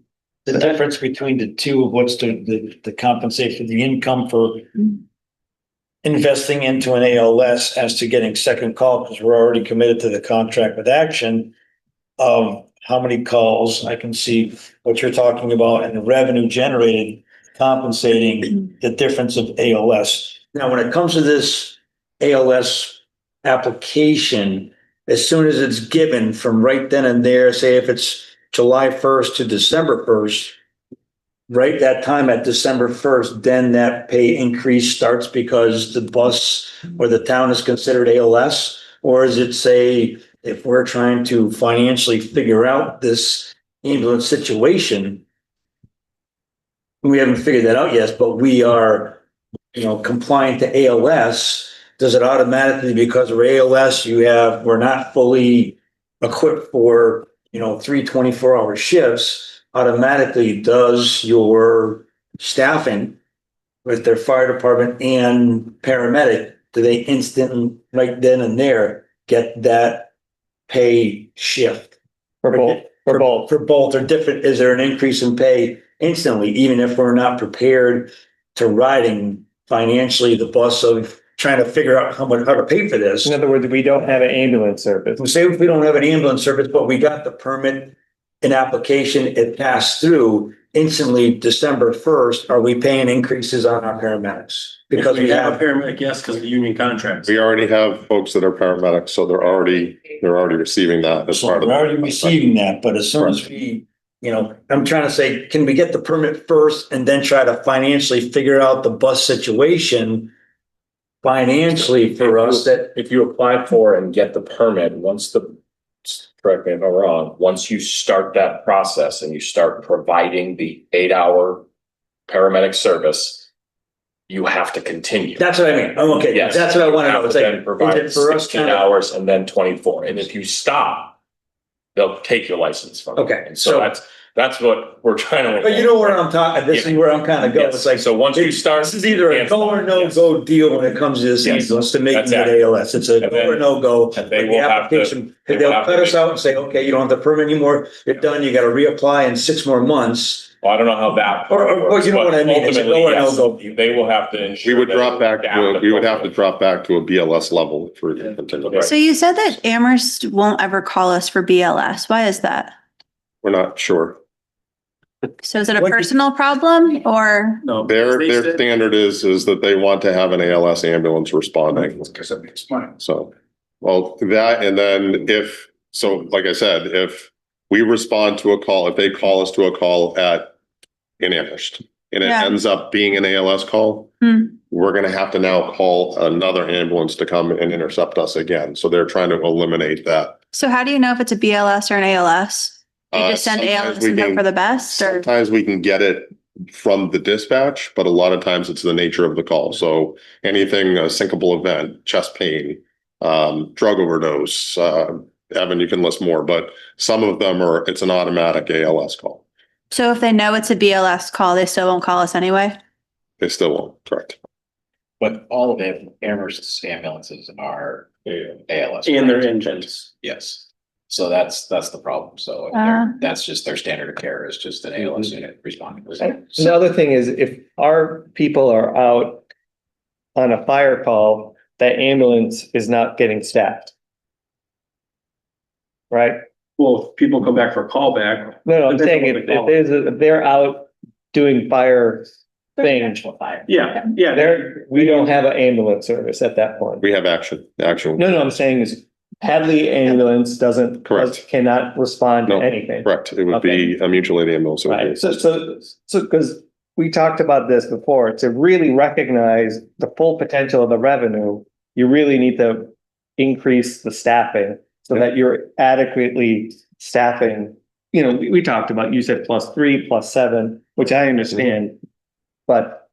[SPEAKER 18] the difference between the two of what's the compensation, the income for investing into an ALS as to getting second call, because we're already committed to the contract with Action of how many calls. I can see what you're talking about and the revenue generated compensating the difference of ALS. Now, when it comes to this ALS application, as soon as it's given from right then and there, say if it's July 1st to December 1st, right that time at December 1st, then that pay increase starts because the bus or the town is considered ALS? Or is it, say, if we're trying to financially figure out this ambulance situation, we haven't figured that out yet, but we are, compliant to ALS, does it automatically, because we're ALS, we're not fully equipped for, 3 24-hour shifts, automatically does your staffing with their fire department and paramedic, do they instantly, right then and there, get that pay shift?
[SPEAKER 4] For both.
[SPEAKER 18] For both or different, is there an increase in pay instantly, even if we're not prepared to riding financially the bus of trying to figure out how to pay for this?
[SPEAKER 4] In other words, we don't have an ambulance service.
[SPEAKER 18] Say if we don't have an ambulance service, but we got the permit and application, it passed through instantly December 1st, are we paying increases on our paramedics? Because we have
[SPEAKER 12] a paramedic, yes, because of the union contracts.
[SPEAKER 17] We already have folks that are paramedics, so they're already receiving that as part of.
[SPEAKER 18] We're already receiving that, but as soon as we, I'm trying to say, can we get the permit first and then try to financially figure out the bus situation financially for us that.
[SPEAKER 14] If you apply for and get the permit, correct me if I'm wrong, once you start that process and you start providing the 8-hour paramedic service, you have to continue.
[SPEAKER 18] That's what I mean. Oh, okay.
[SPEAKER 14] Yes.
[SPEAKER 18] That's what I want to know.
[SPEAKER 14] You
[SPEAKER 18] It's
[SPEAKER 14] have to
[SPEAKER 18] like,
[SPEAKER 14] then provide
[SPEAKER 18] is it for us
[SPEAKER 14] 16 hours and then 24. And if you stop, they'll take your license from you.
[SPEAKER 18] Okay.
[SPEAKER 14] And so that's what we're trying to.
[SPEAKER 18] But you know where I'm talking, this is where I'm kind of going.
[SPEAKER 14] Yes.
[SPEAKER 18] It's like,
[SPEAKER 14] So once you start.
[SPEAKER 18] this is either a go or no go deal when it comes to this
[SPEAKER 14] Yes.
[SPEAKER 18] ambulance to making
[SPEAKER 14] That's
[SPEAKER 18] it
[SPEAKER 14] it.
[SPEAKER 18] ALS. It's a
[SPEAKER 14] And
[SPEAKER 18] go
[SPEAKER 14] then-
[SPEAKER 18] or no go.
[SPEAKER 14] and they
[SPEAKER 18] But
[SPEAKER 14] will
[SPEAKER 18] the
[SPEAKER 14] have to-
[SPEAKER 18] application,
[SPEAKER 14] they will
[SPEAKER 18] they'll
[SPEAKER 14] have
[SPEAKER 18] cut
[SPEAKER 14] to
[SPEAKER 18] us out and say, okay, you don't have the permit anymore. You're done. You got to reapply in 6 more months.
[SPEAKER 14] Well, I don't know how that.
[SPEAKER 18] Or you know what I mean? It's a go or no go.
[SPEAKER 14] Ultimately, yes, they will have to ensure.
[SPEAKER 17] We would
[SPEAKER 14] that
[SPEAKER 17] drop back,
[SPEAKER 14] the
[SPEAKER 17] we would have to drop back to a BLS level for.
[SPEAKER 9] So you said that Amherst won't ever call us for BLS. Why is that?
[SPEAKER 17] We're not sure.
[SPEAKER 9] So is it a personal problem or?
[SPEAKER 12] No.
[SPEAKER 17] Their standard is that they want to have an ALS ambulance responding.
[SPEAKER 11] Because it makes money.
[SPEAKER 17] So, well, that, and then like I said, if we respond to a call, if they call us to a call in Amherst, and it
[SPEAKER 9] Yeah.
[SPEAKER 17] ends up being an ALS call, we're gonna have to now call another ambulance to come and intercept us again. So they're trying to eliminate that.
[SPEAKER 9] So how do you know if it's a BLS or an ALS? You just send
[SPEAKER 17] Sometimes
[SPEAKER 9] ALS
[SPEAKER 17] we
[SPEAKER 9] and hope
[SPEAKER 17] can-
[SPEAKER 9] for the best or?
[SPEAKER 17] Sometimes we can get it from the dispatch, but a lot of times it's the nature of the call. So anything, a syncopal event, chest pain, drug overdose, Evan, you can list more, but some of them it's an automatic ALS call.
[SPEAKER 9] So if they know it's a BLS call, they still won't call us anyway?
[SPEAKER 17] They still won't, correct?
[SPEAKER 6] But all of Amherst's ambulances are ALS.
[SPEAKER 12] And their
[SPEAKER 6] correct?
[SPEAKER 12] engines.
[SPEAKER 6] Yes. So that's the problem. So that's just their standard of care is just an ALS unit responding.
[SPEAKER 4] The other thing is if our people are out on a fire call, that ambulance is not getting staffed. Right?
[SPEAKER 12] Well, if people come back for a callback.
[SPEAKER 4] No, I'm saying if they're out doing fire things.
[SPEAKER 12] Yeah.
[SPEAKER 4] We don't have an ambulance service at that point.
[SPEAKER 17] We have action.
[SPEAKER 4] No, I'm saying is Hadley ambulance cannot respond to
[SPEAKER 17] No,
[SPEAKER 4] anything.
[SPEAKER 17] Correct. It would be a mutual aid ambulance. It would be-
[SPEAKER 4] Right, so because we talked about this before, to really recognize the full potential of the revenue, you really need to increase the staffing so that you're adequately staffing. We talked about, you said +3, +7, which I understand. But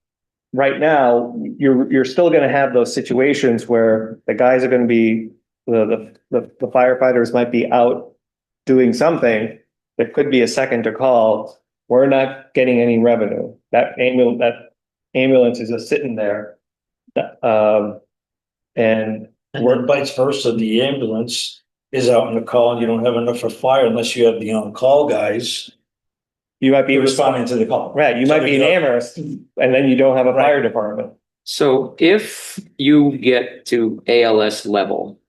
[SPEAKER 4] right now, you're still gonna have those situations where the guys are gonna be, the firefighters might be out doing something. There could be a second to call. We're not getting any revenue. That ambulance is just sitting there. And
[SPEAKER 18] we're vice versa. The ambulance is out in the call and you don't have enough for fire unless you have the on-call guys.
[SPEAKER 4] You might be
[SPEAKER 18] responding to the call.
[SPEAKER 4] Right, you might be in Amherst and then you don't have a fire department.
[SPEAKER 1] So if you get to ALS level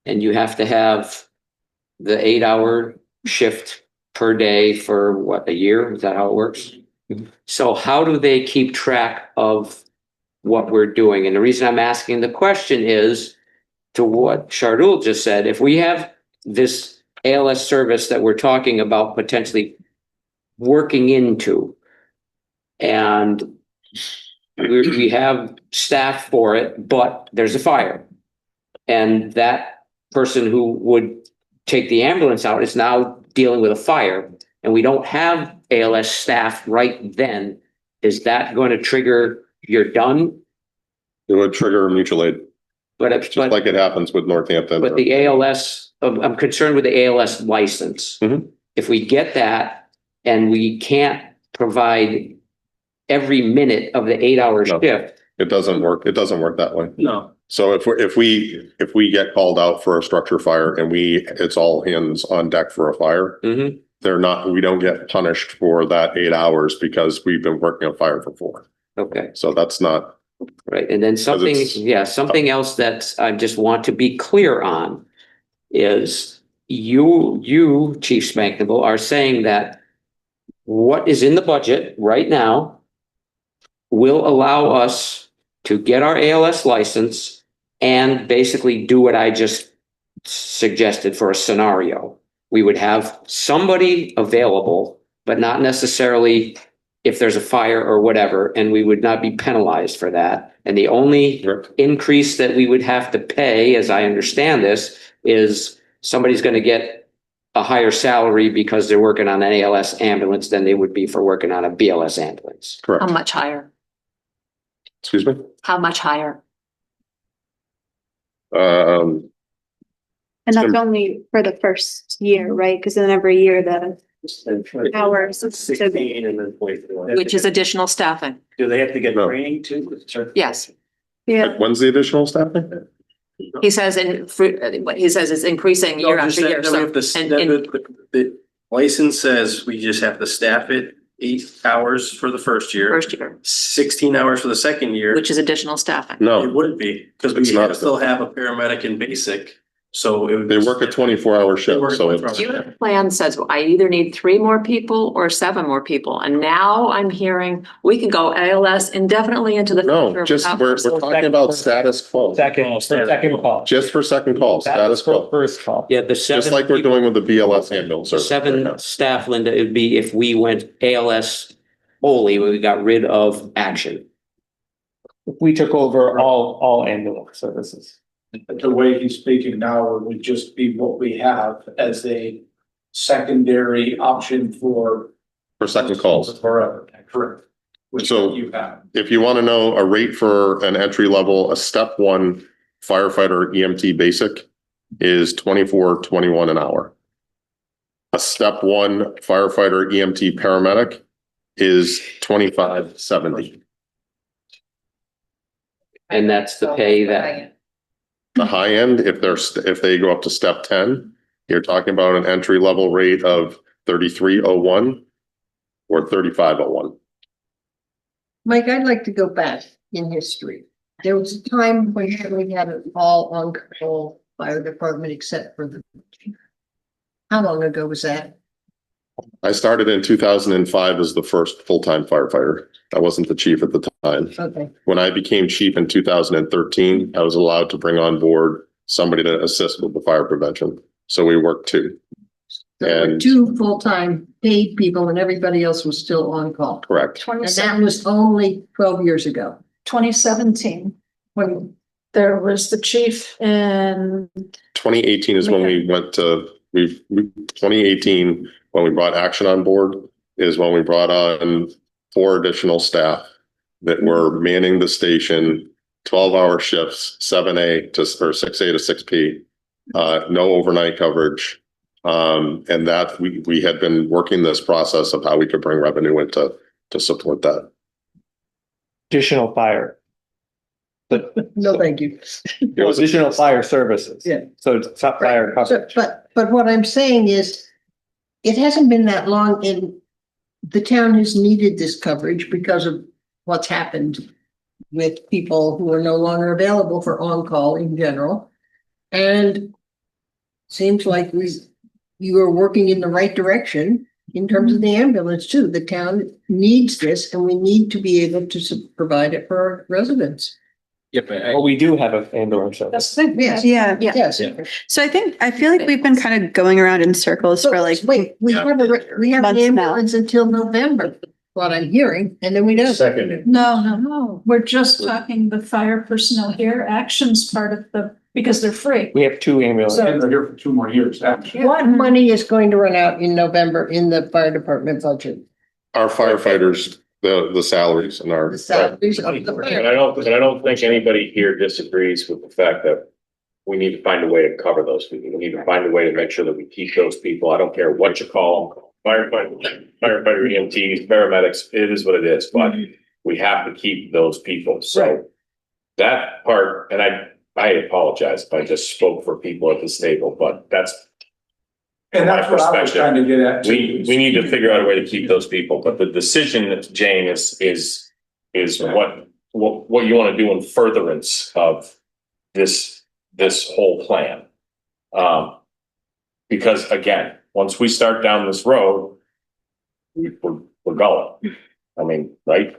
[SPEAKER 1] and you have to have the 8-hour shift per day for what, a year? Is that how it works? So how do they keep track of what we're doing? And the reason I'm asking the question is to what Shardul just said, if we have this ALS service that we're talking about potentially working into, and we have staff for it, but there's a fire. And that person who would take the ambulance out is now dealing with a fire, and we don't have ALS staff right then. Is that going to trigger, you're done?
[SPEAKER 17] It would trigger a mutual aid,
[SPEAKER 1] But it's
[SPEAKER 17] just like it happens with Northampton.
[SPEAKER 1] But the ALS, I'm concerned with the ALS license.
[SPEAKER 17] Mhm.
[SPEAKER 1] If we get that and we can't provide every minute of the 8-hour
[SPEAKER 17] No.
[SPEAKER 1] shift,
[SPEAKER 17] It doesn't work. It doesn't work that way.
[SPEAKER 12] No.
[SPEAKER 17] So if we get called out for a structure fire and it's all hands on deck for a fire,
[SPEAKER 1] Mhm.
[SPEAKER 17] we don't get punished for that 8 hours because we've been working on fire for 4.
[SPEAKER 1] okay,
[SPEAKER 17] So that's not,
[SPEAKER 1] right. And then something, something else that I just want to be clear on is you, Chief Spanknable, are saying that what is in the budget right now will allow us to get our ALS license and basically do what I just suggested for a scenario. We would have somebody available, but not necessarily if there's a fire or whatever, and we would not be penalized for that. And the only increase that we would have to pay, as I understand this, is somebody's going to get a higher salary because they're working on an ALS ambulance than they would be for working on a BLS ambulance.
[SPEAKER 17] correct.
[SPEAKER 16] How much higher?
[SPEAKER 17] Excuse me?
[SPEAKER 16] How much higher?
[SPEAKER 9] And that's only for the first year, right? Because then every year the hours.
[SPEAKER 4] And then 24.
[SPEAKER 16] Which is additional staffing?
[SPEAKER 4] Do they have to get
[SPEAKER 17] No.
[SPEAKER 4] training too?
[SPEAKER 16] Yes.
[SPEAKER 9] Yeah.
[SPEAKER 17] When's the additional staffing?
[SPEAKER 16] He says it's increasing year after year. So, and-
[SPEAKER 12] The license says we just have to staff it 8 hours for the first year.
[SPEAKER 16] First year,
[SPEAKER 12] 16 hours for the second year.
[SPEAKER 16] which is additional staffing.
[SPEAKER 12] It
[SPEAKER 17] No,
[SPEAKER 12] wouldn't be, because
[SPEAKER 17] It's
[SPEAKER 12] we
[SPEAKER 17] not.
[SPEAKER 12] still have a paramedic in basic, so it would.
[SPEAKER 17] they work a 24-hour
[SPEAKER 12] They
[SPEAKER 17] shift,
[SPEAKER 12] work
[SPEAKER 17] so
[SPEAKER 12] 24
[SPEAKER 17] it's,
[SPEAKER 12] hours.
[SPEAKER 16] Your plan says I either need 3 more people or 7 more people. And now I'm hearing we can go ALS indefinitely into the
[SPEAKER 17] no,
[SPEAKER 16] future.
[SPEAKER 17] just,
[SPEAKER 16] without-
[SPEAKER 17] we're talking about status quo.
[SPEAKER 4] Second call.
[SPEAKER 17] Just for second call, status quo.
[SPEAKER 4] First call.
[SPEAKER 1] Yeah, the seven.
[SPEAKER 17] Just like we're doing with the BLS ambulance
[SPEAKER 1] The
[SPEAKER 17] service. right now.
[SPEAKER 1] 7 staff, Linda, it'd be if we went ALS only, when we got rid of action.
[SPEAKER 4] We took over all ambulance services.
[SPEAKER 18] The way he's speaking now would just be what we have as a secondary option for
[SPEAKER 17] second calls.
[SPEAKER 18] forever, correct? Which
[SPEAKER 17] So-
[SPEAKER 18] you have.
[SPEAKER 17] If you want to know a rate for an entry level, a step 1 firefighter EMT basic is $24.21 an hour. A step 1 firefighter EMT paramedic is $25.70.
[SPEAKER 1] And that's the pay that,
[SPEAKER 17] The high end, if they go up to step 10, you're talking about an entry level rate of $33.01 or $35.01.
[SPEAKER 8] Mike, I'd like to go back in history. There was a time when we had it all on control fire department except for the. How long ago was that?
[SPEAKER 17] I started in 2005 as the first full-time firefighter. I wasn't the chief at the time.
[SPEAKER 8] Okay,
[SPEAKER 17] When I became chief in 2013, I was allowed to bring on board somebody to assist with the fire prevention. So we worked 2.
[SPEAKER 8] so there were
[SPEAKER 17] And-
[SPEAKER 8] 2 full-time paid people and everybody else was still on call.
[SPEAKER 17] Correct.
[SPEAKER 8] And that was only 12 years ago.
[SPEAKER 3] 2017, when there was the chief and
[SPEAKER 17] 2018 is when we went to, 2018, when we brought Action on board, is when we brought on 4 additional staff that were manning the station, 12-hour shifts, 7A to, or 6A to 6P, no overnight coverage. And that we had been working this process of how we could bring revenue in to support that.
[SPEAKER 4] Additional fire. But
[SPEAKER 8] No, thank you.
[SPEAKER 4] additional fire services.
[SPEAKER 8] Yeah.
[SPEAKER 4] So it's top fire
[SPEAKER 8] So,
[SPEAKER 4] coverage.
[SPEAKER 8] but what I'm saying is, it hasn't been that long and the town has needed this coverage because of what's happened with people who are no longer available for on-call in general. And seems like you are working in the right direction in terms of the ambulance too. The town needs this and we need to be able to provide it for our residents.
[SPEAKER 6] Yep,
[SPEAKER 4] Well, we do have an ambulance service.
[SPEAKER 3] That's the thing.
[SPEAKER 8] Yes.
[SPEAKER 9] Yeah.
[SPEAKER 8] Yes.
[SPEAKER 9] So I feel like we've been kind of going around in circles for like,
[SPEAKER 8] Wait, we have an
[SPEAKER 9] Months now.
[SPEAKER 8] ambulance until November, what I'm hearing, and then we don't.
[SPEAKER 14] Second.
[SPEAKER 3] No, we're just talking the fire personnel here, actions part of the, because they're free.
[SPEAKER 4] We have 2 ambulances.
[SPEAKER 3] So-
[SPEAKER 14] And they're here for 2 more years, actually.
[SPEAKER 8] What money is going to run out in November in the fire department budget?
[SPEAKER 17] Our firefighters, the salaries and our.
[SPEAKER 8] The salaries of the
[SPEAKER 14] And
[SPEAKER 8] fire.
[SPEAKER 14] I don't think anybody here disagrees with the fact that we need to find a way to cover those people. We need to find a way to make sure that we keep those people. I don't care what you call them, firefighter, EMTs, paramedics, it is what it is, but we have to keep those people. So that part, and I apologize if I just spoke for people at this table, but that's
[SPEAKER 11] And that's what I was trying to get at.
[SPEAKER 14] we need to figure out a way to keep those people, but the decision, Jane, is what you want to do in furtherance of this whole plan. Because again, once we start down this road, we're going. I mean, right?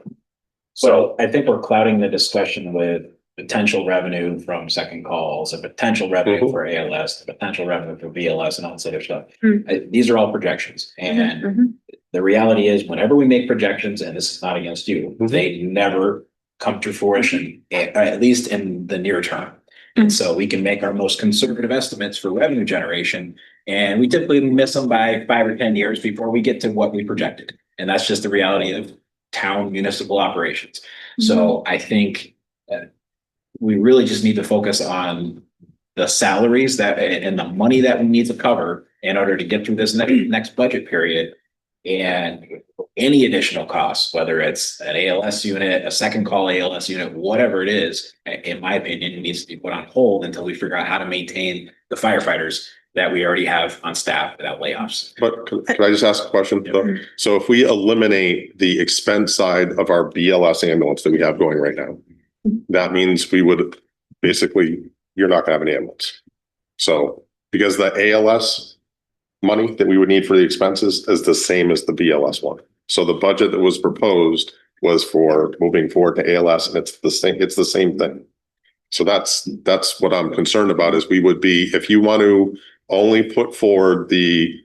[SPEAKER 6] So I think we're clouding the discussion with potential revenue from second calls, a potential revenue for ALS, the potential revenue for BLS and all this other stuff. These are all projections. And the reality is whenever we make projections, and this is not against you, they never come to fruition, at least in the near term. And so we can make our most conservative estimates for revenue generation, and we typically miss them by 5 or 10 years before we get to what we projected. And that's just the reality of town municipal operations. So I think we really just need to focus on the salaries that and the money that we need to cover in order to get through this next budget period. And any additional costs, whether it's an ALS unit, a second call ALS unit, whatever it is, in my opinion, it needs to be put on hold until we figure out how to maintain the firefighters that we already have on staff without layoffs.
[SPEAKER 17] But could I just ask a question? though? So if we eliminate the expense side of our BLS ambulance that we have going right now, that means we would basically, you're not gonna have an ambulance. So because the ALS money that we would need for the expenses is the same as the BLS one. So the budget that was proposed was for moving forward to ALS, and it's the same thing. So that's what I'm concerned about is we would be, if you want to only put forward the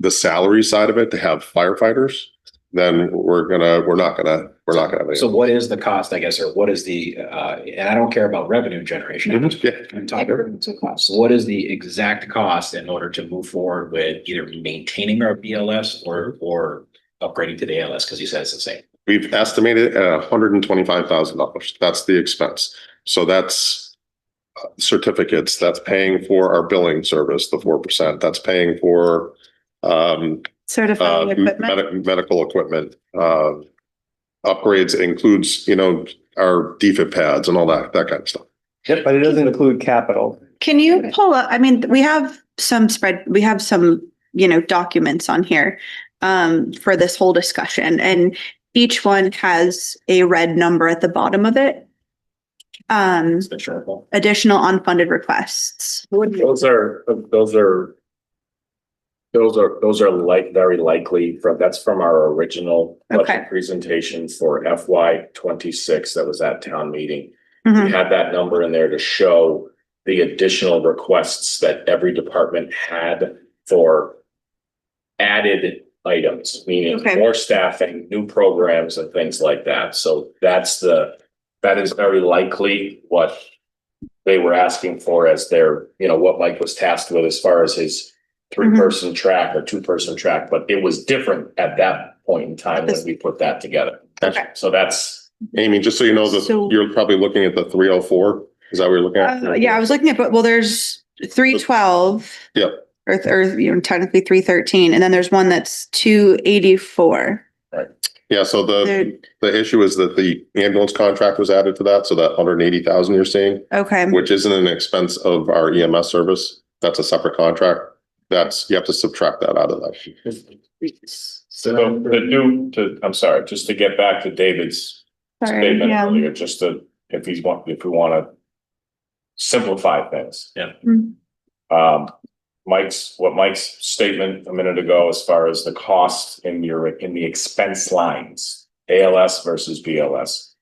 [SPEAKER 17] salary side of it to have firefighters, then we're not gonna have it.
[SPEAKER 6] So what is the cost, I guess, or what is the, and I don't care about revenue generation. I'm talking cost. What is the exact cost in order to move forward with either maintaining our BLS or upgrading to the ALS? Because you said it's the same.
[SPEAKER 17] We've estimated at $125,000. That's the expense. So that's certificates, that's paying for our billing service, the 4%, that's paying for
[SPEAKER 9] certifying equipment.
[SPEAKER 17] medical equipment, upgrades. It includes, our DFib pads and all that kind of stuff.
[SPEAKER 4] Yep, but it doesn't include capital.
[SPEAKER 9] Can you pull up, I mean, we have some documents on here for this whole discussion, and each one has a red number at the bottom of it. Additional unfunded requests.
[SPEAKER 14] Those are like very likely that's from our original budget presentation for FY 26 that was at town meeting. We had that number in there to show the additional requests that every department had for added items, meaning more staffing, new programs and things like that. So that is very likely what they were asking for as their, what Mike was tasked with as far as his 3-person track or 2-person track, but it was different at that point in time when we put that together. So that's.
[SPEAKER 17] Amy, just so you know, you're probably looking at the 304. Is that what you're looking at?
[SPEAKER 9] Yeah, I was looking at, well, there's 312.
[SPEAKER 17] Yep.
[SPEAKER 9] Or technically 313, and then there's one that's 284.
[SPEAKER 17] Right. Yeah, so the issue is that the ambulance contract was added to that, so that 180,000 you're seeing.
[SPEAKER 9] Okay.
[SPEAKER 17] Which isn't an expense of our EMS service. That's a separate contract. You have to subtract that out of that.
[SPEAKER 14] So I'm sorry, just to get back to David's
[SPEAKER 9] Sorry,
[SPEAKER 14] statement
[SPEAKER 9] yeah.
[SPEAKER 14] earlier, just to, if we wanna simplify things.
[SPEAKER 12] Yeah.
[SPEAKER 14] Mike's statement a minute ago, as far as the cost in the expense lines, ALS versus BLS.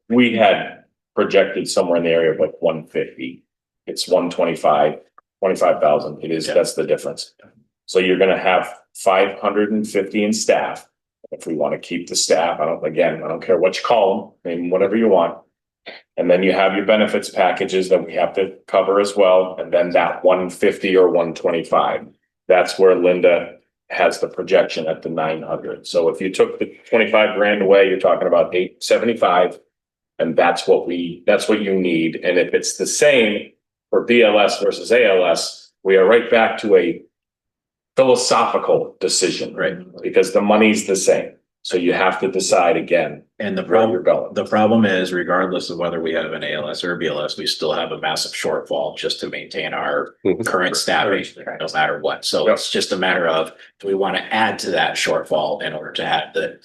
[SPEAKER 14] We had projected somewhere in the area of like 150. It's 25,000. It is, that's the difference. So you're gonna have 550 in staff. If we want to keep the staff, I don't care what you call them, name whatever you want. And then you have your benefits packages that we have to cover as well, and then that 150 or 125. That's where Linda has the projection at the 900. So if you took the 25 grand away, you're talking about 875. And that's what you need. And if it's the same for BLS versus ALS, we are right back to a philosophical decision, right? Because the money's the same. So you have to decide again.
[SPEAKER 6] And the
[SPEAKER 14] where you're going.
[SPEAKER 6] the problem is, regardless of whether we have an ALS or BLS, we still have a massive shortfall just to maintain our current staffing, no matter what. So it's just a matter of, do we want to add to that shortfall in order to have the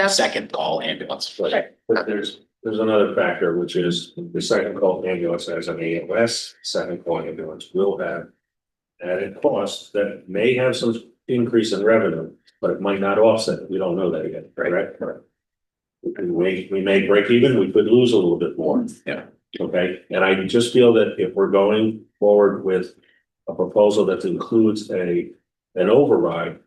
[SPEAKER 6] second call ambulance?
[SPEAKER 5] But there's another factor, which is the second call ambulance as an ALS, second call ambulance will have added costs that may have some increase in revenue, but it might not offset it. We don't know that yet, right? We may break even, we could lose a little bit more.
[SPEAKER 6] Yeah.
[SPEAKER 5] Okay, and I just feel that if we're going forward with a proposal that includes an override,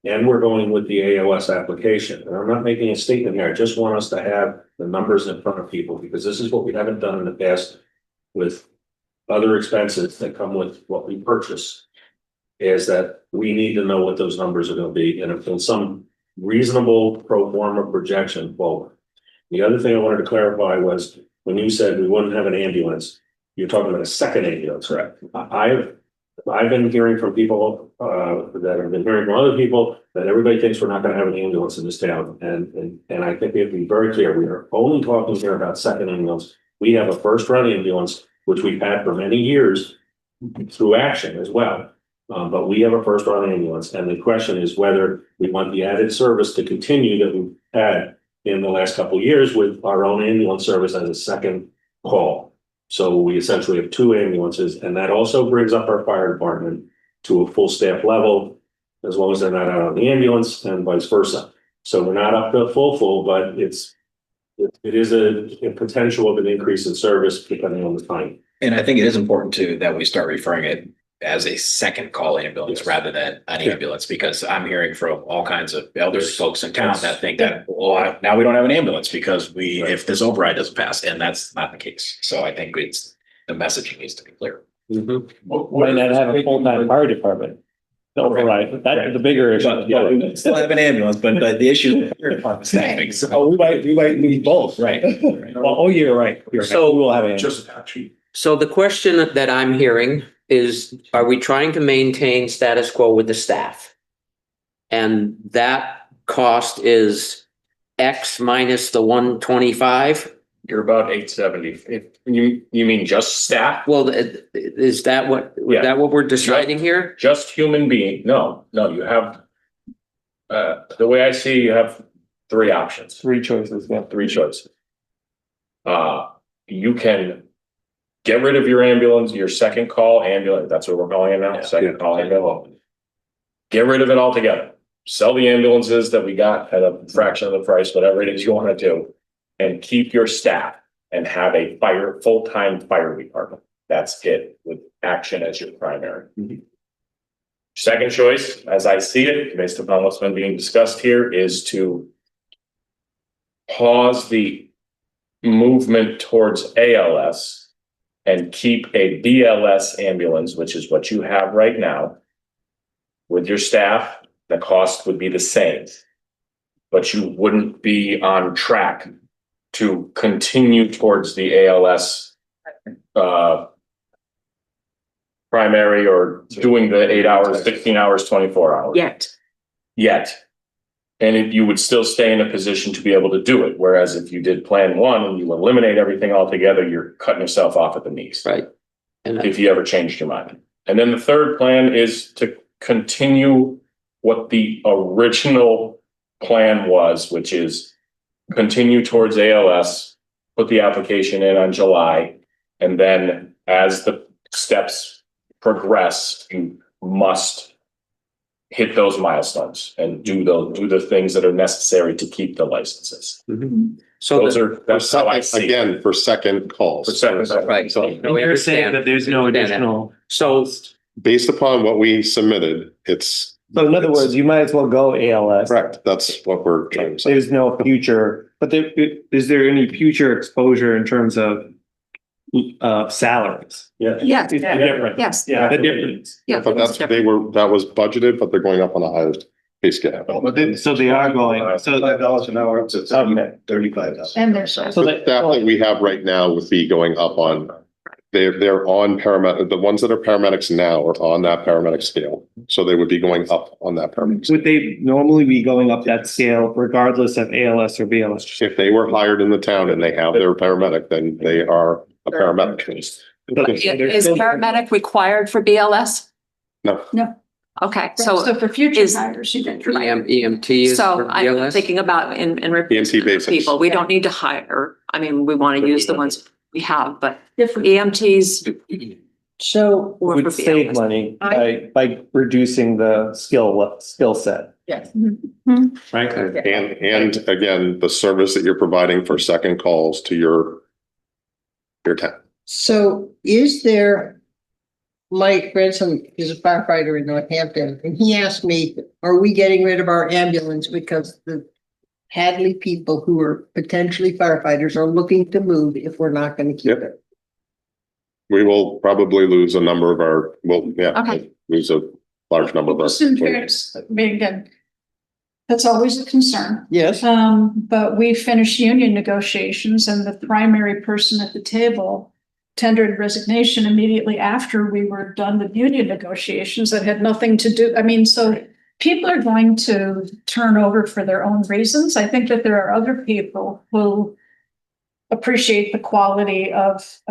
[SPEAKER 5] and we're going with the ALS application, and I'm not making a statement here, I just want us to have the numbers in front of people, because this is what we haven't done in the past with other expenses that come with what we purchase, is that we need to know what those numbers are gonna be, and if in some reasonable pro forma projection forward. The other thing I wanted to clarify was, when you said we wouldn't have an ambulance, you're talking about a second ambulance, correct? I've been hearing from people, that have been hearing from other people, that everybody thinks we're not gonna have an ambulance in this town, and I think we have to be very clear, we are only talking here about second ambulance. We have a first run ambulance, which we've had for many years through Action as well. But we have a first run ambulance, and the question is whether we want the added service to continue that we've had in the last couple of years with our own ambulance service as a second call. So we essentially have two ambulances, and that also brings up our fire department to a full staff level, as long as they're not out on the ambulance and vice versa. So we're not up to full, but it is a potential of an increase in service depending on the time.
[SPEAKER 6] And I think it is important too, that we start referring it as a second call ambulance rather than an ambulance, because I'm hearing from all kinds of elderly folks in town that think that, well, now we don't have an ambulance because if this override doesn't pass, and that's not the case. So I think the messaging needs to be clear.
[SPEAKER 12] Might not have a full-time fire department. The override, that's the bigger issue.
[SPEAKER 6] Yeah, we still have an ambulance, but the issue is staffing. So
[SPEAKER 12] we might need both.
[SPEAKER 6] Right.
[SPEAKER 12] Well, you're right.
[SPEAKER 1] So
[SPEAKER 12] we will have a.
[SPEAKER 1] So the question that I'm hearing is, are we trying to maintain status quo with the staff? And that cost is X minus the 125?
[SPEAKER 14] You're about 870. You mean just staff?
[SPEAKER 1] Well, is that what we're deciding here?
[SPEAKER 14] Just human being? No, you have, the way I see, you have three options.
[SPEAKER 12] Three choices, yeah.
[SPEAKER 14] Three choices. You can get rid of your ambulance, your second call ambulance, that's what we're calling it now, second call ambulance. Get rid of it altogether. Sell the ambulances that we got at a fraction of the price, whatever it is you want to do, and keep your staff and have a full-time fire department. That's it, with Action as your primary. Second choice, as I see it, based upon what's been being discussed here, is to pause the movement towards ALS and keep a BLS ambulance, which is what you have right now. With your staff, the cost would be the same, but you wouldn't be on track to continue towards the ALS primary, or doing the 8 hours, 16 hours, 24 hours. Yet. And you would still stay in a position to be able to do it. Whereas if you did plan one and you eliminate everything altogether, you're cutting yourself off at the knees.
[SPEAKER 1] Right. And
[SPEAKER 14] if you ever changed your mind. And then the third plan is to continue what the original plan was, which is continue towards ALS, put the application in on July. And then as the steps progress, you must hit those milestones and do the things that are necessary to keep the licenses.
[SPEAKER 1] So
[SPEAKER 14] That's how I see it.
[SPEAKER 17] Again, for second calls.
[SPEAKER 14] For second calls.
[SPEAKER 1] right.
[SPEAKER 4] So you're saying that there's no additional.
[SPEAKER 1] So
[SPEAKER 17] Based upon what we submitted, it's.
[SPEAKER 4] So in other words, you might as well go ALS.
[SPEAKER 17] Correct. That's what we're trying to say.
[SPEAKER 4] There's no future, but is there any future exposure in terms of salaries? Yeah.
[SPEAKER 3] Yeah.
[SPEAKER 4] It's different.
[SPEAKER 3] Yes.
[SPEAKER 4] Yeah, the difference.
[SPEAKER 3] Yeah.
[SPEAKER 17] But that was budgeted, but they're going up on a higher pay scale.
[SPEAKER 4] So they are going, so
[SPEAKER 11] $5 an hour up to
[SPEAKER 4] Okay.
[SPEAKER 11] $35.
[SPEAKER 3] And there's.
[SPEAKER 17] The staff that we have right now would be going up on, they're on paramedic, the ones that are paramedics now are on that paramedic scale. So they would be going up on that paramedic.
[SPEAKER 4] would they normally be going up that scale regardless of ALS or BLS?
[SPEAKER 17] If they were hired in the town and they have their paramedic, then they are a paramedic.
[SPEAKER 16] Is paramedic required for BLS?
[SPEAKER 17] No.
[SPEAKER 3] No.
[SPEAKER 16] Okay, so
[SPEAKER 3] So for future
[SPEAKER 16] is-
[SPEAKER 3] hires, you can.
[SPEAKER 1] EMT is
[SPEAKER 16] so
[SPEAKER 1] for
[SPEAKER 16] I'm
[SPEAKER 1] BLS?
[SPEAKER 16] thinking about in
[SPEAKER 17] EMT basics.
[SPEAKER 16] people, we don't need to hire. I mean, we want to use the ones we have, but
[SPEAKER 3] Different.
[SPEAKER 16] EMTs.
[SPEAKER 8] So
[SPEAKER 16] or
[SPEAKER 4] Would
[SPEAKER 16] for
[SPEAKER 4] save
[SPEAKER 16] BLS.
[SPEAKER 4] money by reducing the skill set,
[SPEAKER 3] Yes.
[SPEAKER 4] right?
[SPEAKER 17] And again, the service that you're providing for second calls to your town.
[SPEAKER 8] So is there, my grandson is a firefighter in Northampton, and he asked me, are we getting rid of our ambulance because the Hadley people who are potentially firefighters are looking to move if we're not gonna keep
[SPEAKER 17] Yep.
[SPEAKER 8] it?
[SPEAKER 17] We will probably lose a number of our,
[SPEAKER 16] Okay.
[SPEAKER 17] lose a large number of our.
[SPEAKER 3] Just in fairness, I mean, again, that's always a concern.
[SPEAKER 8] Yes.
[SPEAKER 3] But we finished union negotiations and the primary person at the table tendered resignation immediately after we were done with union negotiations that had nothing to do, I mean, so people are going to turn over for their own reasons. I think that there are other people who appreciate the quality of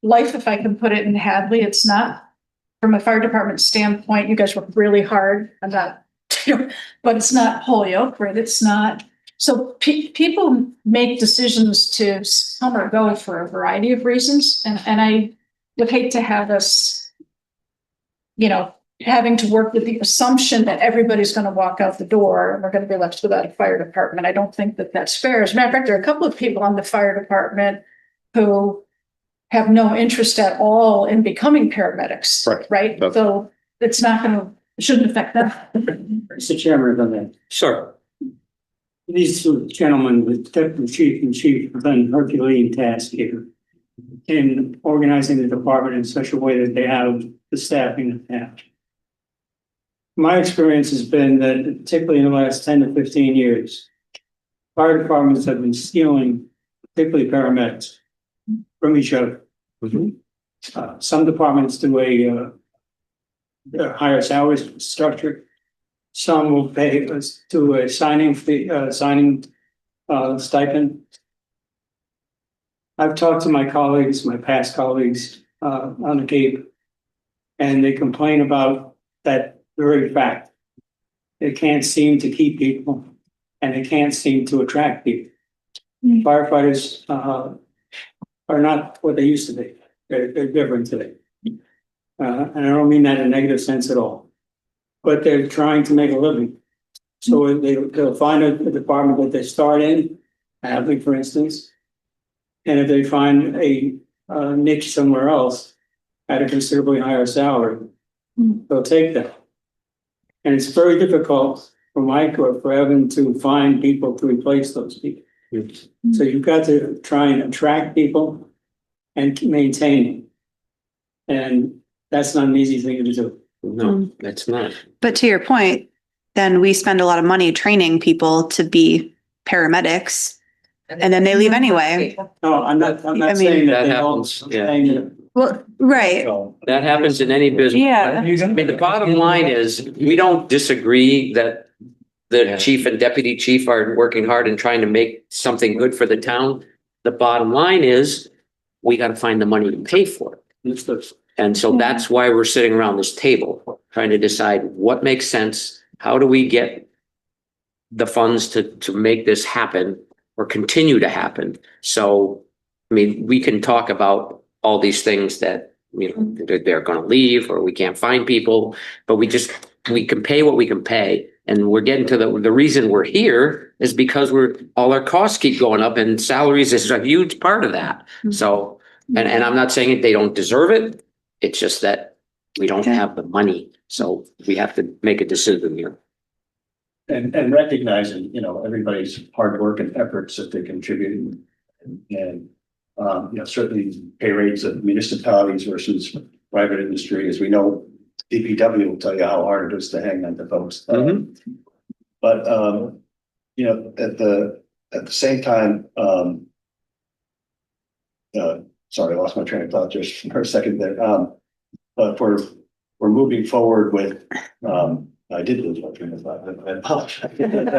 [SPEAKER 3] life, if I can put it in Hadley. It's not, from a fire department standpoint, you guys work really hard. I'm not, but it's not Holyoke, right? It's not. So people make decisions to come or go for a variety of reasons. And I would hate to have us, having to work with the assumption that everybody's going to walk out the door and we're going to be left without a fire department. I don't think that that's fair. As a matter of fact, there are a couple of people on the fire department who have no interest at all in becoming paramedics, right? So it's not going to, shouldn't affect them.
[SPEAKER 19] Mr. Chairman, if I may.
[SPEAKER 1] Sure.
[SPEAKER 19] These two gentlemen, the deputy chief and chief, have done Herculean task here in organizing the department in such a way that they have the staffing they have. My experience has been that particularly in the last 10 to 15 years, fire departments have been stealing, particularly paramedics, from each other. Some departments do a higher salary structure. Some will pay us to a signing fee, stipend. I've talked to my colleagues, my past colleagues, on the Cape, and they complain about that very fact. They can't seem to keep people and they can't seem to attract people. Firefighters, are not what they used to be. They're different today. And I don't mean that in a negative sense at all. But they're trying to make a living. So they'll find a department that they start in, Hadley, for instance. And if they find a niche somewhere else at a considerably higher salary, they'll take that. And it's very difficult for Mike or for Evan to find people to replace those people. So you've got to try and attract people and maintain them. And that's not an easy thing to do.
[SPEAKER 1] No, that's not.
[SPEAKER 9] But to your point, then we spend a lot of money training people to be paramedics and then they leave anyway.
[SPEAKER 19] No, I'm not
[SPEAKER 9] I mean,
[SPEAKER 19] saying that
[SPEAKER 1] that
[SPEAKER 19] they
[SPEAKER 1] happens,
[SPEAKER 19] don't.
[SPEAKER 1] yeah.
[SPEAKER 19] Saying that
[SPEAKER 9] Well, right.
[SPEAKER 1] That happens in any business.
[SPEAKER 9] Yeah.
[SPEAKER 1] I mean, the bottom line is, we don't disagree that the chief and deputy chief are working hard and trying to make something good for the town. The bottom line is, we gotta find the money to pay for it. And so that's why we're sitting around this table, trying to decide what makes sense. How do we get the funds to make this happen? or continue to happen. So, I mean, we can talk about all these things that, you know, they're gonna leave or we can't find people, but we can pay what we can pay. And we're getting to the reason we're here is because all our costs keep going up and salaries is a huge part of that. So, and I'm not saying they don't deserve it. It's just that we don't have the money. So we have to make a decision here.
[SPEAKER 20] And recognizing, you know, everybody's hard work and efforts that they contribute and, you know, certainly pay rates of municipalities versus private industry, as we know, DPW will tell you how hard it is to hang on to folks. But, you know, at the same time, sorry, I lost my train of thought just for a second there. But we're moving forward with, I did lose my train of thought. I apologize. Trying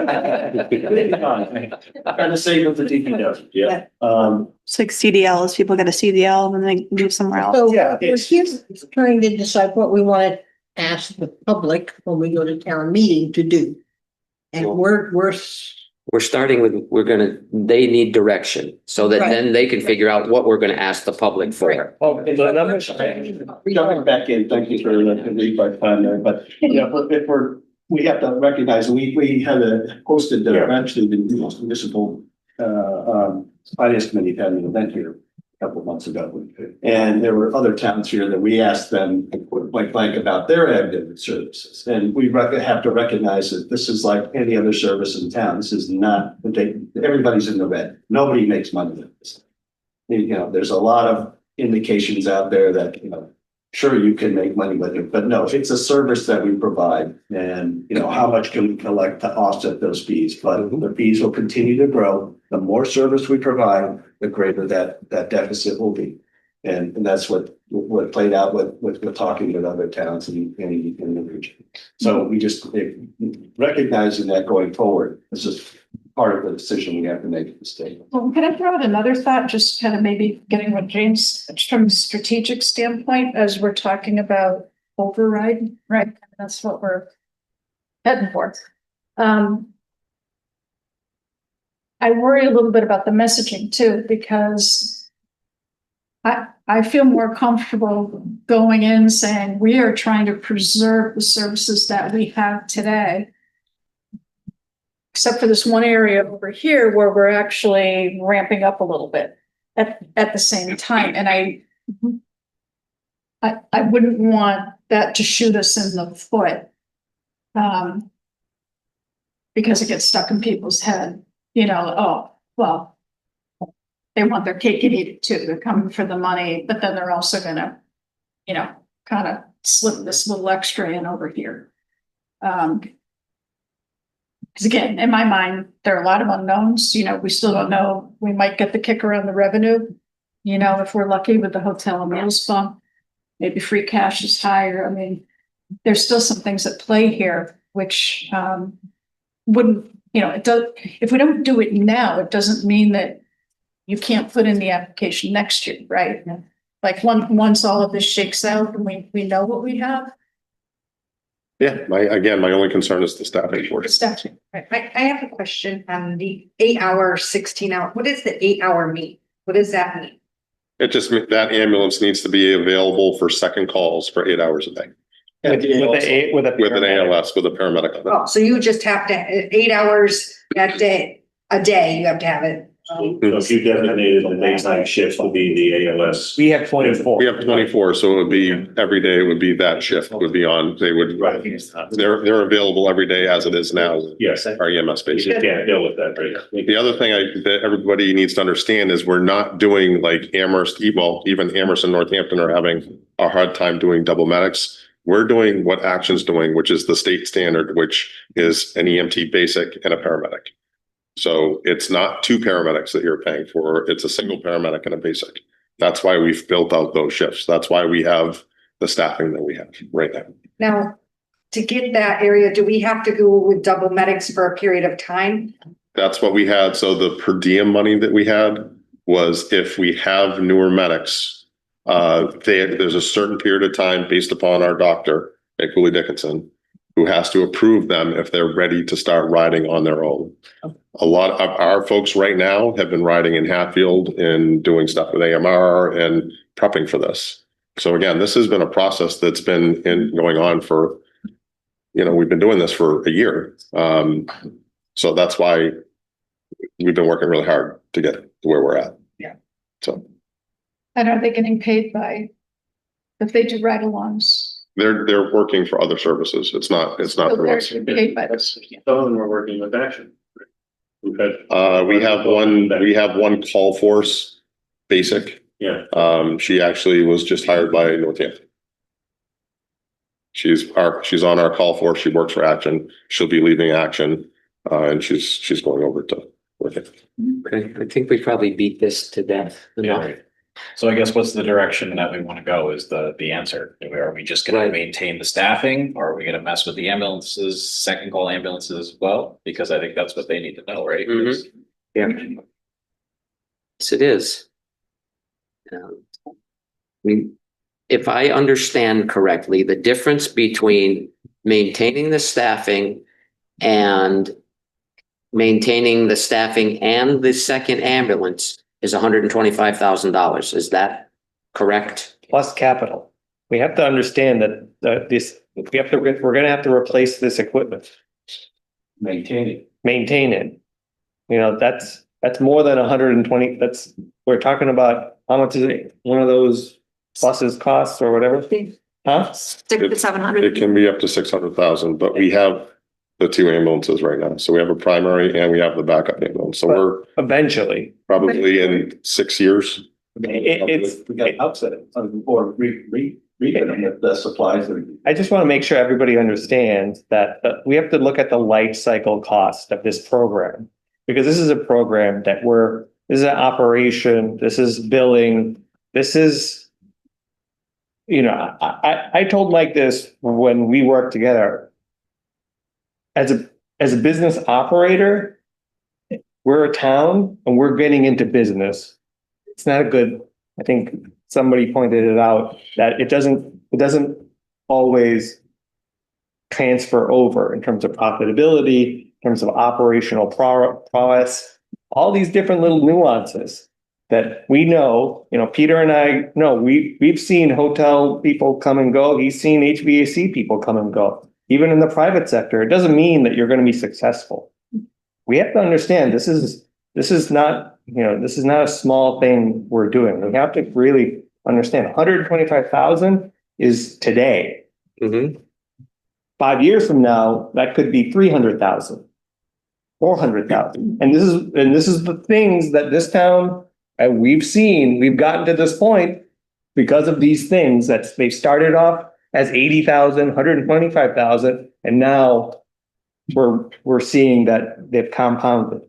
[SPEAKER 20] to save up the DPW. Yeah.
[SPEAKER 9] It's like CDLs, people get a CDL and then they move somewhere else.
[SPEAKER 8] So we're here trying to decide what we want to ask the public when we go to town meeting to do. And
[SPEAKER 1] We're starting with, they need direction so that then they can figure out what we're gonna ask the public for.
[SPEAKER 20] Oh, and jumping back in, thank you for the lead by time there, but yeah, if we have to recognize, we had hosted eventually the municipal finance committee had an event here a couple of months ago. And there were other towns here that we asked them point blank about their ambulance services. And we have to recognize that this is like any other service in town. This is not, everybody's in the red. Nobody makes money with this. You know, there's a lot of indications out there that, you know, sure, you can make money with it, but no, it's a service that we provide. And, you know, how much can we collect to offset those fees? But the fees will continue to grow. The more service we provide, the greater that deficit will be. And that's what played out with talking with other towns in the region. So we just recognizing that going forward, this is part of the decision we have to make at the state.
[SPEAKER 3] Well, can I throw out another thought, just kind of maybe getting what James, from a strategic standpoint, as we're talking about override, right? That's what we're heading for. I worry a little bit about the messaging too, because I feel more comfortable going in saying we are trying to preserve the services that we have today. Except for this one area over here where we're actually ramping up a little bit at the same time. And I wouldn't want that to shoot us in the foot. Because it gets stuck in people's head, you know, oh, well, they want their cake and eat it too. They're coming for the money, but then they're also gonna, you know, kind of slip this little extra in over here. Because again, in my mind, there are a lot of unknowns, you know, we still don't know, we might get the kicker on the revenue. You know, if we're lucky with the hotel and meals fund, maybe free cash is higher. I mean, there's still some things at play here, which wouldn't, you know, it does, if we don't do it now, it doesn't mean that you can't put in the application next year, right? Like once all of this shakes out and we know what we have.
[SPEAKER 17] Yeah, my only concern is the staffing for it.
[SPEAKER 3] Staffing, right.
[SPEAKER 15] I have a question on the 8 hour, 16 hour. What does the 8 hour mean? What does that mean?
[SPEAKER 17] It just means that ambulance needs to be available for second calls for 8 hours a day.
[SPEAKER 4] With an
[SPEAKER 17] ALS, with a paramedic.
[SPEAKER 15] Oh, so you just have to, 8 hours a day, you have to have it.
[SPEAKER 14] So if you designated the daytime shifts will be the ALS.
[SPEAKER 4] We have 24.
[SPEAKER 17] We have 24, so it would be every day. It would be that shift would be on. They would.
[SPEAKER 14] Right.
[SPEAKER 17] They're available every day as it is now.
[SPEAKER 14] Yes.
[SPEAKER 17] Our EMS
[SPEAKER 14] You
[SPEAKER 17] base.
[SPEAKER 14] just can't deal with that, right?
[SPEAKER 17] The other thing that everybody needs to understand is we're not doing like Amherst, even Amherst and Northampton are having a hard time doing double medics. We're doing what Action's doing, which is the state standard, which is an EMT basic and a paramedic. So it's not two paramedics that you're paying for. It's a single paramedic and a basic. That's why we've built out those shifts. That's why we have the staffing that we have right now.
[SPEAKER 15] Now, to get that area, do we have to go with double medics for a period of time?
[SPEAKER 17] That's what we had. So the per diem money that we had was if we have newer medics, there's a certain period of time based upon our doctor at Cooley Dickinson who has to approve them if they're ready to start riding on their own. A lot of our folks right now have been riding in Hatfield and doing stuff with AMR and prepping for this. So again, this has been a process that's been going on for, we've been doing this for a year. So that's why we've been working really hard to get to where we're at.
[SPEAKER 3] Yeah.
[SPEAKER 17] So.
[SPEAKER 3] And are they getting paid if they do ride-alongs?
[SPEAKER 17] They're working for other services. It's not
[SPEAKER 3] So
[SPEAKER 17] for
[SPEAKER 3] they're
[SPEAKER 17] us.
[SPEAKER 3] paid by this.
[SPEAKER 14] Some of them are working with Action. We've had.
[SPEAKER 17] We have one call force basic.
[SPEAKER 14] Yeah.
[SPEAKER 17] She actually was just hired by Northampton. She's on our call force. She works for Action. She'll be leaving Action, and she's going over to Northampton.
[SPEAKER 1] Okay, I think we probably beat this to death.
[SPEAKER 6] Yeah. So I guess what's the direction that we want to go is the answer. Are we just going to maintain the staffing, or are we going to mess with the ambulances, second call ambulances as well? Because I think that's what they need to know, right?
[SPEAKER 1] Yeah. Yes, it is. I mean, if I understand correctly, the difference between maintaining the staffing and maintaining the staffing and the second ambulance is $125,000. Is that correct?
[SPEAKER 4] Plus capital. We have to understand that we're gonna have to replace this equipment. Maintain it. That's more than 120, we're talking about, how much is it, one of those buses costs or whatever? Huh?
[SPEAKER 9] 600 to 700.
[SPEAKER 17] It can be up to 600,000, but we have the two ambulances right now. So we have a primary and we have the backup ambulance. So we're
[SPEAKER 4] eventually
[SPEAKER 17] probably in 6 years.
[SPEAKER 20] We got upset or refit them with the supplies.
[SPEAKER 4] I just want to make sure everybody understands that we have to look at the life cycle cost of this program. Because this is a program that this is an operation, this is billing, this is, I told Mike this when we worked together. As a business operator, we're a town and we're getting into business. It's not a good, I think somebody pointed it out, that it doesn't always transfer over in terms of profitability, in terms of operational prowess, all these different little nuances that we know, Peter and I know, we've seen hotel people come and go. He's seen HVAC people come and go. Even in the private sector, it doesn't mean that you're going to be successful. We have to understand this is not a small thing we're doing. We have to really understand 125,000 is today. 5 years from now, that could be 300,000, 400,000. And this is the things that this town, we've gotten to this point because of these things that they started off as 80,000, 125,000, and now we're seeing that they've compounded.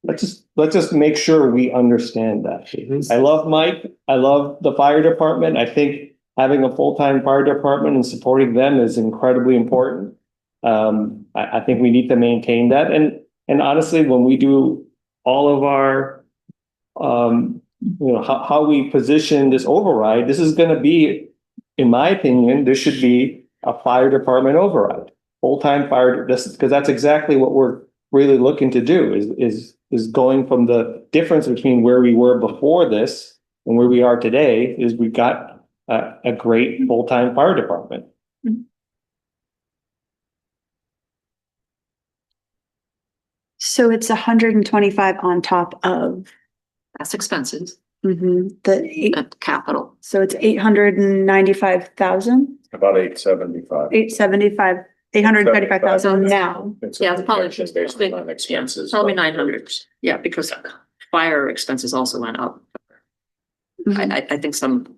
[SPEAKER 4] Let's just make sure we understand that. I love Mike. I love the fire department. I think having a full-time fire department and supporting them is incredibly important. I think we need to maintain that. And honestly, when we do all of our, how we position this override, this is going to be, in my opinion, this should be a fire department override, full-time fire. Because that's exactly what we're really looking to do is going from the difference between where we were before this and where we are today is we've got a great full-time fire department.
[SPEAKER 9] So it's 125 on top of.
[SPEAKER 16] That's expenses.
[SPEAKER 9] The
[SPEAKER 16] capital.
[SPEAKER 9] So it's 895,000.
[SPEAKER 17] About 875.
[SPEAKER 9] 835,000 now.
[SPEAKER 16] Yeah, it's probably
[SPEAKER 6] based on expenses.
[SPEAKER 16] Probably 900. Yeah, because fire expenses also went up. I think some.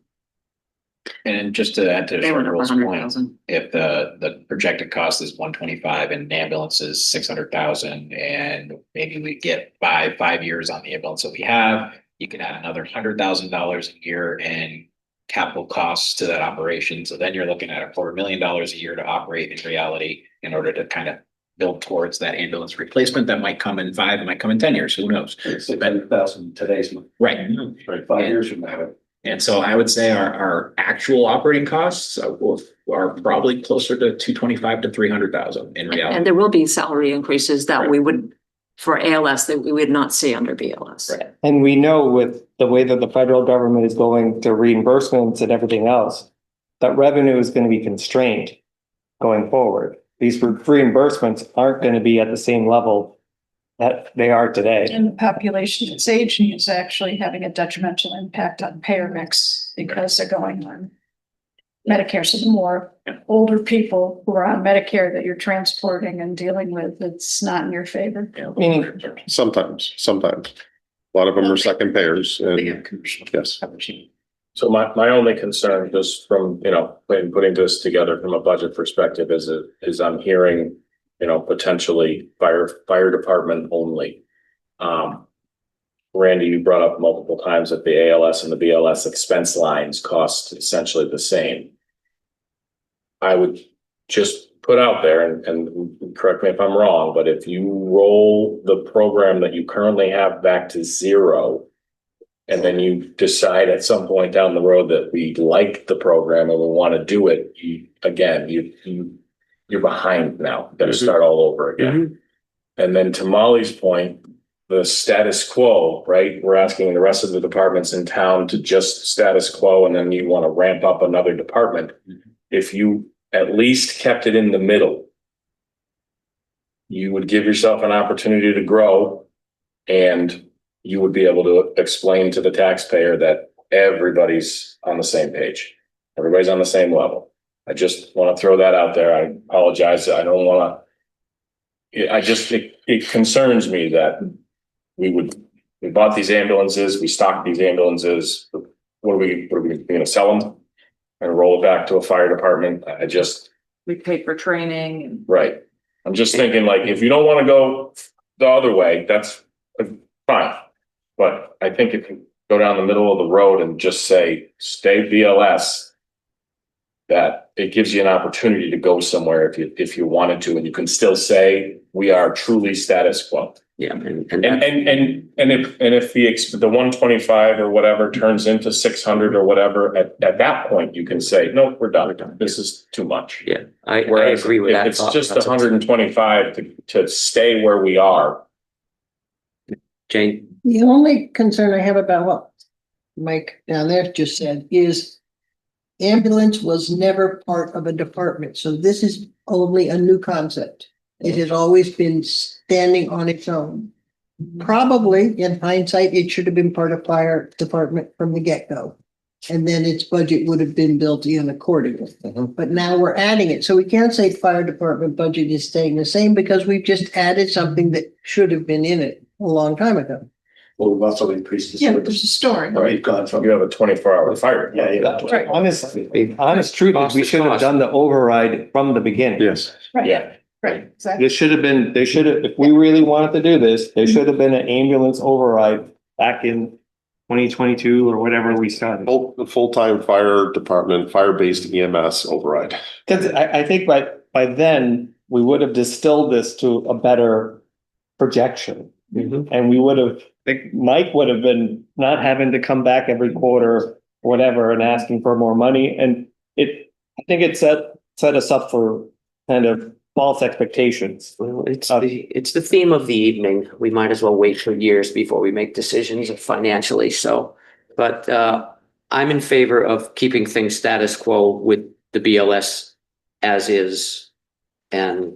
[SPEAKER 6] And just to add to
[SPEAKER 16] They went up
[SPEAKER 6] Cheryl's
[SPEAKER 16] 100,000.
[SPEAKER 6] point, if the projected cost is 125 and ambulance is 600,000, and maybe we get 5 years on the ambulance that we have, you can add another $100,000 a year in capital costs to that operation. So then you're looking at $250,000 a year to operate in reality in order to kind of build towards that ambulance replacement that might come in 5, it might come in 10 years. Who knows?
[SPEAKER 20] It's 600,000 today's money.
[SPEAKER 6] Right.
[SPEAKER 20] 5 years from now.
[SPEAKER 6] And so I would say our actual operating costs are probably closer to 225 to 300,000 in reality.
[SPEAKER 16] And there will be salary increases that we would, for ALS, that we would not see under BLS.
[SPEAKER 4] And we know with the way that the federal government is going to reimbursements and everything else, that revenue is going to be constrained going forward. These reimbursements aren't going to be at the same level that they are today.
[SPEAKER 3] And the population that's aging is actually having a detrimental impact on payer mix because they're going on Medicare. So the more older people who are on Medicare that you're transporting and dealing with, it's not in your favor.
[SPEAKER 4] Meaning,
[SPEAKER 17] Sometimes. A lot of them are second payers and yes.
[SPEAKER 14] So my only concern, just from, putting this together from a budget perspective is I'm hearing, potentially fire department only. Randy, you brought up multiple times that the ALS and the BLS expense lines cost essentially the same. I would just put out there, and correct me if I'm wrong, but if you roll the program that you currently have back to zero, and then you decide at some point down the road that we like the program and we want to do it, you're behind now. Got to start all over again. And then to Molly's point, the status quo, right? We're asking the rest of the departments in town to just status quo, and then you want to ramp up another department. If you at least kept it in the middle, you would give yourself an opportunity to grow, and you would be able to explain to the taxpayer that everybody's on the same page. Everybody's on the same level. I just want to throw that out there. I apologize. I don't want to, it concerns me that we bought these ambulances, we stocked these ambulances. What are we going to sell them and roll it back to a fire department?
[SPEAKER 16] We pay for training.
[SPEAKER 14] Right. I'm just thinking, like, if you don't want to go the other way, that's fine. But I think if you go down the middle of the road and just say, stay BLS, that it gives you an opportunity to go somewhere if you wanted to, and you can still say, we are truly status quo.
[SPEAKER 1] Yeah.
[SPEAKER 14] And if the 125 or whatever turns into 600 or whatever, at that point, you can say, no, we're done. This is too much.
[SPEAKER 1] Yeah, I agree with that.
[SPEAKER 14] If it's just 125 to stay where we are.
[SPEAKER 1] Jane?
[SPEAKER 8] The only concern I have about what Mike down there just said is ambulance was never part of a department, so this is only a new concept. It has always been standing on its own. Probably, in hindsight, it should have been part of fire department from the get-go. And then its budget would have been built in accordingly. But now we're adding it, so we can't say fire department budget is staying the same because we've just added something that should have been in it a long time ago.
[SPEAKER 20] Well, we've also increased the.
[SPEAKER 3] Yeah, but there's a story.
[SPEAKER 20] We've gone from.
[SPEAKER 14] You have a 24-hour fire.
[SPEAKER 3] Right.
[SPEAKER 4] honest truth is we should have done the override from the beginning.
[SPEAKER 17] Yes.
[SPEAKER 3] Right.
[SPEAKER 14] Yeah.
[SPEAKER 3] Right, exactly.
[SPEAKER 4] It should have been, if we really wanted to do this, there should have been an ambulance override back in 2022 or whatever we started.
[SPEAKER 17] The full-time fire department, fire-based EMS override.
[SPEAKER 4] Because I think by then, we would have distilled this to a better projection. And we would have, Mike would have been not having to come back every quarter or whatever and asking for more money. And I think it set us up for kind of false expectations.
[SPEAKER 1] Well, it's the theme of the evening. We might as well wait for years before we make decisions financially. So, but I'm in favor of keeping things status quo with the BLS as is, and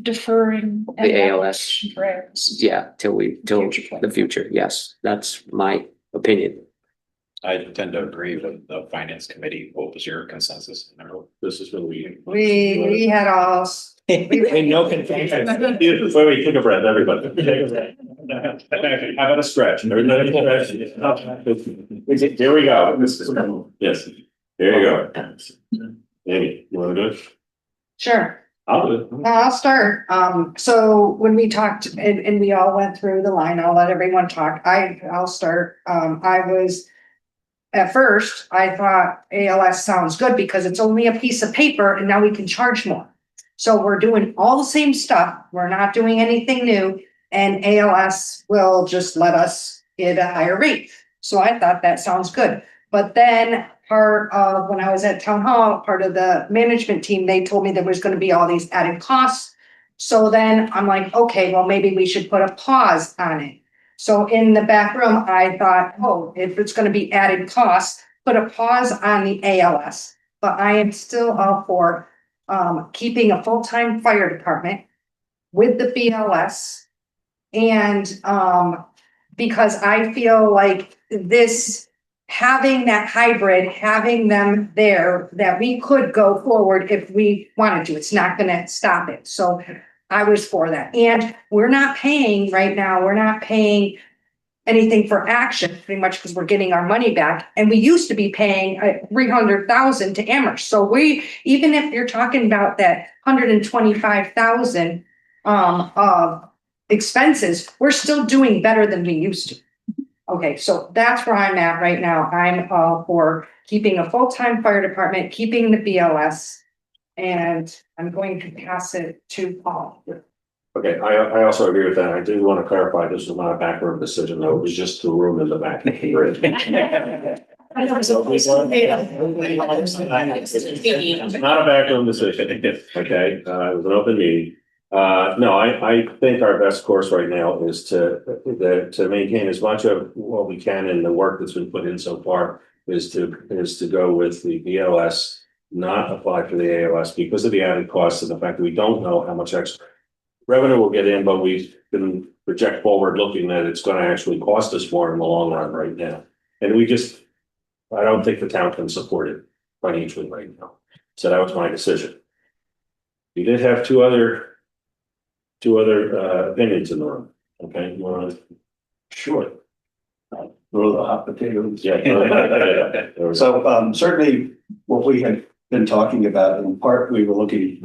[SPEAKER 3] deferring.
[SPEAKER 1] the ALS.
[SPEAKER 3] Prayers.
[SPEAKER 1] Yeah, till the future. Yes, that's my opinion.
[SPEAKER 6] I tend to agree with the finance committee. What was your consensus?
[SPEAKER 14] This is what we.
[SPEAKER 15] We had all.
[SPEAKER 4] And no confusion.
[SPEAKER 14] Wait, take a breath, everybody. Take a breath. How about a stretch? Here we go. Yes, there you go. Amy, you want to do it?
[SPEAKER 15] Sure.
[SPEAKER 14] I'll do it.
[SPEAKER 15] I'll start. So when we talked and we all went through the line, I'll let everyone talk. I'll start. At first, I thought ALS sounds good because it's only a piece of paper and now we can charge more. So we're doing all the same stuff. We're not doing anything new, and ALS will just let us get a higher rate. So I thought that sounds good. But then part of, when I was at town hall, part of the management team, they told me there was gonna be all these added costs. So then I'm like, okay, well, maybe we should put a pause on it. So in the back room, I thought, oh, if it's gonna be added costs, put a pause on the ALS. But I am still all for keeping a full-time fire department with the BLS. And because I feel like this, having that hybrid, having them there, that we could go forward if we wanted to. It's not gonna stop it. So I was for that. And we're not paying right now, we're not paying anything for action, pretty much because we're getting our money back. And we used to be paying 300,000 to Amherst. So we, even if you're talking about that 125,000 of expenses, we're still doing better than we used to. Okay, so that's where I'm at right now. I'm for keeping a full-time fire department, keeping the BLS, and I'm going to pass it to Paul.
[SPEAKER 14] Okay, I also agree with that. I do want to clarify, this was not a backroom decision, though. It was just the room in the back. It's not a backroom decision, okay? It was an open meeting. No, I think our best course right now is to maintain as much of what we can, and the work that's been put in so far is to go with the BLS, not apply for the ALS because of the added costs and the fact that we don't know how much extra revenue will get in, but we can project forward looking that it's going to actually cost us more in the long run right now. And I don't think the town can support it financially right now. So that was my decision. We did have two other opinions in the room. Okay, you want to?
[SPEAKER 20] Sure. Throw the hot potatoes.
[SPEAKER 14] Yeah.
[SPEAKER 20] So certainly what we had been talking about, in part, we were looking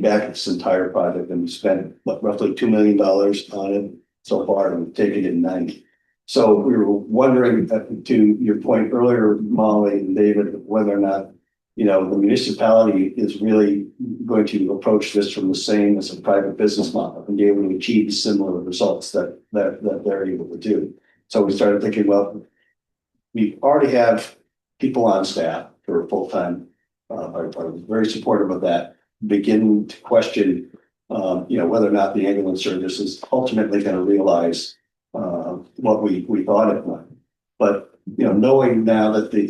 [SPEAKER 20] back at this entire project, and we spent roughly $2 million on it so far, and we've taken in 90. So we were wondering, to your point earlier, Molly and David, whether or not, the municipality is really going to approach this from the same as a private business model and be able to achieve similar results that they're able to do. So we started thinking, well, we already have people on staff who are full-time, are very supportive of that, begin to question, whether or not the ambulance service is ultimately going to realize what we thought it would. But knowing now that the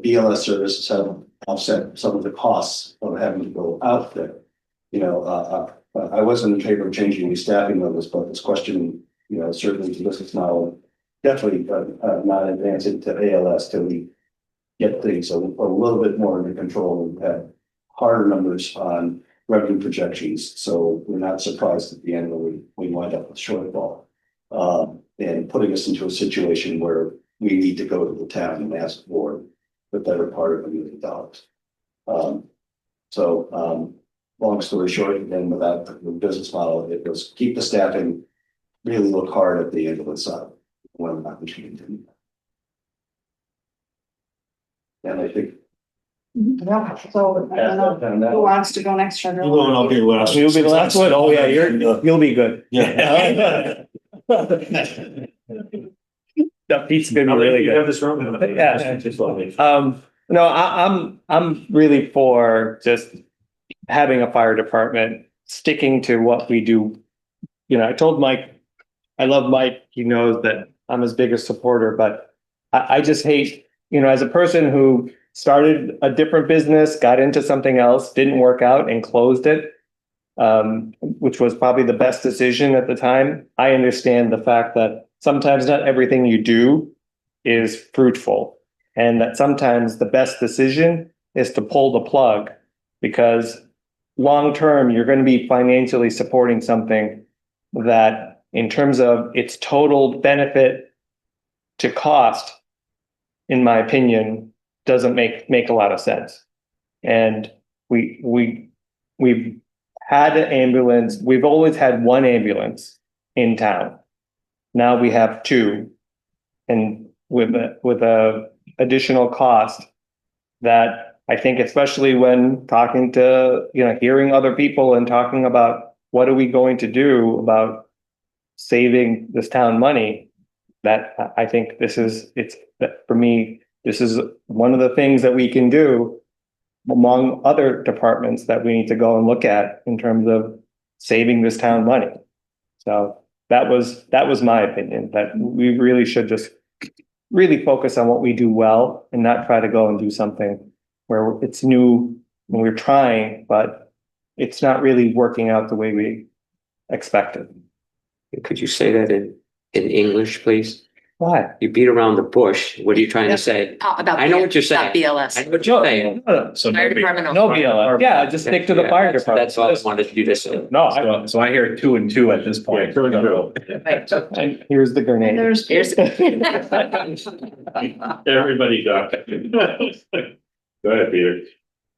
[SPEAKER 20] BLS services have offset some of the costs of having to go out there. I wasn't in favor of changing the staffing levels, but this question, certainly this is now definitely not advancing to ALS till we get things a little bit more under control and have harder numbers on revenue projections. So we're not surprised at the end when we wind up with shortfall. And putting us into a situation where we need to go to the town and ask for the better part of $1 million. Long story short, and without the business model, it was keep the staffing, really look hard at the ambulance side when not machine. And I think.
[SPEAKER 15] Yeah, so I don't know who wants to go next. Sugar?
[SPEAKER 18] I'll be last.
[SPEAKER 4] You'll be the last one. Oh, yeah, you'll be good.
[SPEAKER 18] Yeah.
[SPEAKER 4] That pizza's gonna be really good.
[SPEAKER 14] Have this room.
[SPEAKER 4] Yeah. No, I'm really for just having a fire department, sticking to what we do. I told Mike, I love Mike. He knows that I'm his biggest supporter, but I just hate, as a person who started a different business, got into something else, didn't work out and closed it, which was probably the best decision at the time. I understand the fact that sometimes not everything you do is fruitful, and that sometimes the best decision is to pull the plug, because long term, you're going to be financially supporting something that, in terms of its total benefit to cost, in my opinion, doesn't make a lot of sense. And we've had an ambulance. We've always had one ambulance in town. Now we have two, and with a additional cost that I think, especially when talking to, hearing other people and talking about what are we going to do about saving this town money, that I think for me, this is one of the things that we can do among other departments that we need to go and look at in terms of saving this town money. So that was my opinion, that we really should just really focus on what we do well and not try to go and do something where it's new and we're trying, but it's not really working out the way we expected.
[SPEAKER 1] Could you say that in English, please?
[SPEAKER 4] Why?
[SPEAKER 1] You beat around the bush. What are you trying to say?
[SPEAKER 10] About.
[SPEAKER 1] I know what you're saying.
[SPEAKER 10] About BLS.
[SPEAKER 1] I know what you're saying.
[SPEAKER 4] So
[SPEAKER 10] Fire department.
[SPEAKER 4] no BLS. Yeah, just stick to the fire department.
[SPEAKER 1] That's all I wanted you to say.
[SPEAKER 4] No,
[SPEAKER 6] So I hear 2 and 2 at this point.
[SPEAKER 14] 2 and 2.
[SPEAKER 4] and here's the grenade.
[SPEAKER 10] Here's.
[SPEAKER 14] Everybody got it. Go ahead, Peter.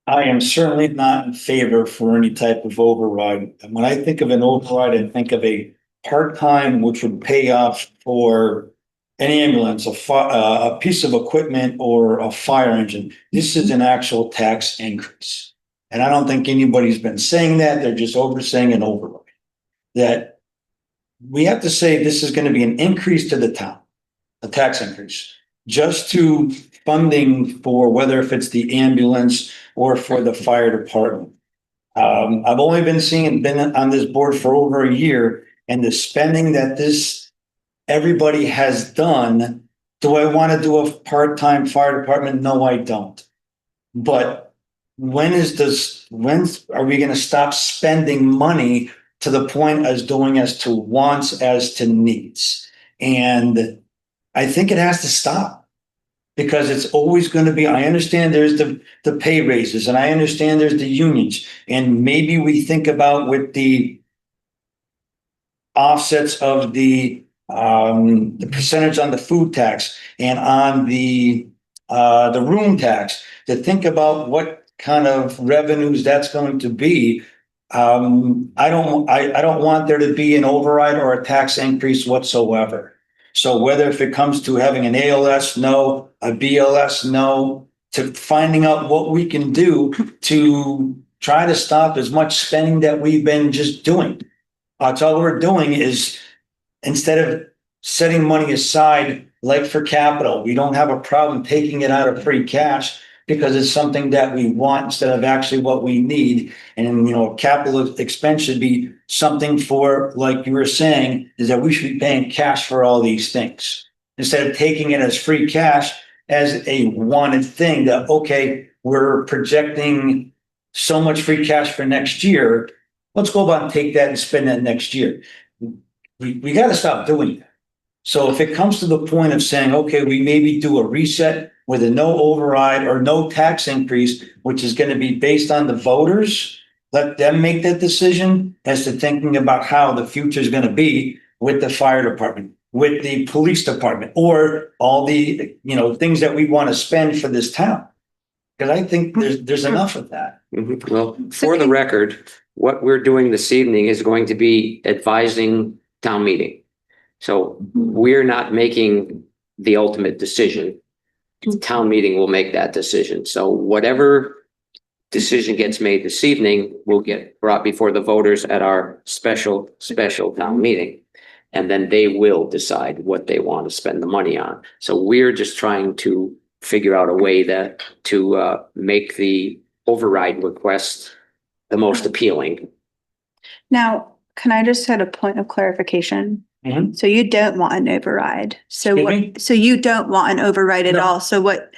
[SPEAKER 18] I am certainly not in favor for any type of override. And when I think of an override, I think of a part-time, which would pay off for an ambulance, a piece of equipment, or a fire engine. This is an actual tax increase. And I don't think anybody's been saying that. They're just saying an override. That we have to say this is going to be an increase to the town, a tax increase, just to funding for whether if it's the ambulance or for the fire department. I've only been on this board for over a year, and the spending that everybody has done. Do I want to do a part-time fire department? No, I don't. But when are we going to stop spending money to the point as doing as to wants as to needs? And I think it has to stop, because it's always going to be, I understand there's the pay raises, and I understand there's the unions, and maybe we think about with the offsets of the percentage on the food tax and on the room tax, to think about what kind of revenues that's going to be. I don't want there to be an override or a tax increase whatsoever. So whether if it comes to having an ALS, no, a BLS, no, to finding out what we can do to try to stop as much spending that we've been just doing. That's all we're doing is, instead of setting money aside, like for capital, we don't have a problem taking it out of free cash because it's something that we want instead of actually what we need. And, capital expense should be something for, like you were saying, is that we should be paying cash for all these things instead of taking it as free cash as a wanted thing that, okay, we're projecting so much free cash for next year. Let's go about and take that and spend that next year. We got to stop doing that. So if it comes to the point of saying, okay, we maybe do a reset with a no override or no tax increase, which is going to be based on the voters, let them make that decision as to thinking about how the future is going to be with the fire department, with the police department, or all the, things that we want to spend for this town. Because I think there's enough of that.
[SPEAKER 1] Mhm. Well, for the record, what we're doing this evening is going to be advising town meeting. So we're not making the ultimate decision. Town meeting will make that decision. So whatever decision gets made this evening will get brought before the voters at our special town meeting. And then they will decide what they want to spend the money on. So we're just trying to figure out a way to make the override request the most appealing.
[SPEAKER 9] Now, can I just add a point of clarification?
[SPEAKER 18] Mm-hmm.
[SPEAKER 9] So you don't want an override. So
[SPEAKER 18] Excuse me?
[SPEAKER 9] so you don't want an override at
[SPEAKER 18] No.
[SPEAKER 9] all. So what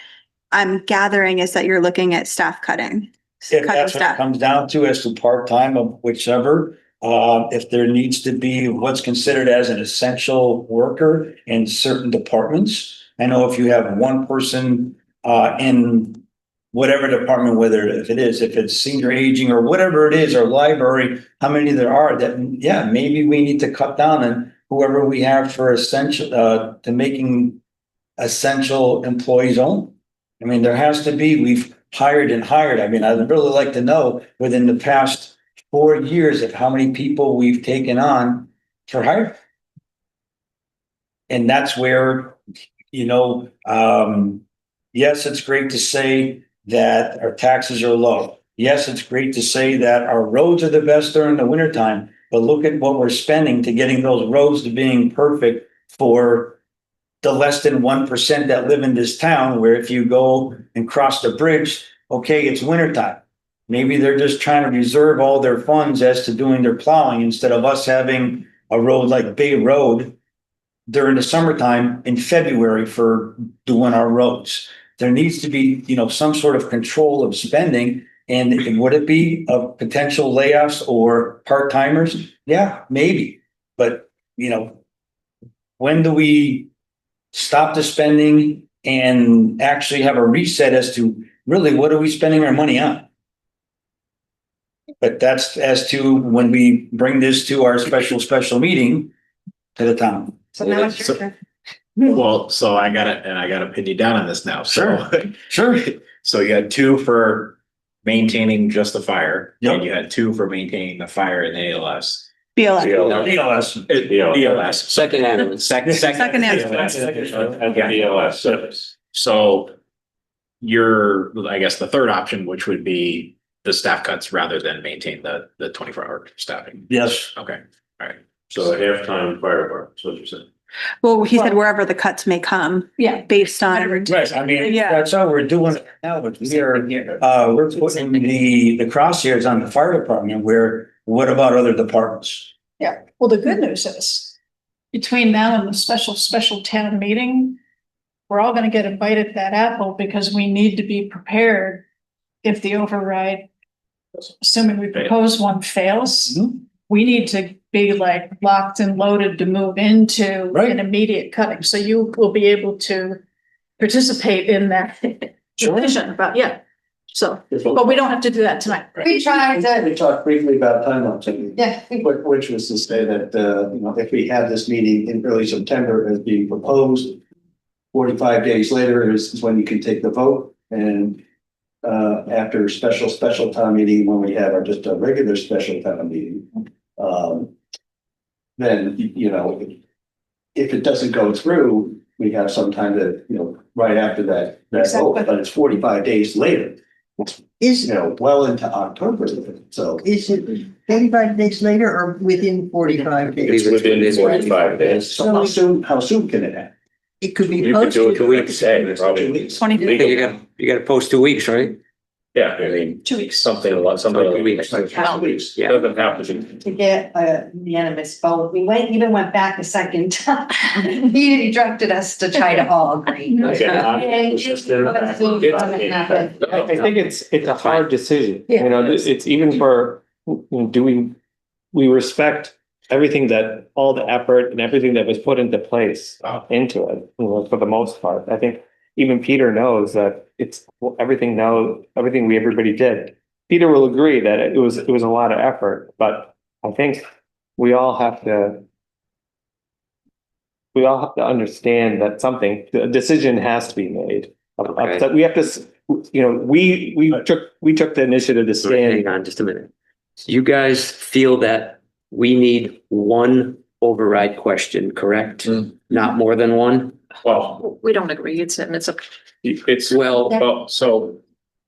[SPEAKER 9] I'm gathering is that you're looking at staff cutting.
[SPEAKER 18] If
[SPEAKER 9] Cutting
[SPEAKER 18] that's what it
[SPEAKER 9] staff.
[SPEAKER 18] comes down to, as to part-time of whichever, if there needs to be what's considered as an essential worker in certain departments. I know if you have one person in whatever department, whether if it's senior aging or whatever it is, or library, how many there are, that, yeah, maybe we need to cut down on whoever we have for essential, to making essential employees only. I mean, there has to be, we've hired. I mean, I'd really like to know within the past 4 years of how many people we've taken on for hire. And that's where, yes, it's great to say that our taxes are low. Yes, it's great to say that our roads are the best during the wintertime, but look at what we're spending to getting those roads to being perfect for the less than 1% that live in this town, where if you go and cross the bridge, okay, it's wintertime. Maybe they're just trying to reserve all their funds as to doing their plowing instead of us having a road like Bay Road during the summertime in February for doing our roads. There needs to be, some sort of control of spending. And would it be of potential layoffs or part-timers? Yeah, maybe. But, when do we stop the spending and actually have a reset as to really what are we spending our money on? But that's as to when we bring this to our special meeting to the town.
[SPEAKER 15] So now it's your turn.
[SPEAKER 6] Well, so I gotta pin you down on this now. So,
[SPEAKER 18] Sure.
[SPEAKER 6] So you had 2 for maintaining just the fire. And you had 2 for maintaining the fire and the ALS.
[SPEAKER 18] BLS.
[SPEAKER 6] BLS.
[SPEAKER 1] Second ambulance.
[SPEAKER 6] Second
[SPEAKER 14] BLS.
[SPEAKER 6] So I guess the third option, which would be the staff cuts rather than maintain the 24-hour staffing.
[SPEAKER 18] Yes.
[SPEAKER 6] Okay. All right.
[SPEAKER 14] So a halftime fire department, that's what you're saying.
[SPEAKER 9] Well, he said wherever the cuts may come.
[SPEAKER 3] Yeah.
[SPEAKER 9] Based on.
[SPEAKER 18] Right, I mean,
[SPEAKER 9] Yeah.
[SPEAKER 18] that's how we're doing it now, but we're putting the crosshairs on the fire department where, what about other departments?
[SPEAKER 3] Yeah, well, the good news is, between now and the special town meeting, we're all gonna get a bite at that apple because we need to be prepared if the override, assuming we propose one, fails. We need to be like locked and loaded to move into an immediate cutting, so you will be able to participate in that decision about, so, but we don't have to do that tonight.
[SPEAKER 15] We tried to,
[SPEAKER 20] We talked briefly about timelines.
[SPEAKER 15] yeah,
[SPEAKER 20] Which was to say that, if we have this meeting in early September as being proposed, 45 days later is when you can take the vote. And after special town meeting, when we have just a regular special town meeting, then, if it doesn't go through, we have some time to, right after that vote, but it's 45 days later.
[SPEAKER 8] Is,
[SPEAKER 20] well into October, so.
[SPEAKER 8] is it 35 days later or within 45 days?
[SPEAKER 14] It's within 45 days.
[SPEAKER 20] So how soon can it happen?
[SPEAKER 8] It could be
[SPEAKER 14] You could do it
[SPEAKER 8] posted.
[SPEAKER 14] 2 weeks, probably.
[SPEAKER 9] 20.
[SPEAKER 1] You gotta post 2 weeks, right?
[SPEAKER 14] Yeah, I mean,
[SPEAKER 3] 2 weeks.
[SPEAKER 14] something like 2 weeks.
[SPEAKER 1] Yeah.
[SPEAKER 14] Doesn't have to be.
[SPEAKER 15] to get a unanimous vote. We even went back a second time. He directed us to try to all agree.
[SPEAKER 14] Okay.
[SPEAKER 4] I think it's a hard decision,
[SPEAKER 3] Yeah.
[SPEAKER 4] it's even for, we respect everything that, all the effort and everything that was put into place into it, for the most part. I think even Peter knows that it's everything everybody did. Peter will agree that it was a lot of effort, but I think we all have to understand that a decision has to be made.
[SPEAKER 1] Okay.
[SPEAKER 4] That we have to, we took the initiative to stand.
[SPEAKER 1] Hang on just a minute. You guys feel that we need one override question, correct? Not more than one?
[SPEAKER 14] Well,
[SPEAKER 16] We don't agree. It's
[SPEAKER 1] Well,
[SPEAKER 14] so.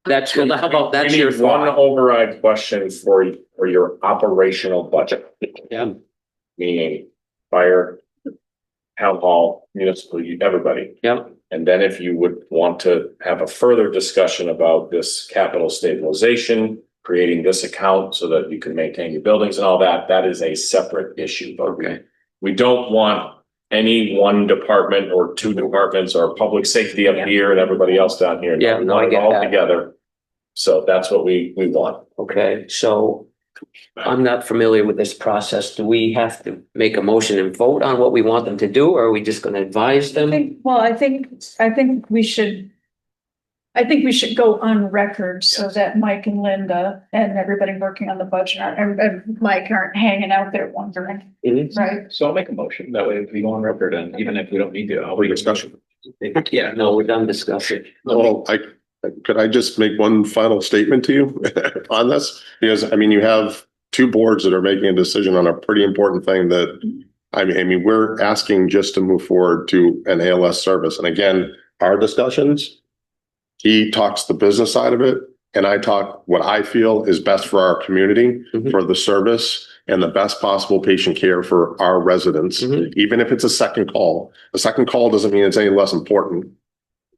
[SPEAKER 1] that's, how about that's
[SPEAKER 14] We
[SPEAKER 1] your
[SPEAKER 14] need one
[SPEAKER 1] thought?
[SPEAKER 14] override question for your operational budget.
[SPEAKER 1] Yeah.
[SPEAKER 14] Meaning fire, town hall, municipal, everybody.
[SPEAKER 1] Yeah.
[SPEAKER 14] And then if you would want to have a further discussion about this capital stabilization, creating this account so that you can maintain your buildings and all that, that is a separate issue. But we don't want any one department or 2 departments or public safety up here and everybody else down here.
[SPEAKER 1] Yeah,
[SPEAKER 14] We
[SPEAKER 1] no,
[SPEAKER 14] want
[SPEAKER 1] I
[SPEAKER 14] it
[SPEAKER 1] get
[SPEAKER 14] all
[SPEAKER 1] that.
[SPEAKER 14] together. So that's what we want.
[SPEAKER 1] Okay, so I'm not familiar with this process. Do we have to make a motion and vote on what we want them to do, or are we just gonna advise them?
[SPEAKER 3] I think we should go on record so that Mike and Linda and everybody working on the budget and Mike aren't hanging out there wondering, right?
[SPEAKER 6] So I'll make a motion. That way we go on record, and even if we don't need to, I'll be
[SPEAKER 17] Discussion.
[SPEAKER 1] Yeah, no, we're done discussing.
[SPEAKER 17] Well, could I just make one final statement to you on this? Because, you have 2 boards that are making a decision on a pretty important thing that, we're asking just to move forward to an ALS service. And again, our discussions, he talks the business side of it, and I talk what I feel is best for our community, for the service, and the best possible patient care for our residents, even if it's a second call. A second call doesn't mean it's any less important,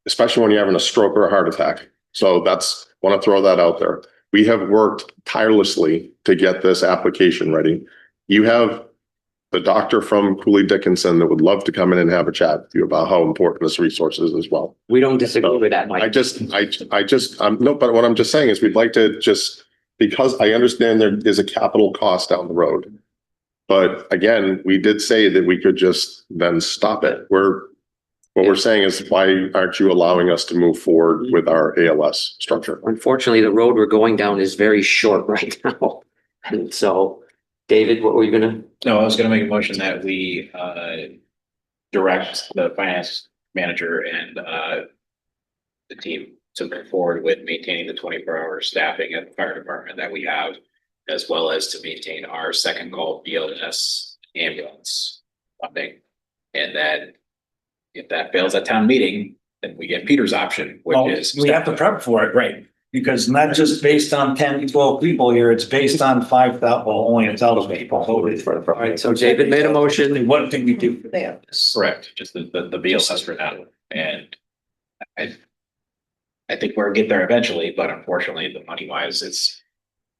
[SPEAKER 17] especially when you're having a stroke or a heart attack. So want to throw that out there. We have worked tirelessly to get this application ready. You have the doctor from Cooley Dickinson that would love to come in and have a chat with you about how important this resource is as well.
[SPEAKER 1] We don't disagree with that, Mike.
[SPEAKER 17] No, but what I'm just saying is we'd like to because I understand there is a capital cost down the road. But again, we did say that we could just then stop it. What we're saying is, why aren't you allowing us to move forward with our ALS structure?
[SPEAKER 1] Unfortunately, the road we're going down is very short right now. And so, David, what were you gonna?
[SPEAKER 6] No, I was gonna make a motion that we direct the finance manager and the team to move forward with maintaining the 24-hour staffing at the fire department that we have, as well as to maintain our second call BLS ambulance funding. And then if that fails at town meeting, then we get Peter's option, which
[SPEAKER 18] Well,
[SPEAKER 6] is.
[SPEAKER 18] we have to prep for it, right? Because not just based on 10, 12 people here, it's based on 5,000, well, only 1,000 people voted for the.
[SPEAKER 1] All right, so David made a motion.
[SPEAKER 18] What thing we do?
[SPEAKER 6] Correct, just the BLS for now. And I think we'll get there eventually, but unfortunately, the money wise, it's.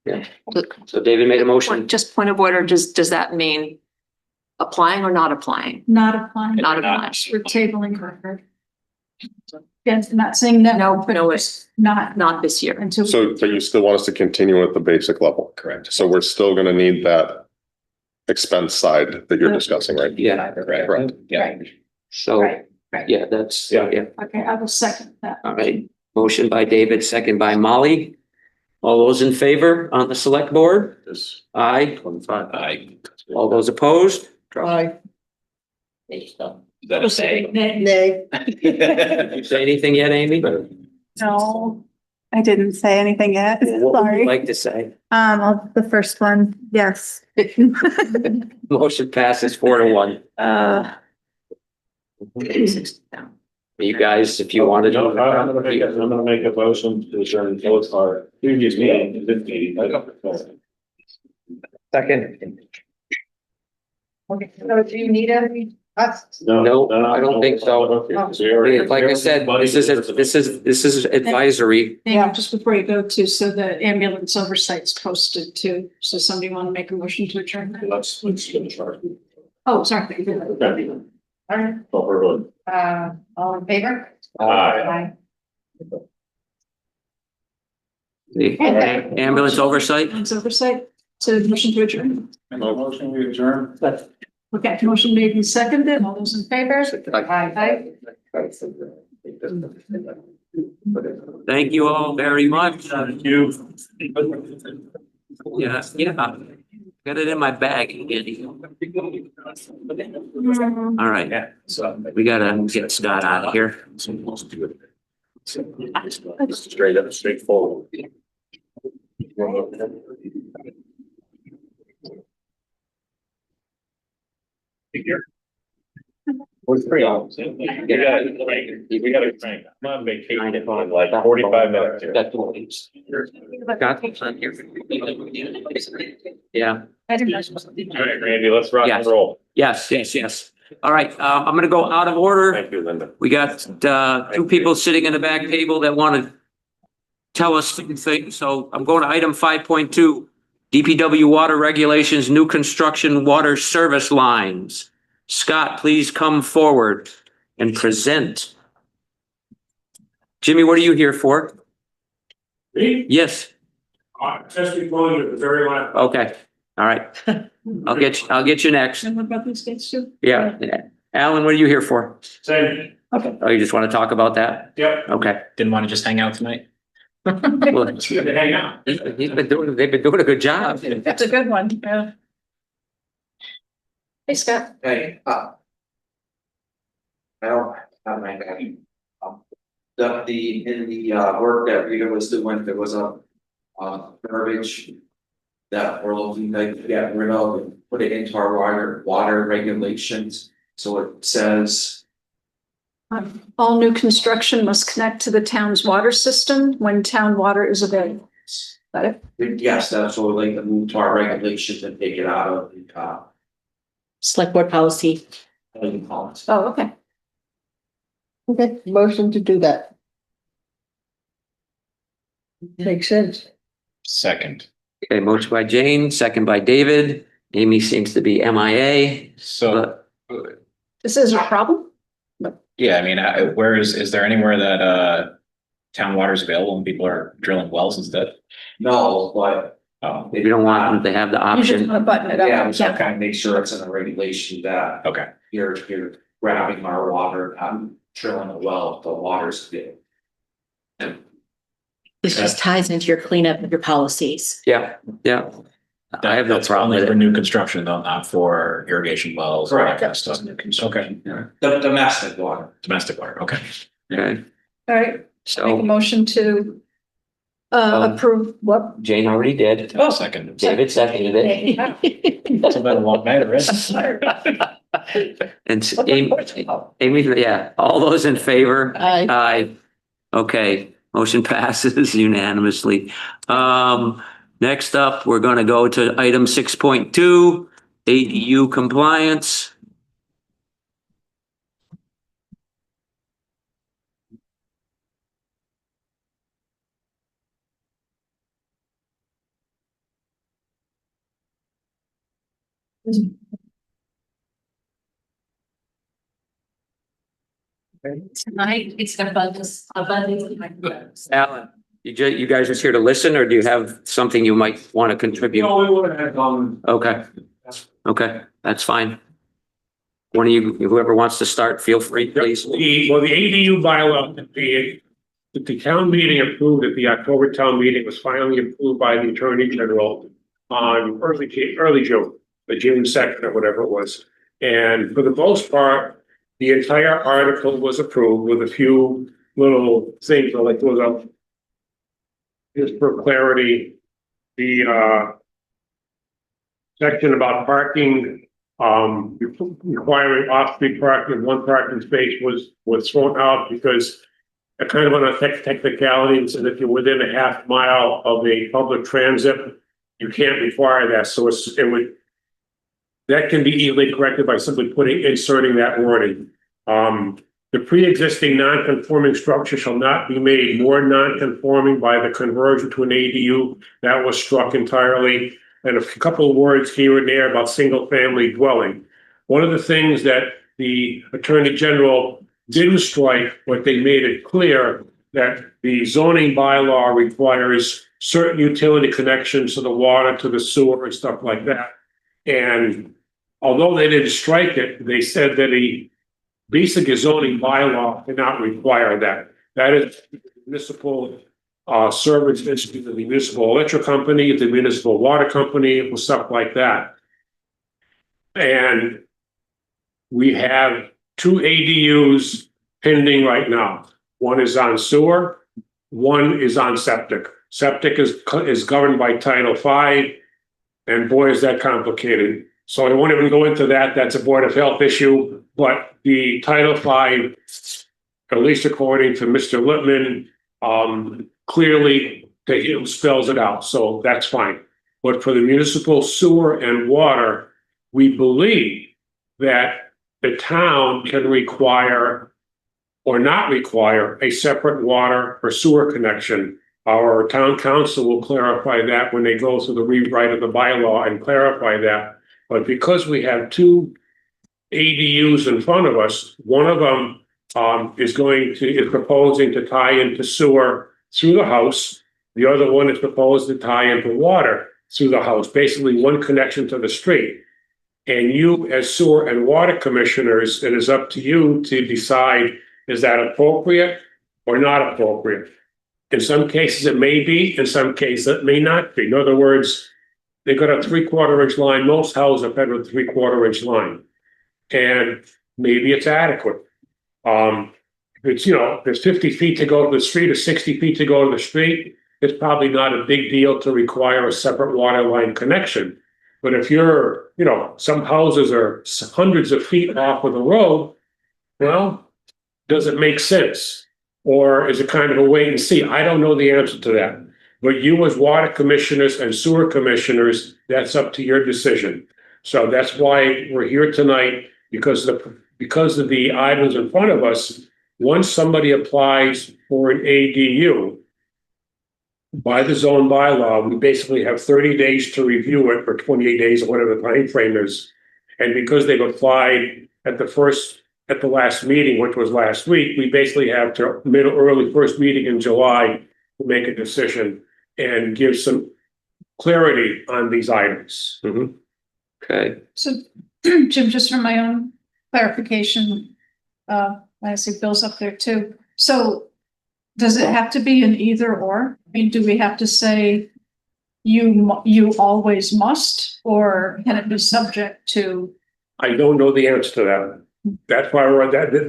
[SPEAKER 1] Yeah, so David made a motion.
[SPEAKER 16] Just point of order, does that mean applying or not applying?
[SPEAKER 3] Not applying.
[SPEAKER 16] Not applying.
[SPEAKER 3] We're tabling her. Yes, not saying no.
[SPEAKER 16] No, it's not this year.
[SPEAKER 3] Until.
[SPEAKER 17] So, but you still want us to continue at the basic level?
[SPEAKER 6] Correct.
[SPEAKER 17] So we're still gonna need that expense side that you're discussing, right?
[SPEAKER 1] Yeah,
[SPEAKER 17] Correct.
[SPEAKER 6] Yeah.
[SPEAKER 1] so,
[SPEAKER 3] Right.
[SPEAKER 1] yeah, that's, yeah.
[SPEAKER 3] Okay, I will second that.
[SPEAKER 1] All right, motion by David, second by Molly. All those in favor on the select board? Aye.
[SPEAKER 14] 25.
[SPEAKER 6] I.
[SPEAKER 1] All those opposed?
[SPEAKER 8] Aye.
[SPEAKER 6] Is that a say?
[SPEAKER 8] Nay.
[SPEAKER 1] You say anything yet, Amy?
[SPEAKER 9] No, I didn't say anything yet.
[SPEAKER 1] What would you
[SPEAKER 9] Sorry.
[SPEAKER 1] like to say?
[SPEAKER 9] The first one, yes.
[SPEAKER 1] Motion passes 4-1. You guys, if you wanted
[SPEAKER 14] No, I'm
[SPEAKER 1] to.
[SPEAKER 14] gonna make a motion to adjourn both our previous meeting and this meeting.
[SPEAKER 4] Second.
[SPEAKER 15] Okay, so do you need us?
[SPEAKER 1] No, I don't think so. Like I said, this is advisory.
[SPEAKER 3] Yeah, just before you go to, so the ambulance oversight's posted too. So somebody want to make a motion to adjourn?
[SPEAKER 14] Let's finish our.
[SPEAKER 3] Oh, sorry.
[SPEAKER 15] All right, all in favor?
[SPEAKER 14] Aye.
[SPEAKER 1] The ambulance oversight.
[SPEAKER 3] Ambulance oversight, so motion to adjourn.
[SPEAKER 14] Motion we adjourn.
[SPEAKER 3] Okay, motion made and seconded. All those in favor? Aye.
[SPEAKER 1] Thank you all very much.
[SPEAKER 14] Thank you.
[SPEAKER 1] Yeah, got it in my bag, Andy. All right,
[SPEAKER 6] Yeah, so.
[SPEAKER 1] we gotta get Scott out of here.
[SPEAKER 14] Straight up, straightforward.
[SPEAKER 6] We're three on.
[SPEAKER 14] We gotta crank. I'm on vacation in like 45 minutes here.
[SPEAKER 1] Scott's on here. Yeah,
[SPEAKER 14] All right, Randy, let's rock and
[SPEAKER 1] Yes.
[SPEAKER 14] roll.
[SPEAKER 1] yes. All right, I'm gonna go out of order.
[SPEAKER 14] Thank you, Linda.
[SPEAKER 1] We got, two people sitting in the back table that want to tell us things. So I'm going to item 5.2, DPW water regulations, new construction water service lines. Scott, please come forward and present. Jimmy, what are you here for?
[SPEAKER 12] Me?
[SPEAKER 1] Yes,
[SPEAKER 12] Just going to the very last.
[SPEAKER 1] okay, all right. I'll get you next.
[SPEAKER 3] And what about these dates too?
[SPEAKER 1] Yeah, Alan, what are you here for?
[SPEAKER 12] Same.
[SPEAKER 1] Okay. Oh, you just want to talk about that?
[SPEAKER 12] Yep.
[SPEAKER 1] Okay.
[SPEAKER 6] Didn't want to just hang out tonight?
[SPEAKER 1] Well,
[SPEAKER 12] It's good to hang out.
[SPEAKER 1] they've been doing a good job.
[SPEAKER 3] That's a good one. Yeah. Hey, Scott.
[SPEAKER 13] Hey, I don't have my bag. In the work that Rita was doing, there was a garbage that we're looking to get rid of and put it into our water regulations. So it says,
[SPEAKER 3] All new construction must connect to the town's water system when town water is available. Got it?
[SPEAKER 13] Yes, that's what we'd like to move to our regulations and take it out of the,
[SPEAKER 10] Select board policy.
[SPEAKER 13] policy.
[SPEAKER 3] Oh, okay.
[SPEAKER 8] Okay, motion to do that. Makes sense.
[SPEAKER 6] Second.
[SPEAKER 1] Okay, motion by Jane, second by David. Amy seems to be MIA.
[SPEAKER 6] So,
[SPEAKER 3] This is a problem?
[SPEAKER 6] yeah, I mean, where is there anywhere that, town water is available and people are drilling wells instead?
[SPEAKER 13] No, but.
[SPEAKER 1] We don't want them to have the
[SPEAKER 3] You just
[SPEAKER 1] option.
[SPEAKER 3] want to button it up.
[SPEAKER 13] Yeah, we just kind of make sure it's in the regulation that.
[SPEAKER 6] Okay.
[SPEAKER 13] You're grabbing our water, drilling a well, the water's good.
[SPEAKER 10] This just ties into your cleanup of your policies.
[SPEAKER 1] Yeah, yeah. I have no
[SPEAKER 6] That's
[SPEAKER 1] problem
[SPEAKER 6] only
[SPEAKER 1] with
[SPEAKER 6] for
[SPEAKER 1] it.
[SPEAKER 6] new construction though, not for irrigation wells. or that kind of stuff. Okay.
[SPEAKER 13] The domestic water.
[SPEAKER 6] Domestic water, okay.
[SPEAKER 1] Okay,
[SPEAKER 3] All right, make a
[SPEAKER 1] so
[SPEAKER 3] motion to approve what?
[SPEAKER 1] Jane already did.
[SPEAKER 6] Oh, second.
[SPEAKER 1] David seconded it.
[SPEAKER 6] It's been a long night already.
[SPEAKER 1] And Amy, yeah, all those in favor?
[SPEAKER 8] Aye.
[SPEAKER 1] Aye. Okay, motion passes unanimously. Next up, we're gonna go to item 6.2, ADU compliance.
[SPEAKER 10] Tonight, it's abundance.
[SPEAKER 1] Alan, you guys just here to listen, or do you have something you might want to contribute?
[SPEAKER 12] No, we would have gone.
[SPEAKER 1] Okay, okay, that's fine. One of you, whoever wants to start, feel free, please.
[SPEAKER 12] The ADU bylaw that the town meeting approved at the October town meeting was finally approved by the Attorney General on early June, the June 2nd or whatever it was. And for the most part, the entire article was approved with a few little things like there was a, just for clarity, the section about parking, requiring off-street parking, one parking space was thrown out because a kind of on a technicality, and said if you're within a half mile of a public transit, you can't require that. So that can be easily corrected by simply inserting that wording. The pre-existing non-conforming structure shall not be made more non-conforming by the conversion to an ADU. That was struck entirely. And a couple of words here and there about single-family dwelling. One of the things that the Attorney General didn't strike, but they made it clear that the zoning bylaw requires certain utility connections to the water, to the sewer and stuff like that. And although they didn't strike it, they said that a basic zoning bylaw did not require that. That is municipal service institute, the municipal electric company, the municipal water company, stuff like that. And we have 2 ADUs pending right now. One is on sewer, one is on septic. Septic is governed by Title V, and boy, is that complicated. So I won't even go into that. That's a Board of Health issue, but the Title V, at least according to Mr. Lippman, clearly spells it out. So that's fine. But for the municipal sewer and water, we believe that the town can require or not require a separate water or sewer connection. Our town council will clarify that when they go through the rewrite of the bylaw and clarify that. But because we have 2 ADUs in front of us, one of them is proposing to tie into sewer through the house. The other one is proposed to tie into water through the house, basically one connection to the street. And you, as sewer and water commissioners, it is up to you to decide, is that appropriate or not appropriate? In some cases, it may be, in some cases, it may not be. In other words, they've got a 3/4 inch line. Most houses are fed with a 3/4 inch line. And maybe it's adequate. It's, there's 50 feet to go to the street or 60 feet to go to the street. It's probably not a big deal to require a separate water line connection. But if you're, some houses are hundreds of feet off of the road, well, does it make sense? Or is it kind of a wait and see? I don't know the answer to that. But you as water commissioners and sewer commissioners, that's up to your decision. So that's why we're here tonight, because of the items in front of us. Once somebody applies for an ADU by the zone bylaw, we basically have 30 days to review it, or 28 days, or whatever the time frame is. And because they've applied at the last meeting, which was last week, we basically have to early first meeting in July to make a decision and give some clarity on these items.
[SPEAKER 1] Okay.
[SPEAKER 3] So Jim, just for my own clarification, I see Bill's up there too. So does it have to be an either or? I mean, do we have to say you always must, or can it be subject to?
[SPEAKER 12] I don't know the answer to that. That's why we're at that.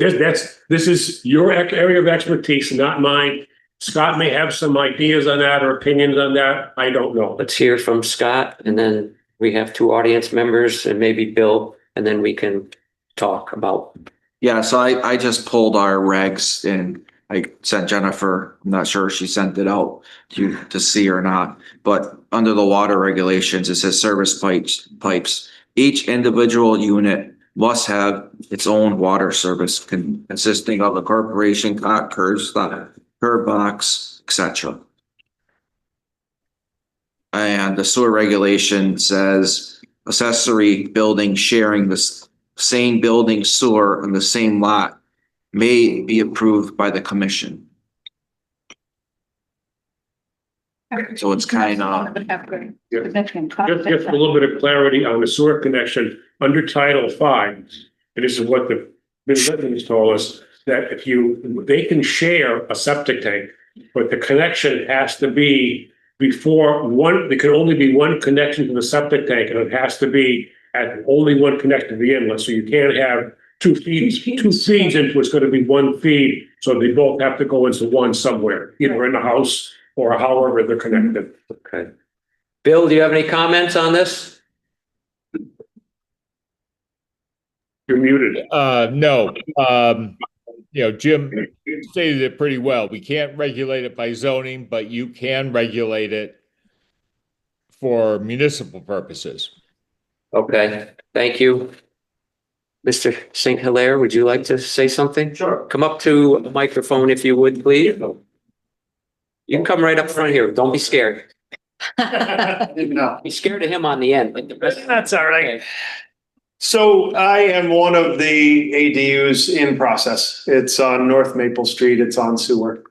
[SPEAKER 12] This is your area of expertise, not mine. Scott may have some ideas on that or opinions on that. I don't know.
[SPEAKER 1] Let's hear from Scott, and then we have two audience members and maybe Bill, and then we can talk about.
[SPEAKER 13] Yeah, so I just pulled our regs and I sent Jennifer. I'm not sure if she sent it out to see or not, but under the water regulations, it says service pipes. Each individual unit must have its own water service consisting of a corporation, curb box, etc. And the sewer regulation says accessory building sharing the same building sewer in the same lot may be approved by the commission. So it's kind of.
[SPEAKER 12] Just a little bit of clarity on the sewer connection under Title V. And this is what the has told us, that they can share a septic tank, but the connection has to be before there can only be one connection to the septic tank, and it has to be at only one connection to the inlet. So you can't have two feeds into it's going to be one feed. So they both have to go into one somewhere, either in the house or however they're connected.
[SPEAKER 1] Okay. Bill, do you have any comments on this?
[SPEAKER 12] You're muted.
[SPEAKER 21] No. Jim stated it pretty well. We can't regulate it by zoning, but you can regulate it for municipal purposes.
[SPEAKER 1] Okay, thank you. Mr. St. Hilaire, would you like to say something?
[SPEAKER 11] Sure.
[SPEAKER 1] Come up to the microphone if you would, please. You can come right up front here. Don't be scared. Be scared of him on the end.
[SPEAKER 22] That's all right. So I am one of the ADUs in process. It's on North Maple Street. It's on sewer.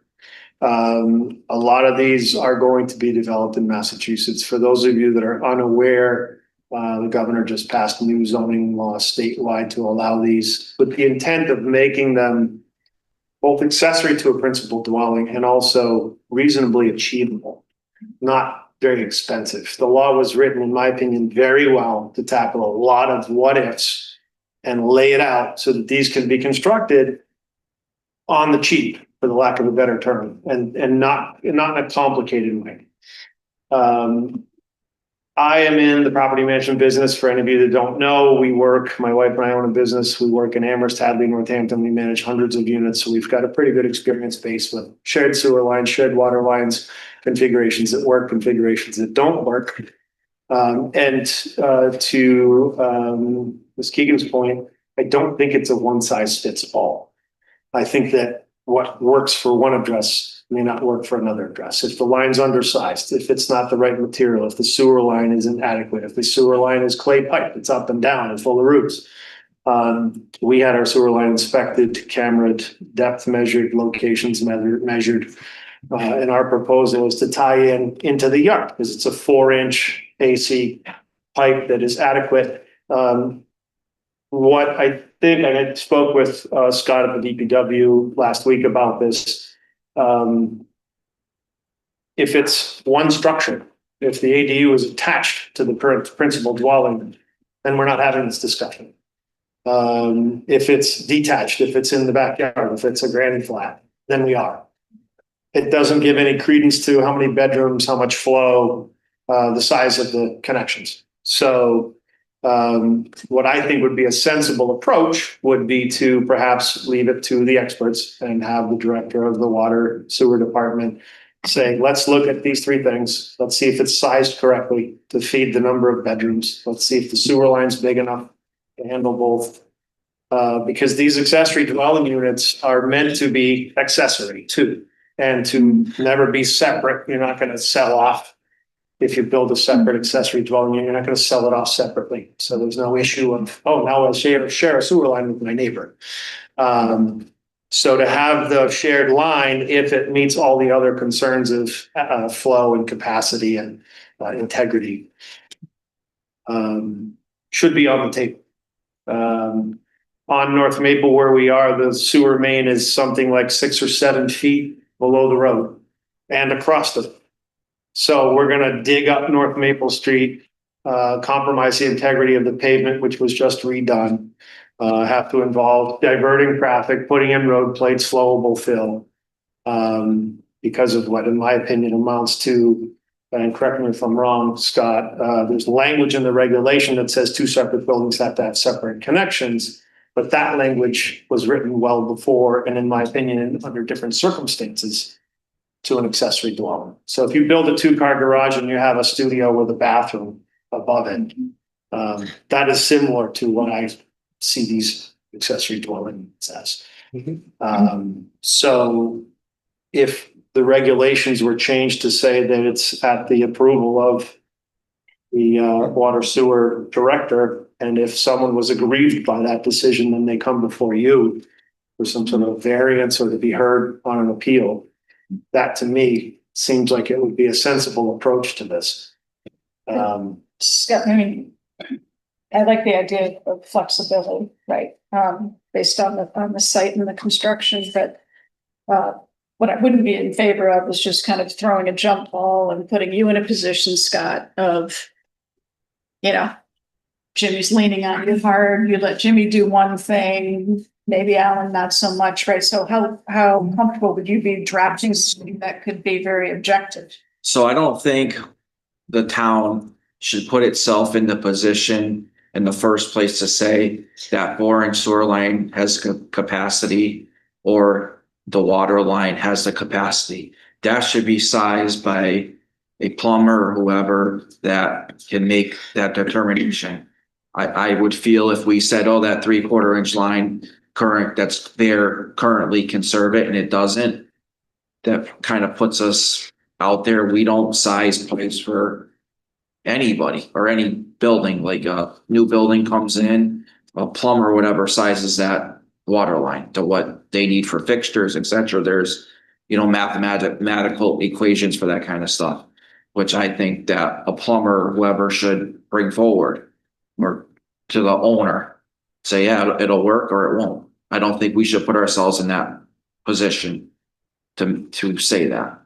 [SPEAKER 22] A lot of these are going to be developed in Massachusetts. For those of you that are unaware, the governor just passed new zoning laws statewide to allow these with the intent of making them both accessory to a principal dwelling and also reasonably achievable, not very expensive. The law was written, in my opinion, very well to tackle a lot of what ifs and lay it out so that these can be constructed on the cheap, for the lack of a better term, and not in a complicated way. I am in the property management business. For any of you that don't know, my wife and I own a business. We work in Amherst, Hadley, Northampton. We manage hundreds of units. So we've got a pretty good experience base with shared sewer lines, shared water lines, configurations that work, configurations that don't work. To Ms. Keegan's point, I don't think it's a one size fits all. I think that what works for one address may not work for another address. If the line's undersized, if it's not the right material, if the sewer line isn't adequate, if the sewer line is clay pipe, it's up and down and full of roots. We had our sewer line inspected, cameraed, depth measured, locations measured. And our proposal is to tie into the yard because it's a 4-inch AC pipe that is adequate. What I think, and I spoke with Scott at the DPW last week about this. If it's one structure, if the ADU is attached to the principal dwelling, then we're not having this discussion. If it's detached, if it's in the backyard, if it's a granny flat, then we are. It doesn't give any credence to how many bedrooms, how much flow, the size of the connections. So what I think would be a sensible approach would be to perhaps leave it to the experts and have the director of the water sewer department say, let's look at these three things. Let's see if it's sized correctly to feed the number of bedrooms. Let's see if the sewer line's big enough to handle both. Because these accessory dwelling units are meant to be accessory too, and to never be separate. You're not gonna sell off. If you build a separate accessory dwelling unit, you're not gonna sell it off separately. So there's no issue of, oh, now I'll share a sewer line with my neighbor. So to have the shared line, if it meets all the other concerns of flow and capacity and integrity, should be on the table. On North Maple where we are, the sewer main is something like 6 or 7 feet below the road and across it. So we're gonna dig up North Maple Street, compromise the integrity of the pavement, which was just redone. Have to involve diverting traffic, putting in road plates, flowable fill. Because of what, in my opinion, amounts to, and correct me if I'm wrong, Scott, there's language in the regulation that says 2 separate buildings have to have separate connections. But that language was written well before, and in my opinion, under different circumstances to an accessory dwelling. So if you build a 2-car garage and you have a studio with a bathroom above it, that is similar to what I see these accessory dwellings as. So if the regulations were changed to say that it's at the approval of the water sewer director, and if someone was aggrieved by that decision, then they come before you for some sort of variance or to be heard on an appeal. That to me seems like it would be a sensible approach to this.
[SPEAKER 3] Scott, I mean, I like the idea of flexibility, right? Based on the site and the construction, but what I wouldn't be in favor of is just kind of throwing a jump ball and putting you in a position, Scott, of, you know, Jimmy's leaning on you hard, you let Jimmy do one thing, maybe Alan not so much, right? So how comfortable would you be drafting something that could be very objective?
[SPEAKER 13] So I don't think the town should put itself in the position in the first place to say that bore and sewer line has capacity or the water line has the capacity. That should be sized by a plumber or whoever that can make that determination. I would feel if we said, oh, that 3/4 inch line current that's there currently can serve it and it doesn't, that kind of puts us out there. We don't size pipes for anybody or any building. Like a new building comes in, a plumber or whatever sizes that water line to what they need for fixtures, etc. There's, you know, mathematical equations for that kind of stuff, which I think that a plumber or whoever should bring forward or to the owner, say, yeah, it'll work or it won't. I don't think we should put ourselves in that position to say that.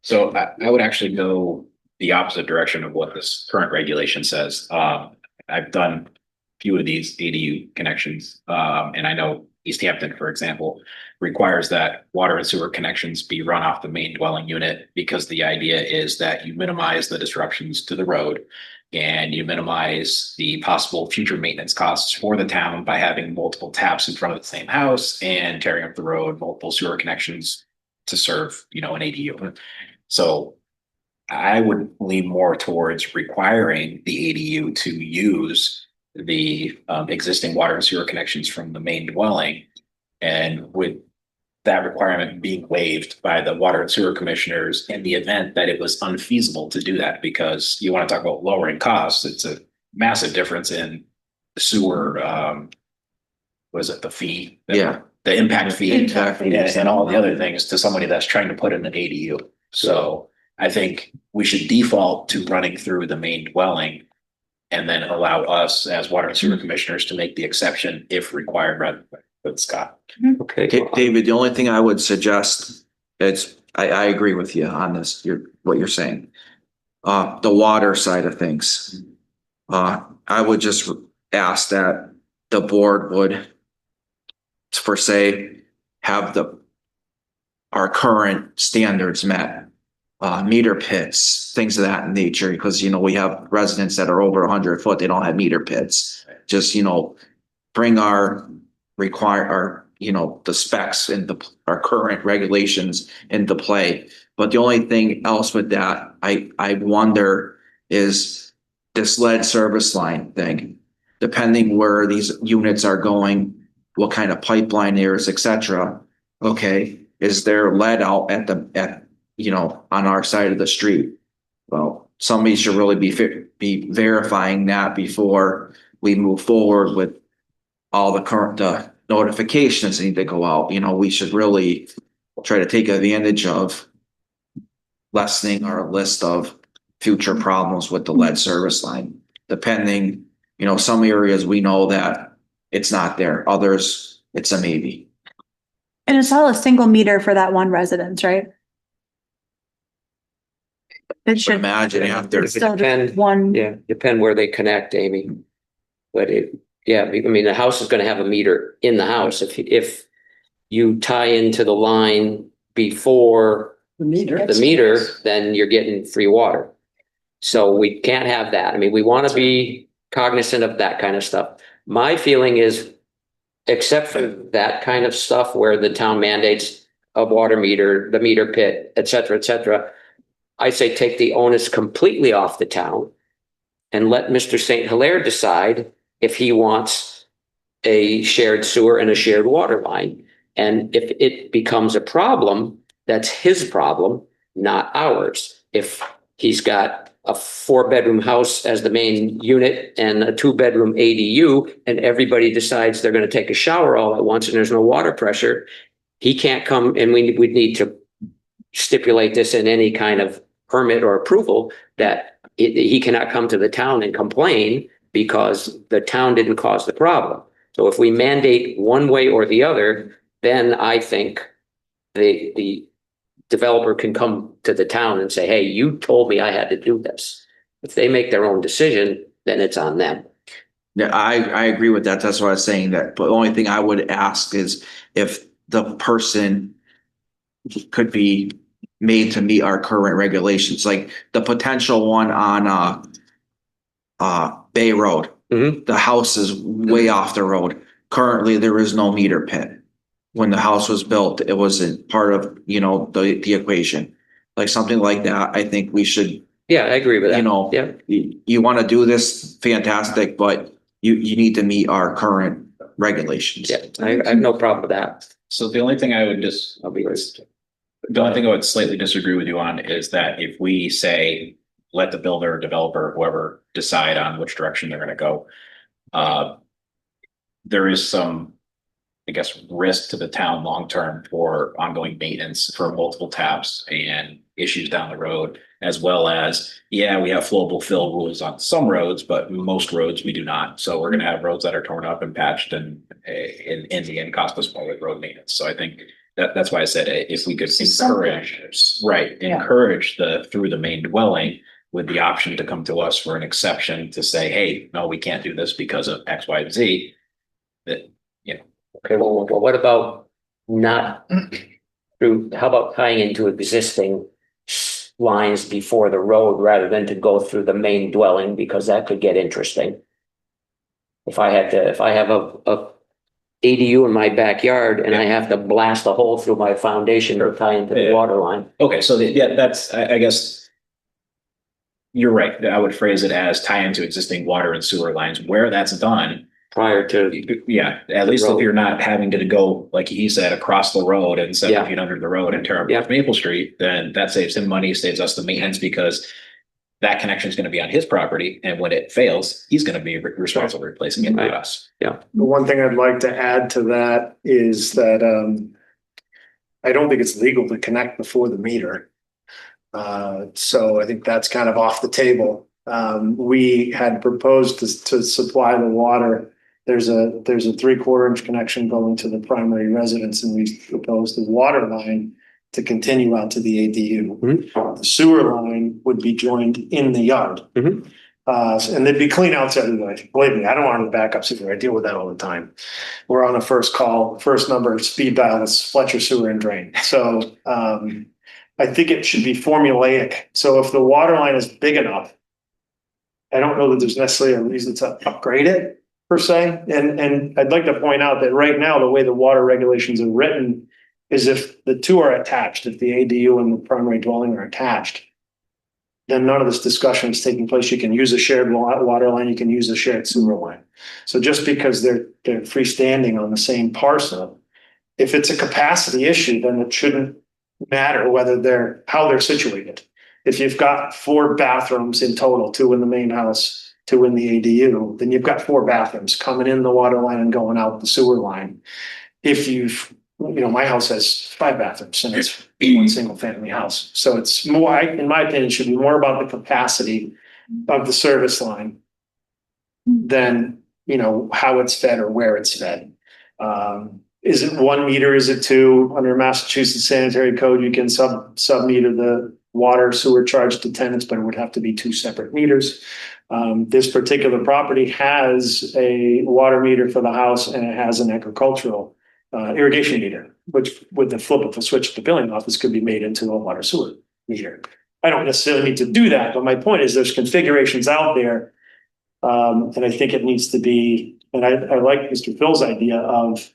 [SPEAKER 6] So I would actually go the opposite direction of what this current regulation says. I've done a few of these ADU connections, and I know East Hampton, for example, requires that water and sewer connections be run off the main dwelling unit because the idea is that you minimize the disruptions to the road and you minimize the possible future maintenance costs for the town by having multiple taps in front of the same house and tearing up the road, multiple sewer connections to serve, you know, an ADU. So I would lean more towards requiring the ADU to use the existing water and sewer connections from the main dwelling, and with that requirement being waived by the water and sewer commissioners in the event that it was unfeasible to do that. Because you want to talk about lowering costs, it's a massive difference in sewer, was it the fee?
[SPEAKER 13] Yeah.
[SPEAKER 6] The impact fee
[SPEAKER 13] Exactly.
[SPEAKER 6] and all the other things to somebody that's trying to put in an ADU. So I think we should default to running through the main dwelling and then allow us as water and sewer commissioners to make the exception if required, rather than Scott.
[SPEAKER 1] Okay.
[SPEAKER 13] David, the only thing I would suggest, I agree with you on this, what you're saying. The water side of things. I would just ask that the board would, for say, have our current standards met. Meter pits, things of that nature, because, you know, we have residents that are over 100 foot, they don't have meter pits. Just, you know, bring our you know, the specs and our current regulations into play. But the only thing else with that, I wonder is this lead service line thing. Depending where these units are going, what kind of pipeline there is, et cetera. Okay, is there lead out you know, on our side of the street? Well, somebody should really be verifying that before we move forward with all the current notifications that need to go out. You know, we should really try to take advantage of lessening our list of future problems with the lead service line. Depending, you know, some areas we know that it's not there, others it's a maybe.
[SPEAKER 9] And it's all a single meter for that one residence, right? It should.
[SPEAKER 13] Imagine after.
[SPEAKER 1] It depend,
[SPEAKER 9] one.
[SPEAKER 1] yeah, depend where they connect, Amy. But yeah, I mean, the house is gonna have a meter in the house. If you tie into the line before the meter, then you're getting free water. So we can't have that. I mean, we want to be cognizant of that kind of stuff. My feeling is, except for that kind of stuff where the town mandates a water meter, the meter pit, et cetera, I say take the onus completely off the town and let Mr. St. Hilaire decide if he wants a shared sewer and a shared water line. And if it becomes a problem, that's his problem, not ours. If he's got a 4-bedroom house as the main unit and a 2-bedroom ADU, and everybody decides they're going to take a shower all at once and there's no water pressure, he can't come, and we'd need to stipulate this in any kind of permit or approval that he cannot come to the town and complain because the town didn't cause the problem. So if we mandate one way or the other, then I think the developer can come to the town and say, hey, you told me I had to do this. If they make their own decision, then it's on them.
[SPEAKER 13] Yeah, I agree with that. That's what I was saying that, but the only thing I would ask is if the person could be made to meet our current regulations, like the potential one on Bay Road. The house is way off the road. Currently, there is no meter pit. When the house was built, it wasn't part of, you know, the equation. Like something like that, I think we should.
[SPEAKER 1] Yeah, I agree with that.
[SPEAKER 13] You know,
[SPEAKER 1] yeah.
[SPEAKER 13] You want to do this, fantastic, but you need to meet our current regulations.
[SPEAKER 1] Yeah, I have no problem with that.
[SPEAKER 6] So the only thing I would
[SPEAKER 1] I'll be honest.
[SPEAKER 6] the only thing I would slightly disagree with you on is that if we say, let the builder, developer, whoever decide on which direction they're gonna go, there is some, I guess, risk to the town long-term for ongoing maintenance for multiple taps and issues down the road, as well as, yeah, we have flowable fill rules on some roads, but most roads we do not. So we're gonna have roads that are torn up and patched and in the end cost us more with road maintenance. So I think that's why I said if we could encourage, encourage through the main dwelling with the option to come to us for an exception to say, hey, no, we can't do this because of X, Y, and Z. That, you know.
[SPEAKER 1] Okay, well, what about not through, how about tying into existing lines before the road rather than to go through the main dwelling, because that could get interesting. If I have a ADU in my backyard and I have to blast a hole through my foundation to tie into the water line.
[SPEAKER 6] Okay, so that's, I guess you're right. I would phrase it as tie into existing water and sewer lines where that's done.
[SPEAKER 1] Prior to.
[SPEAKER 6] Yeah, at least if you're not having to go, like he said, across the road and 7 feet under the road and tear up Maple Street, then that saves him money, saves us the maintenance, because that connection is going to be on his property. And when it fails, he's going to be responsible for replacing it, not us.
[SPEAKER 1] Yeah.
[SPEAKER 22] The one thing I'd like to add to that is that I don't think it's legal to connect before the meter. So I think that's kind of off the table. We had proposed to supply the water. There's a 3/4 inch connection going to the primary residence, and we proposed the water line to continue out to the ADU. The sewer line would be joined in the yard. And there'd be clean outs everywhere. Believe me, I don't want to back up sewer. I deal with that all the time. We're on a first call, first number, speed dial is Fletcher Sewer and Drain. So I think it should be formulaic. So if the water line is big enough, I don't know that there's necessarily a reason to upgrade it. per se. And I'd like to point out that right now, the way the water regulations are written is if the two are attached, if the ADU and the primary dwelling are attached, then none of this discussion is taking place. You can use a shared water line, you can use a shared sewer line. So just because they're freestanding on the same parcel, if it's a capacity issue, then it shouldn't matter whether how they're situated. If you've got 4 bathrooms in total, 2 in the main house, 2 in the ADU, then you've got 4 bathrooms coming in the water line and going out the sewer line. If my house has 5 bathrooms and it's one single family house. So it's more, in my opinion, it should be more about the capacity of the service line than, how it's fed or where it's fed. Is it 1 meter? Is it 2? Under Massachusetts sanitary code, you can sub-meter the water sewer charge to tenants, but it would have to be 2 separate meters. This particular property has a water meter for the house and it has an agricultural irrigation meter, which with the flip of a switch at the billing office could be made into a water sewer meter. I don't necessarily need to do that, but my point is there's configurations out there. And I think it needs to be, and I like Mr. Phil's idea of,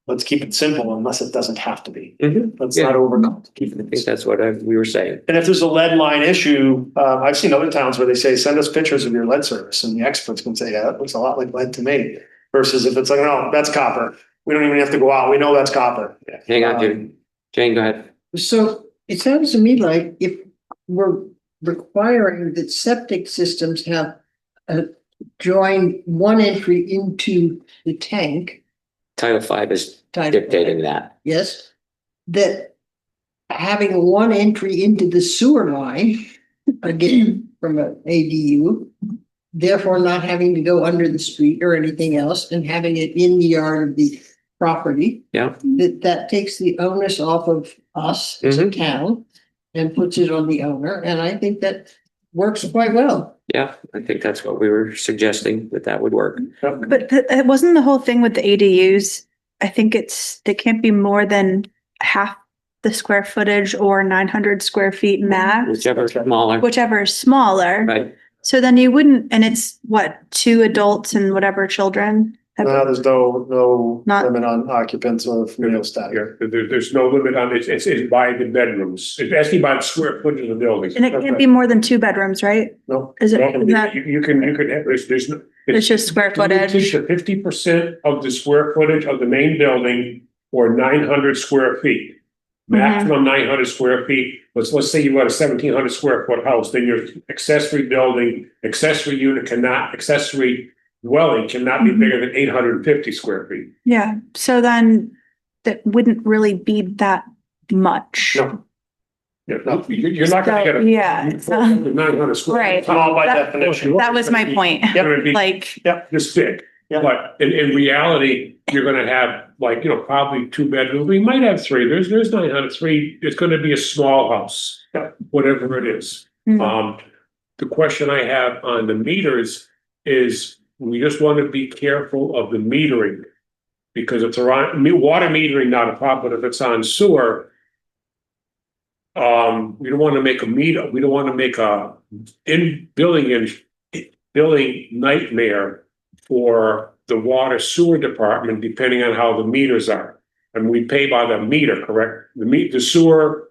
[SPEAKER 22] let's keep it simple unless it doesn't have to be. Let's not overcomplicate.
[SPEAKER 1] I think that's what we were saying.
[SPEAKER 22] And if there's a lead line issue, I've seen other towns where they say, send us pictures of your lead service, and the experts can say, yeah, that looks a lot like lead to me. Versus if it's like, no, that's copper. We don't even have to go out. We know that's copper.
[SPEAKER 1] Hang on, dude. Jane, go ahead.
[SPEAKER 8] So it sounds to me like if we're requiring that septic systems have joined one entry into the tank.
[SPEAKER 1] Title 5 is dictating that.
[SPEAKER 8] Yes, that having one entry into the sewer line, again, from an ADU, therefore not having to go under the street or anything else and having it in the yard of the property.
[SPEAKER 1] Yeah.
[SPEAKER 8] That takes the onus off of us as a town and puts it on the owner. And I think that works quite well.
[SPEAKER 1] Yeah, I think that's what we were suggesting, that would work.
[SPEAKER 9] But it wasn't the whole thing with the ADUs. I think they can't be more than half the square footage or 900 square feet max.
[SPEAKER 1] Whichever is smaller. Right.
[SPEAKER 9] So then you wouldn't, and it's what, 2 adults and whatever children?
[SPEAKER 22] No, there's no limit on occupants or familial status.
[SPEAKER 2] Yeah, there's no limit on it. It's by the bedrooms. It's actually by the square footage of the building.
[SPEAKER 9] And it can't be more than 2 bedrooms, right?
[SPEAKER 22] No.
[SPEAKER 9] Is it,
[SPEAKER 2] No,
[SPEAKER 9] is that,
[SPEAKER 2] you can, there's no.
[SPEAKER 9] it's just square footage?
[SPEAKER 2] 50% of the square footage of the main building or 900 square feet. Maximum 900 square feet. Let's say you got a 1,700 square foot house, then your accessory building, accessory unit accessory dwelling cannot be bigger than 850 square feet.
[SPEAKER 9] Yeah, so then that wouldn't really be that much.
[SPEAKER 2] No. Yeah, no, you're not gonna get a.
[SPEAKER 9] Yeah.
[SPEAKER 2] 900 square.
[SPEAKER 9] Right.
[SPEAKER 22] Small by
[SPEAKER 9] That-
[SPEAKER 22] definition.
[SPEAKER 9] That was my point. Like,
[SPEAKER 2] This big. But in reality, you're gonna have probably 2 bedrooms. We might have 3. There's 903. It's gonna be a small house, whatever it is. The question I have on the meters is we just want to be careful of the metering. Because if they're on water metering, not a problem, but if it's on sewer, we don't want to make a meter. We don't want to make a billing nightmare for the water sewer department, depending on how the meters are. And we pay by the meter, correct? The sewer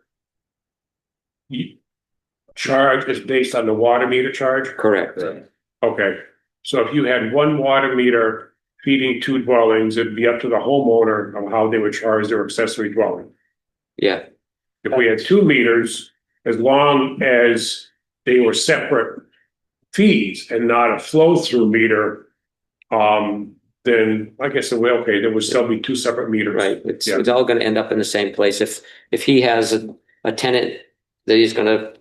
[SPEAKER 2] charge is based on the water meter charge?
[SPEAKER 1] Correct.
[SPEAKER 2] Okay, so if you had 1 water meter feeding 2 dwellings, it'd be up to the homeowner on how they would charge their accessory dwelling.
[SPEAKER 1] Yeah.
[SPEAKER 2] If we had 2 meters, as long as they were separate fees and not a flow-through meter, then I guess there would still be 2 separate meters.
[SPEAKER 1] Right, it's all gonna end up in the same place. If he has a tenant that he's gonna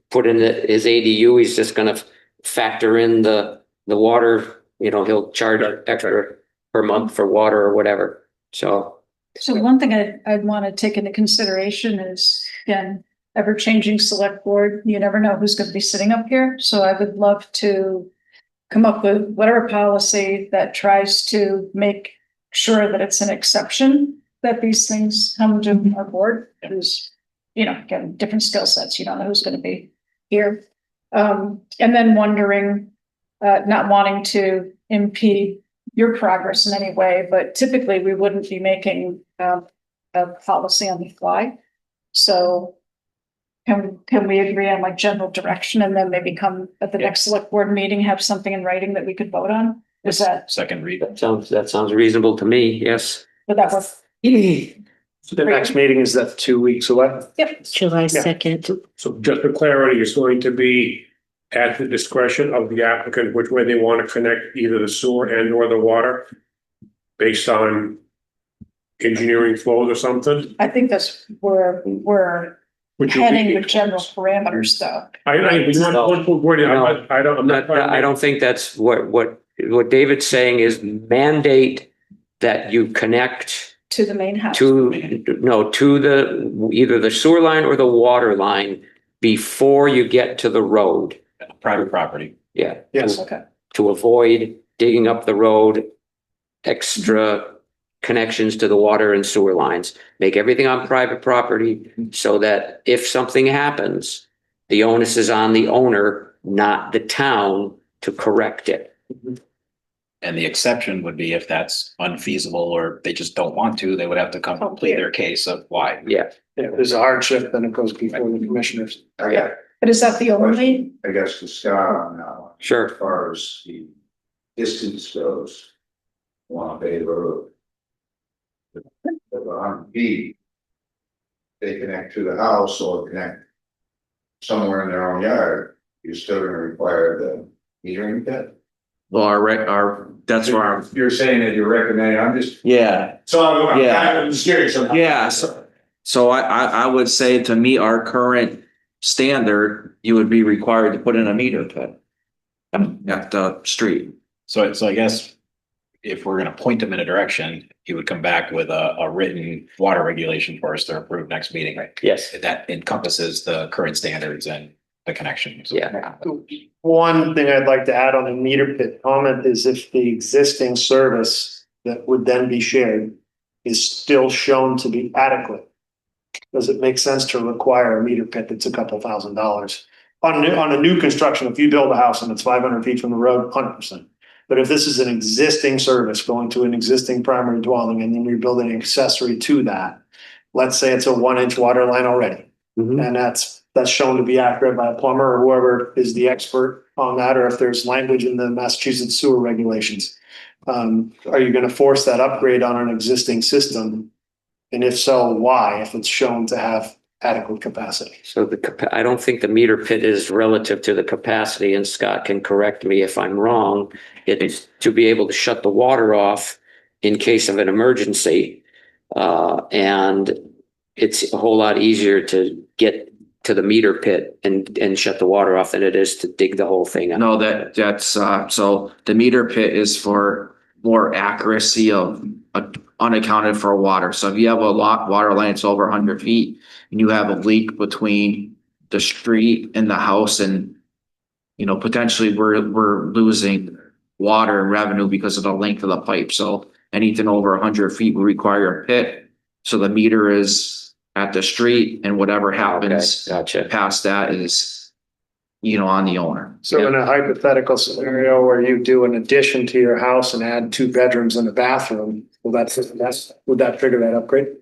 [SPEAKER 1] put in his ADU, he's just gonna factor in the water, he'll charge extra per month for water or whatever, so.
[SPEAKER 3] So one thing I'd want to take into consideration is, again, ever-changing select board. You never know who's going to be sitting up here. So I would love to come up with whatever policy that tries to make sure that it's an exception that these things come to our board. Who's, again, different skill sets. You don't know who's going to be here. And then wondering, not wanting to impede your progress in any way, but typically we wouldn't be making a policy on the fly. So can we agree on like general direction and then maybe come at the next select board meeting, have something in writing that we could vote on? Is that,
[SPEAKER 6] Second read.
[SPEAKER 1] That sounds reasonable to me, yes.
[SPEAKER 3] would that work?
[SPEAKER 22] So the next meeting is that 2 weeks away?
[SPEAKER 3] Yep.
[SPEAKER 10] July 2nd.
[SPEAKER 2] So just for clarity, it's going to be at the discretion of the applicant, which way they want to connect either the sewer and or the water based on engineering flows or something?
[SPEAKER 3] I think that's where we're heading with general parameters though.
[SPEAKER 1] I don't think that's what David's saying is mandate that you connect
[SPEAKER 3] To the main house.
[SPEAKER 1] to the, either the sewer line or the water line before you get to the road.
[SPEAKER 6] Private property.
[SPEAKER 1] Yeah.
[SPEAKER 22] Yes.
[SPEAKER 3] Okay.
[SPEAKER 1] To avoid digging up the road, extra connections to the water and sewer lines. Make everything on private property so that if something happens, the onus is on the owner, not the town, to correct it.
[SPEAKER 6] And the exception would be if that's unfeasible or they just don't want to, they would have to come complete their case of why.
[SPEAKER 1] Yeah.
[SPEAKER 22] Yeah, if there's a hardship, then it goes before the commissioners.
[SPEAKER 1] Yeah.
[SPEAKER 3] But is that the only?
[SPEAKER 11] I guess to Scott on that one.
[SPEAKER 1] Sure.
[SPEAKER 11] As far as the distance goes, along Bay Road. On B, they connect to the house or connect somewhere in their own yard, you're still gonna require the metering pit?
[SPEAKER 13] Well, that's where I'm,
[SPEAKER 11] You're saying that you're recommending, I'm just.
[SPEAKER 13] yeah.
[SPEAKER 11] So
[SPEAKER 13] Yeah.
[SPEAKER 11] I'm just curious.
[SPEAKER 13] Yeah, so I would say to meet our current standard, you would be required to put in a meter pit at the street.
[SPEAKER 6] So I guess if we're gonna point them in a direction, he would come back with a written water regulation for us to approve next meeting.
[SPEAKER 1] Yes.
[SPEAKER 6] That encompasses the current standards and the connections.
[SPEAKER 1] Yeah.
[SPEAKER 22] One thing I'd like to add on the meter pit comment is if the existing service that would then be shared is still shown to be adequate. Does it make sense to require a meter pit that's a couple $1,000s? On a new construction, if you build a house and it's 500 feet from the road, 100%. But if this is an existing service going to an existing primary dwelling and then you're building an accessory to that, let's say it's a 1-inch water line already. And that's shown to be accurate by a plumber or whoever is the expert on that, or if there's language in the Massachusetts sewer regulations. Are you gonna force that upgrade on an existing system? And if so, why, if it's shown to have adequate capacity?
[SPEAKER 1] So I don't think the meter pit is relative to the capacity, and Scott can correct me if I'm wrong. It is to be able to shut the water off in case of an emergency. And it's a whole lot easier to get to the meter pit and shut the water off than it is to dig the whole thing out.
[SPEAKER 13] No, that's, so the meter pit is for more accuracy of unaccounted for water. So if you have a water line that's over 100 feet and you have a leak between the street and the house, and potentially we're losing water and revenue because of the length of the pipe. So anything over 100 feet will require a pit. So the meter is at the street, and whatever happens past that is, on the owner.
[SPEAKER 22] So in a hypothetical scenario where you do an addition to your house and add 2 bedrooms and a bathroom, would that trigger that upgrade?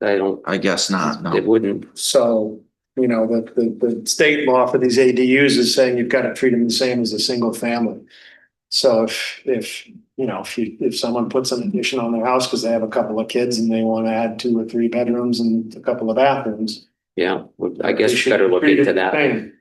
[SPEAKER 13] I guess not, no.
[SPEAKER 1] It wouldn't.
[SPEAKER 22] So, the state law for these ADUs is saying you've got to treat them the same as a single family. So if someone puts an addition on their house because they have a couple of kids and they want to add 2 or 3 bedrooms and a couple of bathrooms.
[SPEAKER 1] Yeah, I guess we better look into that.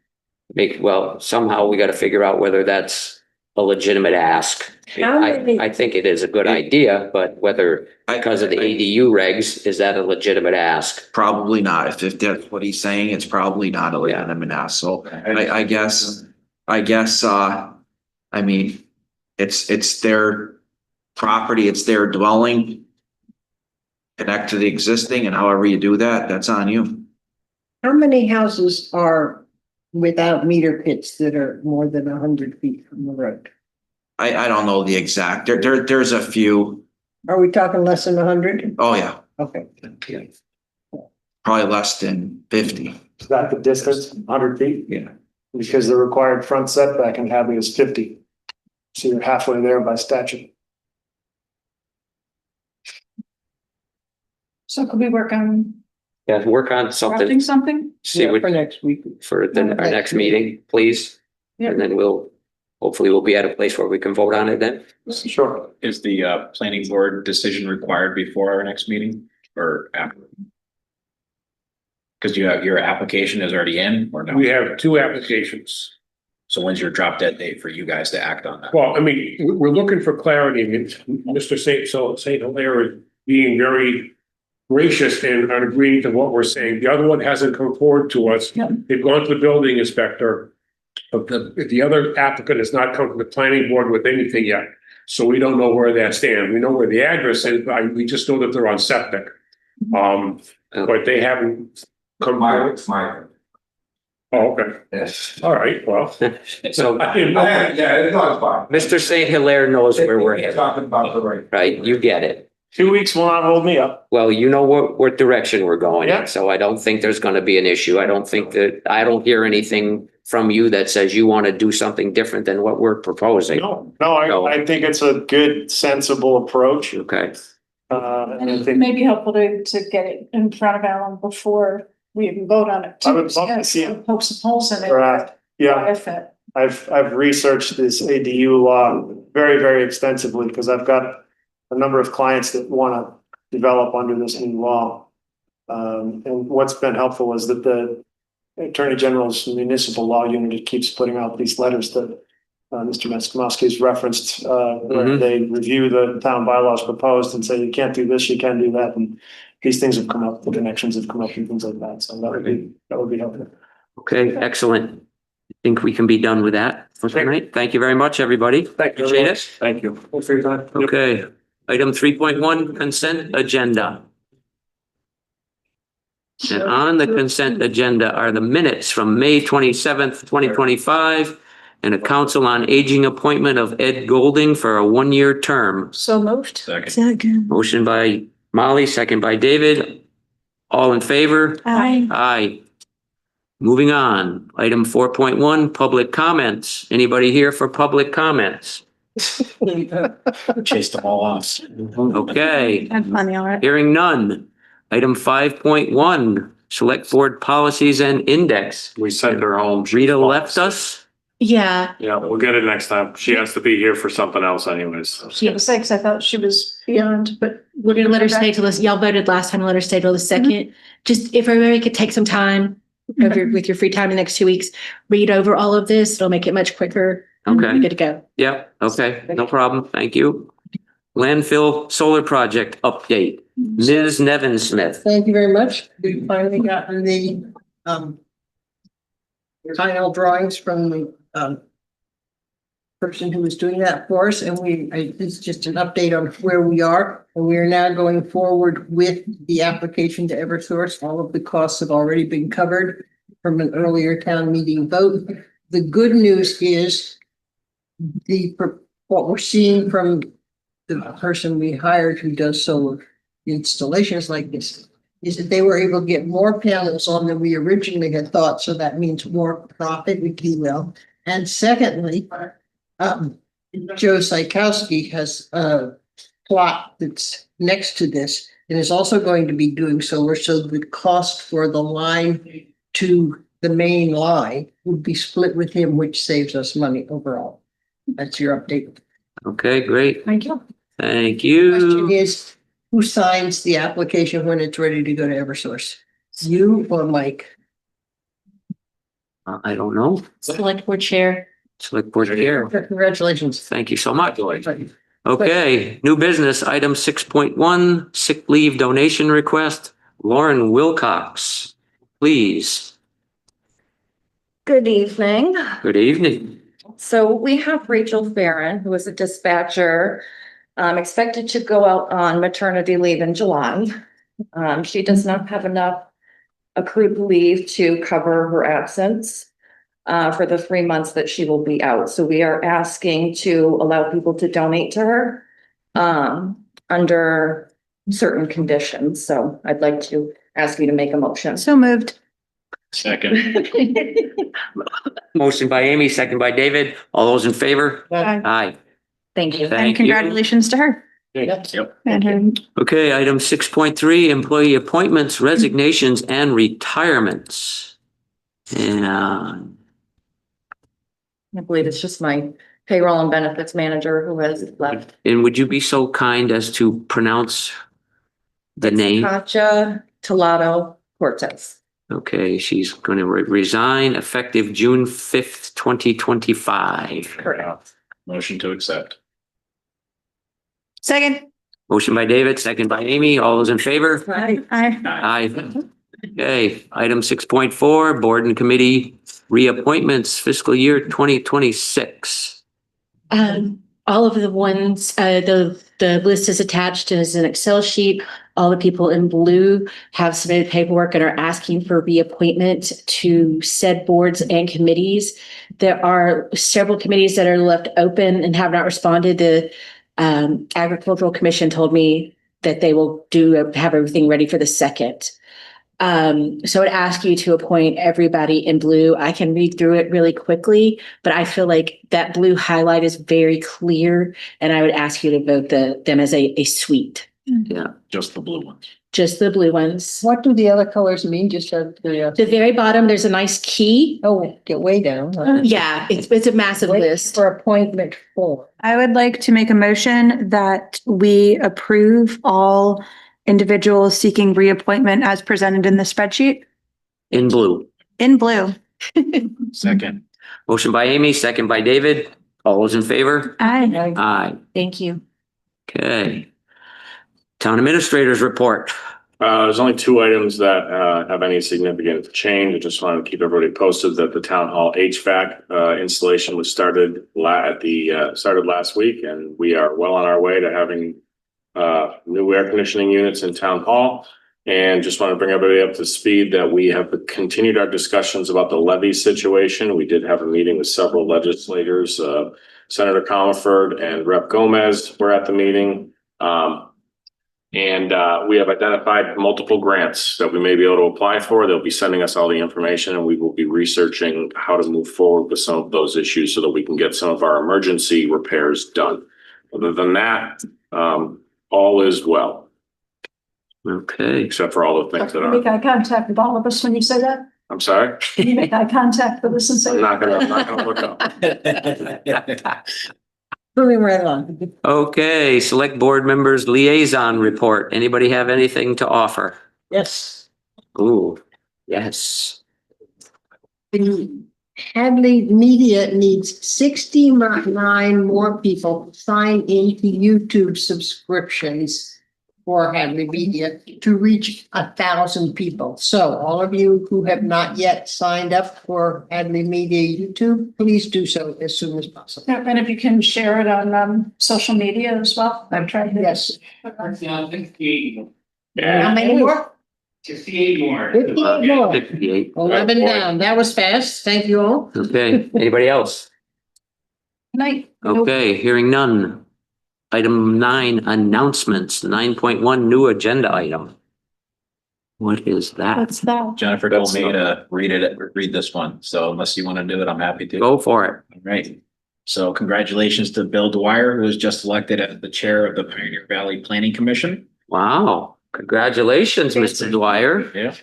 [SPEAKER 1] Somehow we got to figure out whether that's a legitimate ask. I think it is a good idea, but whether because of the ADU regs, is that a legitimate ask?
[SPEAKER 13] Probably not. If that's what he's saying, it's probably not a legitimate ask. So I guess, it's their property, it's their dwelling. Connect to the existing, and however you do that, that's on you.
[SPEAKER 8] How many houses are without meter pits that are more than 100 feet from the road?
[SPEAKER 13] I don't know the exact, there's a few.
[SPEAKER 8] Are we talking less than 100?
[SPEAKER 13] Oh, yeah.
[SPEAKER 8] Okay.
[SPEAKER 13] Probably less than 50.
[SPEAKER 22] Is that the distance, 100 feet?
[SPEAKER 13] Yeah.
[SPEAKER 22] Because the required front setback in Hadley is 50. So you're halfway there by statute.
[SPEAKER 3] So could we work on
[SPEAKER 1] Yeah, work on something,
[SPEAKER 3] drafting something?
[SPEAKER 1] see what,
[SPEAKER 8] For next week.
[SPEAKER 1] for our next meeting, please.
[SPEAKER 3] Yeah.
[SPEAKER 1] And then hopefully we'll be at a place where we can vote on it then.
[SPEAKER 22] Sure.
[SPEAKER 6] Is the planning board decision required before our next meeting or after? Because your application is already in or no?
[SPEAKER 2] We have two applications.
[SPEAKER 6] So when's your drop dead date for you guys to act on that?
[SPEAKER 2] Well, I mean, we're looking for clarity. I mean, Mr. St. Hilaire is being very gracious and agreeing to what we're saying. The other one hasn't come forward to us. They've gone to the building inspector. But the other applicant has not come to the planning board with anything yet. So we don't know where that stands. We know where the address is, but we just know that they're on septic. But they haven't come. Oh, okay.
[SPEAKER 11] Yes.
[SPEAKER 2] All right, well.
[SPEAKER 1] So
[SPEAKER 2] I didn't know.
[SPEAKER 11] Yeah, it's not fine.
[SPEAKER 1] Mr. St. Hilaire knows where we're headed,
[SPEAKER 11] Talking about the right.
[SPEAKER 1] right? You get it.
[SPEAKER 22] 2 weeks will not hold me up.
[SPEAKER 1] Well, you know what direction we're going
[SPEAKER 22] Yeah.
[SPEAKER 1] in, so I don't think there's gonna be an issue. I don't hear anything from you that says you want to do something different than what we're proposing.
[SPEAKER 22] No, I think it's a good, sensible approach.
[SPEAKER 1] Okay,
[SPEAKER 22] And I
[SPEAKER 3] It
[SPEAKER 22] think
[SPEAKER 3] may be helpful to get it in front of Alan before we even vote on it.
[SPEAKER 22] I would love to see it.
[SPEAKER 3] Poke some holes in it.
[SPEAKER 22] Right. Yeah.
[SPEAKER 3] If it.
[SPEAKER 22] I've researched this ADU law very, very extensively because I've got a number of clients that want to develop under this new law. And what's been helpful is that the Attorney General's municipal law unit keeps putting out these letters that Mr. Metzger referenced, where they review the town bylaws proposed and say, you can't do this, you can do that. And these things have come up, the connections have come up and things like that. So that would be helpful.
[SPEAKER 1] okay, excellent. I think we can be done with that for tonight. Thank you very much, everybody.
[SPEAKER 22] Thank you.
[SPEAKER 1] Appreciate it.
[SPEAKER 22] Thank you. Thanks for your time.
[SPEAKER 1] Okay, item 3.1, consent agenda. And on the consent agenda are the minutes from May 27th, 2025, and a council on aging appointment of Ed Golding for a 1-year term.
[SPEAKER 3] So moved.
[SPEAKER 6] Second.
[SPEAKER 1] Motion by Molly, second by David. All in favor?
[SPEAKER 9] Aye.
[SPEAKER 1] Aye. Moving on, item 4.1, public comments. Anybody here for public comments?
[SPEAKER 6] Chased them all off.
[SPEAKER 1] Okay,
[SPEAKER 9] Had funny, all right.
[SPEAKER 1] hearing none. Item 5.1, select board policies and index.
[SPEAKER 12] We sent her home.
[SPEAKER 1] Rita left us.
[SPEAKER 9] Yeah,
[SPEAKER 12] Yeah, we'll get it next time. She has to be here for something else anyways.
[SPEAKER 3] She was sick, 'cause I thought she was beyond, but
[SPEAKER 10] We're gonna let her stay till this, y'all voted last time, let her stay till the second. Just if everybody could take some time with your free time the next 2 weeks, read over all of this, it'll make it much quicker.
[SPEAKER 1] Okay.
[SPEAKER 10] You're good to go.
[SPEAKER 1] Yep, okay, no problem. Thank you. Landfill solar project update. Ms. Nevin Smith.
[SPEAKER 8] Thank you very much. We finally gotten the final drawings from the person who was doing that for us, and it's just an update on where we are. And we are now going forward with the application to Eversource. All of the costs have already been covered from an earlier town meeting vote. The good news is what we're seeing from the person we hired who does solar installations like this is that they were able to get more panels on than we originally had thought. So that means more profit, if you will. And secondly, Joe Sykowski has a plot that's next to this and is also going to be doing solar. So the cost for the line to the main line would be split with him, which saves us money overall. That's your update.
[SPEAKER 1] Okay, great.
[SPEAKER 3] thank you.
[SPEAKER 1] Thank
[SPEAKER 8] Question
[SPEAKER 1] you.
[SPEAKER 8] is, who signs the application when it's ready to go to Eversource? You or Mike?
[SPEAKER 1] I don't know.
[SPEAKER 10] Select board chair.
[SPEAKER 1] Select board chair.
[SPEAKER 8] Congratulations.
[SPEAKER 1] Thank you so much. Okay, new business, item 6.1, sick leave donation request. Lauren Wilcox, please.
[SPEAKER 5] Good evening.
[SPEAKER 1] Good evening.
[SPEAKER 5] So we have Rachel Farron, who is a dispatcher, expected to go out on maternity leave in July. She does not have enough accrued leave to cover her absence for the 3 months that she will be out. So we are asking to allow people to donate to her under certain conditions. So I'd like to ask you to make a motion.
[SPEAKER 9] so moved.
[SPEAKER 6] Second.
[SPEAKER 1] Motion by Amy, second by David. All those in favor?
[SPEAKER 3] Aye.
[SPEAKER 1] Aye.
[SPEAKER 5] Thank you.
[SPEAKER 9] And
[SPEAKER 1] Thank you.
[SPEAKER 9] congratulations to her.
[SPEAKER 6] Yep.
[SPEAKER 9] And her
[SPEAKER 1] Okay, item 6.3, employee appointments, resignations, and retirements. And
[SPEAKER 5] I believe it's just my payroll and benefits manager who has left.
[SPEAKER 1] would you be so kind as to pronounce the name?
[SPEAKER 5] Katja Tolado Cortez.
[SPEAKER 1] Okay, she's going to resign effective June 5th, 2025.
[SPEAKER 5] Correct.
[SPEAKER 6] Motion to accept.
[SPEAKER 9] second.
[SPEAKER 1] Motion by David, second by Amy. All those in favor?
[SPEAKER 9] Aye.
[SPEAKER 1] Aye. Okay, item 6.4, board and committee reappointments fiscal year 2026.
[SPEAKER 10] All of the ones, the list is attached as an Excel sheet. All the people in blue have submitted paperwork and are asking for reappointment to said boards and committees. There are several committees that are left open and have not responded. The Agricultural Commission told me that they will have everything ready for the 2nd. So I'd ask you to appoint everybody in blue. I can read through it really quickly, but I feel like that blue highlight is very clear, and I would ask you to vote them as a suite.
[SPEAKER 1] Yeah.
[SPEAKER 6] Just the blue ones.
[SPEAKER 10] Just the blue ones.
[SPEAKER 8] What do the other colors mean? Just out of curiosity.
[SPEAKER 10] The very bottom, there's a nice key.
[SPEAKER 8] Oh, get way down.
[SPEAKER 10] Yeah, it's a massive list.
[SPEAKER 8] For appointment form.
[SPEAKER 9] I would like to make a motion that we approve all individuals seeking reappointment as presented in the spreadsheet
[SPEAKER 1] In blue.
[SPEAKER 9] in blue.
[SPEAKER 6] Second.
[SPEAKER 1] Motion by Amy, second by David. All those in favor?
[SPEAKER 9] Aye.
[SPEAKER 1] Aye.
[SPEAKER 10] Thank you.
[SPEAKER 1] Okay. Town administrators report.
[SPEAKER 14] There's only two items that have any significant change. I just wanted to keep everybody posted that the town hall HVAC installation was started last week, and we are well on our way to having new air conditioning units in town hall. And just want to bring everybody up to speed that we have continued our discussions about the levy situation. We did have a meeting with several legislators. Senator Comerford and Rep. Gomez were at the meeting. And we have identified multiple grants that we may be able to apply for. They'll be sending us all the information, and we will be researching how to move forward with some of those issues so that we can get some of our emergency repairs done. Other than that, all is well.
[SPEAKER 1] Okay.
[SPEAKER 14] Except for all the things that
[SPEAKER 3] You
[SPEAKER 14] are,
[SPEAKER 3] make eye contact with all of us when you say that?
[SPEAKER 14] I'm sorry,
[SPEAKER 3] You make eye contact with us and say.
[SPEAKER 14] I'm not gonna look up.
[SPEAKER 8] Moving right along.
[SPEAKER 1] Okay, select board members liaison report. Anybody have anything to offer?
[SPEAKER 8] Yes.
[SPEAKER 1] Ooh, yes.
[SPEAKER 8] The Hadley Media needs 69 more people to sign into YouTube subscriptions for Hadley Media to reach 1,000 people. So all of you who have not yet signed up for Hadley Media YouTube, please do so as soon as possible.
[SPEAKER 3] Yeah, and if you can share it on social media as well. I've tried.
[SPEAKER 8] Yes.
[SPEAKER 3] Okay.
[SPEAKER 8] How many more?
[SPEAKER 11] 68 more.
[SPEAKER 8] 58 more.
[SPEAKER 1] 58.
[SPEAKER 8] 11 down. That was fast. Thank you all.
[SPEAKER 1] Okay, anybody else?
[SPEAKER 3] Night.
[SPEAKER 1] Okay, hearing none. Item 9, announcements, 9.1, new agenda item. What is that?
[SPEAKER 3] What's that?
[SPEAKER 6] Jennifer told me to read this one. So unless you want to do it, I'm happy to.
[SPEAKER 1] Go for it.
[SPEAKER 6] All right. So congratulations to Bill Dwyer, who was just elected as the chair of the Pioneer Valley Planning Commission.
[SPEAKER 1] Wow, congratulations, Mr. Dwyer.
[SPEAKER 6] Yeah.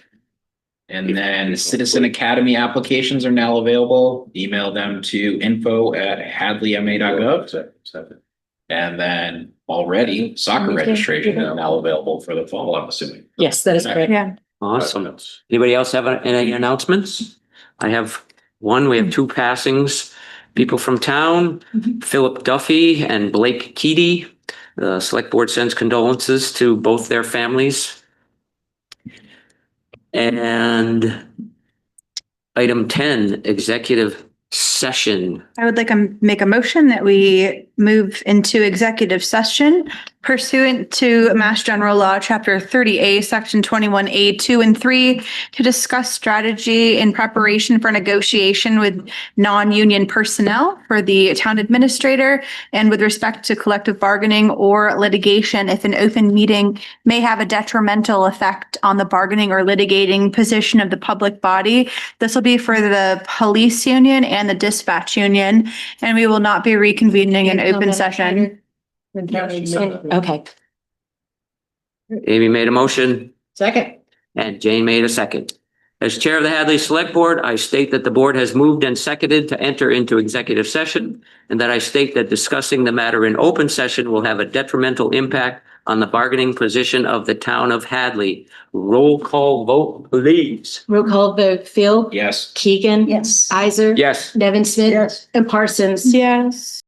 [SPEAKER 6] And then Citizen Academy applications are now available. Email them to info@hadleyma.gov. And then already soccer registration is now available for the fall, I'm assuming.
[SPEAKER 10] Yes, that is correct.
[SPEAKER 9] Yeah.
[SPEAKER 1] Awesome. Anybody else have any announcements? I have one. We have two passings. People from town, Philip Duffy and Blake Keady. The select board sends condolences to both their families. And item 10, executive session.
[SPEAKER 9] I would like to make a motion that we move into executive session pursuant to Mass General Law, Chapter 30A, Section 21A, 2 and 3, to discuss strategy in preparation for negotiation with non-union personnel for the town administrator and with respect to collective bargaining or litigation if an open meeting may have a detrimental effect on the bargaining or litigating position of the public body. This will be for the police union and the dispatch union, and we will not be reconvening in open session.
[SPEAKER 10] Okay.
[SPEAKER 1] Amy made a motion
[SPEAKER 8] Second.
[SPEAKER 1] and Jane made a second. As Chair of the Hadley Select Board, I state that the board has moved and seconded to enter into executive session, and that I state that discussing the matter in open session will have a detrimental impact on the bargaining position of the town of Hadley. Roll call vote, please.
[SPEAKER 10] Roll call vote, Phil.
[SPEAKER 6] Yes.
[SPEAKER 10] Keegan.
[SPEAKER 8] Yes.
[SPEAKER 10] Isaac.
[SPEAKER 1] Yes.
[SPEAKER 10] Nevin Smith.
[SPEAKER 8] Yes.
[SPEAKER 10] And Parsons.
[SPEAKER 9] Yes.